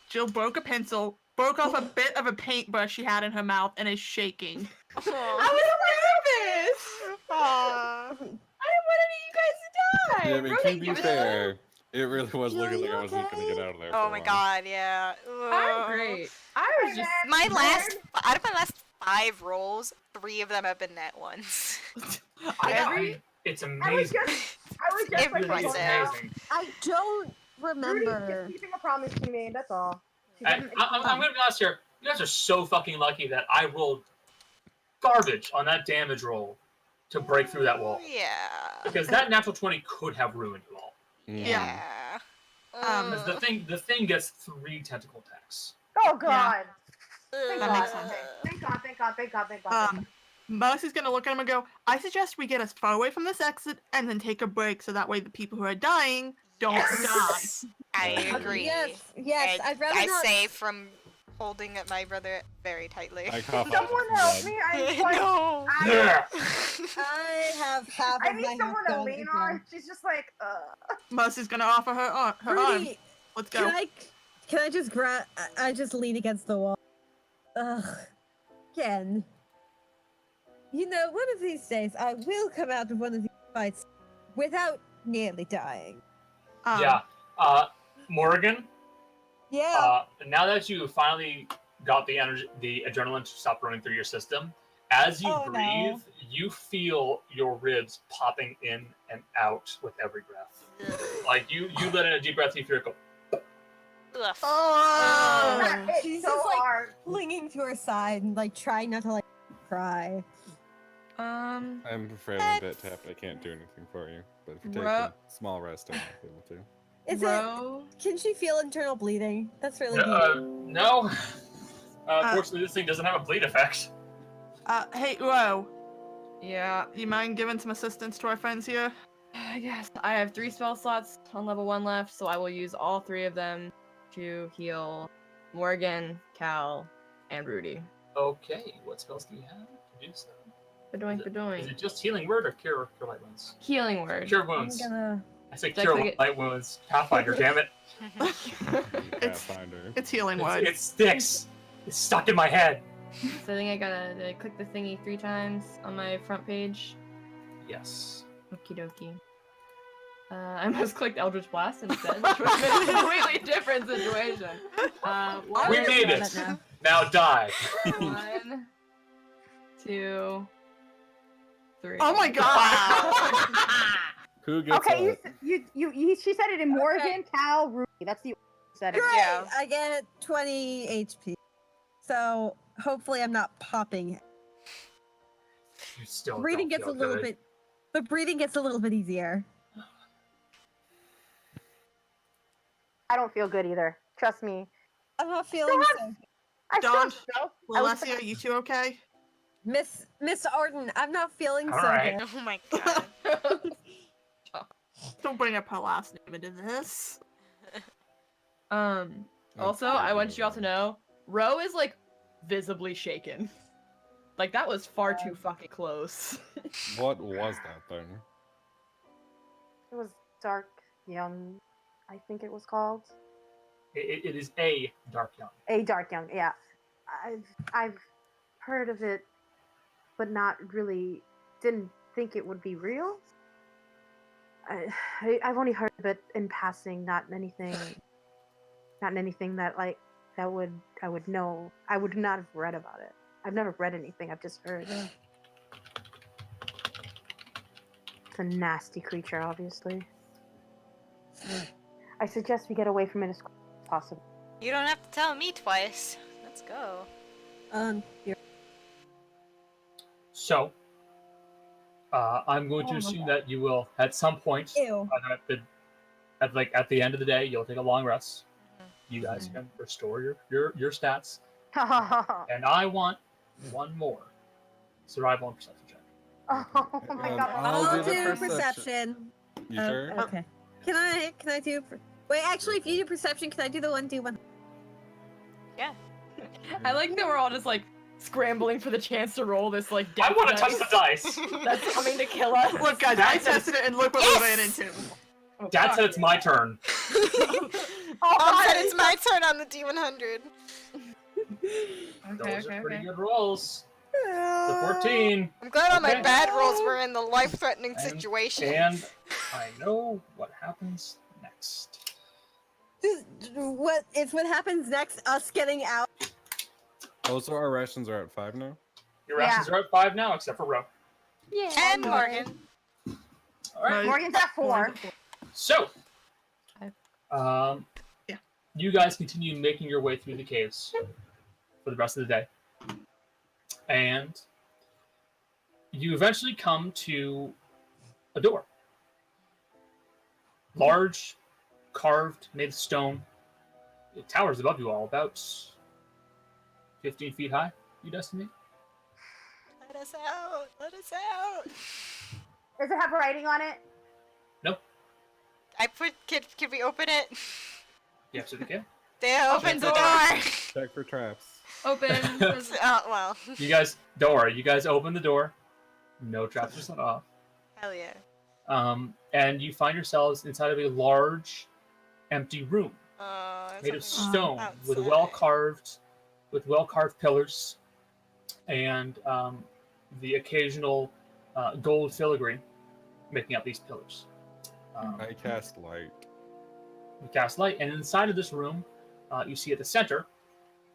Jill broke a pencil, broke off a bit of a paintbrush she had in her mouth, and is shaking. I was nervous. Aww. I didn't want any of you guys to die. Yeah, I mean, Really, to be give it fair, it really was Jill, looking like you I wasn't gonna okay? get out of there. Oh for my long. God. Yeah. I'm great. I was just. Out of my last 5 rolls, 3 of them have been net ones. It's I was amazing. just like, Every It's once in a now. amazing. I don't Rudy's remember. just keeping a promise she made. That's all. She And doesn't- I'm going to be honest here. You guys are so fucking lucky that I rolled garbage on that damage roll to break through that wall. Yeah. Because that natural 20 could have ruined you all. Yeah. Because the thing gets 3 tentacle attacks. Oh God. Thank That God. makes sense. Thank God. Thank God. Thank God. Thank God. Mercy's gonna look at him and go, I suggest we get as far away from this exit and then take a break so that way the people who are dying don't Yes. I Yeah. agree. Yes. I'd rather I not. say from holding my brother very tightly. I cough out Someone some help blood. me! I'm like, No. Yeah. I have half I of my need someone health to gone lean again. on. She's just like, Mercy's gonna offer her arm. Rudy, Let's go. can I just grab? I just lean against the wall. Ugh, Ken. You know, one of these days I will come out of one of these fights without nearly dying. Yeah. Morgan, Yeah. now that you finally got the energy, the adrenaline to stop running through your system, as you Oh, breathe, no. you feel your ribs popping in and out with every breath. Like you let in a deep breath, you feel it go. Ugh. Oh, it's she's so just like hard. clinging to her side and like trying not to like cry. I'm afraid I'm a bit tapped. I can't do anything for you. But if you take a small rest, I might be able to. Is Bro. it? Can she feel internal bleeding? That's really No. Unfortunately, this thing doesn't have a bleed effect. Hey, Ro, Yeah. you mind giving some assistance to our friends here? I guess I have 3 spell slots on level 1 left, so I will use all 3 of them to heal Morgan, Cal, and Rudy. Okay, what spells do you have to do so? Is Badoink. it just healing word or cure light wounds? Healing word. Cure wounds. I'm gonna. I say Should I cure click it? light wounds. Pathfinder, damn it. Pathfinder. It's healing word. It sticks. It's stuck in my head. So I think I gotta click the thingy 3 times on my front page. Yes. Okie dokie. I almost clicked Eldritch Blast instead, which would have been a completely different situation. We made it. Now die. 1, 2, 3. Oh my god! Who gets Okay, what? she said it in Morgan, Cal, Rudy. That's the said it. Great! Yeah. I get 20 HP. So hopefully I'm not popping. You still Breathing don't gets a feel little good. bit. The breathing gets a little bit easier. I don't feel good either. Trust me. I'm not feeling so. I Don, still I was- Alessia, you two okay? Miss Arden, I'm not feeling All so right. good. Oh my God. Don't bring up her last name into this. Also, I want you all to know, Ro is like visibly shaken. Like, that was far too fucking close. What was that thing? It was Dark Young, I think it was called. It is a Dark Young. A Dark Young, yeah. I've heard of it, but not really. Didn't think it would be real. I've only heard of it in passing, not anything that like I would know. I would not have read about it. I've never read anything. I've just heard. It's a nasty creature, obviously. I suggest we get away from it as quickly as possible. You don't have to tell me twice. Let's go. Here. So, I'm going to assume that you will, at some point, Ew. at the end of the day, you'll take a long rest. You guys can restore your stats, and I want one more survival and perception check. Oh my god. I'll do the do perception. perception. You sure? Okay. Can I do? Wait, actually, if you do perception, can I do the 1d1? Yeah. I like that we're all just like scrambling for the chance to roll this like I death want to touch dice the dice. that's coming to kill us. Look, guys, I tested it and look what we ran into. Oh, Dad fuck said it's my turn. Mom said it's my turn on the D100. Those are pretty okay. good rolls. The 14. I'm glad all my Okay. bad rolls were in the life-threatening And- situation. And I know what happens next. What happens next? Us getting out? Also, our rations are at 5 now. Your rations are at 5 now, except for Ro. Yeah. And Morgan. All right. Morgan's at 4. So, Yeah. you guys continue making your way through the caves for the rest of the day. And you eventually come to a door. Large, carved, made of stone. It towers above you all, about 15 feet high, you'd estimate. Let us out! Let us out! Does it have writing on it? Can we open it? You absolutely can. They opened the the door! Check for traps. Open. Oh, well. You guys, don't worry, you guys open the door. No traps are set off. Hell yeah. And you find yourselves inside of a large, empty room made of something stone with well carved pillars, and the occasional gold filigree making up these pillars. I cast light. You cast light, and inside of this room, you see at the center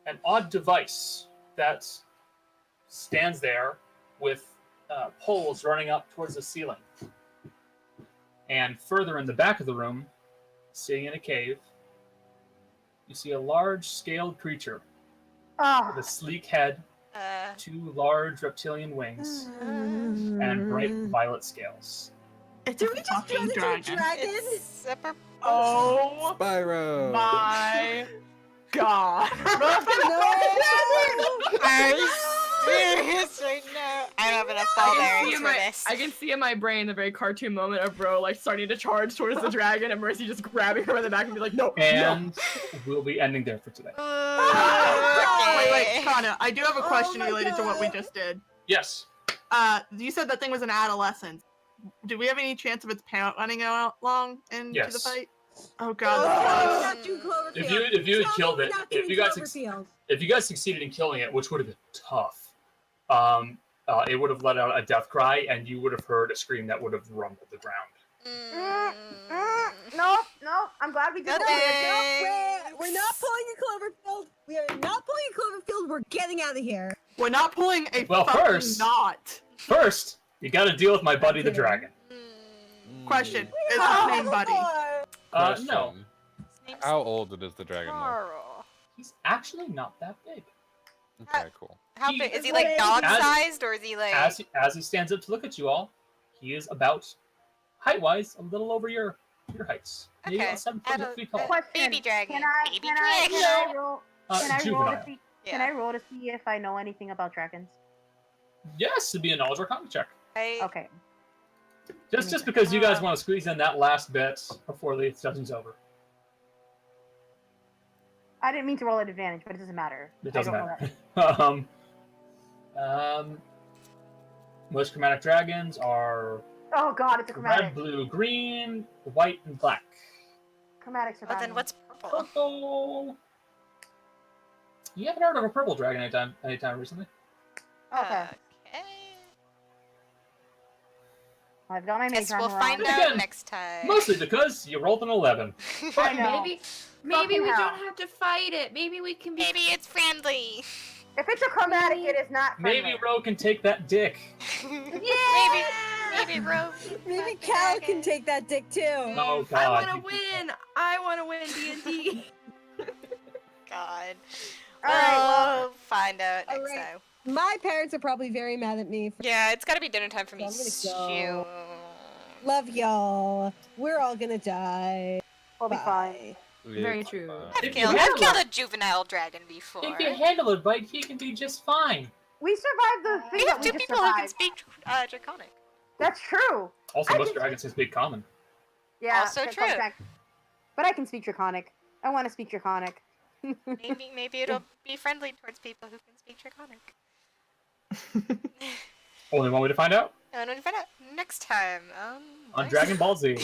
an odd device that stands there with poles running up towards the ceiling. And further in the back of the room, sitting in a cave, you see a large scaled creature with a sleek head, 2 large reptilian wings, and bright violet scales. It's a Did we just fucking run into a dragon. dragon? It's a Oh Spyro! my god. Are you serious right now? I don't have enough ball bearings for this. I can see in my brain the very cartoon moment of Bro like starting to charge towards the dragon and Mercy just grabbing her by the back and be like, no, And we'll be ending there for today. Wait, Conor, I do have a question my related to what we God. just did. Yes. You said that thing was an adolescent. Do we have any chance of its parent running along into Yes. the fight? Oh Oh, god. we're not doing Cloverfield. If you had killed We're it, not if doing you guys Cloverfield. if you guys succeeded in killing it, which would have been tough, it would have let out a death cry, and you would have heard a scream that would have rumbled the ground. Nope. I'm glad we did that. We're not pulling a Cloverfield. We are not pulling a Cloverfield. We're getting out of here. We're not pulling a Well, fucking first- knot. First, you got to deal with my buddy the dragon. Question. Is his name Buddy? No, Question. How old is the dragon? Though? Carl. he's actually not that big. Okay, cool. How He- big? Is he like dog-sized, or is he like... As he stands up to look at you all, he is about height-wise a little over your heights. Maybe Okay. about 7 foot, 8 feet tall. Question. Baby dragon. Can I Baby roll? Can I roll Juvenile. to see? Yeah. Can I roll to see if I know anything about dragons? Yes, it'd be a knowledge arcana check. Okay. Just because you guys want to squeeze in that last bit before the session's over. I didn't mean to roll at advantage, but it doesn't matter. It doesn't I don't know matter. that. Most chromatic dragons are Oh god, it's a chromatic. red, blue, green, white, and black. Chromatics are Well, bad. then what's purple? Purple. You haven't heard of a purple dragon anytime recently? Okay. Okay. I've got my mage Guess we'll armor find on. out Again, next time. Mostly because you rolled an 11. I know. Maybe Fucking we hell. don't have to fight it. Maybe we can be. Maybe it's friendly. If it's a chromatic, it is not friendly. Maybe Ro can take that dick. Maybe Ro. Maybe Cal can take that dick too. Oh I god. want to win. I want to win D&D. God. Alright, We'll find out next Alright. time. My parents are probably very mad at me. Yeah, it's gotta be dinner time for me. I'm gonna soon. go. Love y'all. We're all gonna die. we'll be fine. Bye. Very true. I've If killed, you I've handle killed it- a juvenile dragon before. If you handle it right, he can be just fine. We survived the thing We that have we two just people who can survived. speak Draconic. That's true. Also, I most can- dragons can speak common. Yeah. Also that's true. correct. But I can speak Draconic. I want to speak Draconic. Maybe it'll be friendly towards people who can speak Draconic. Only one way to find out. And we'll find out next time. On nice. Dragon Ball Z.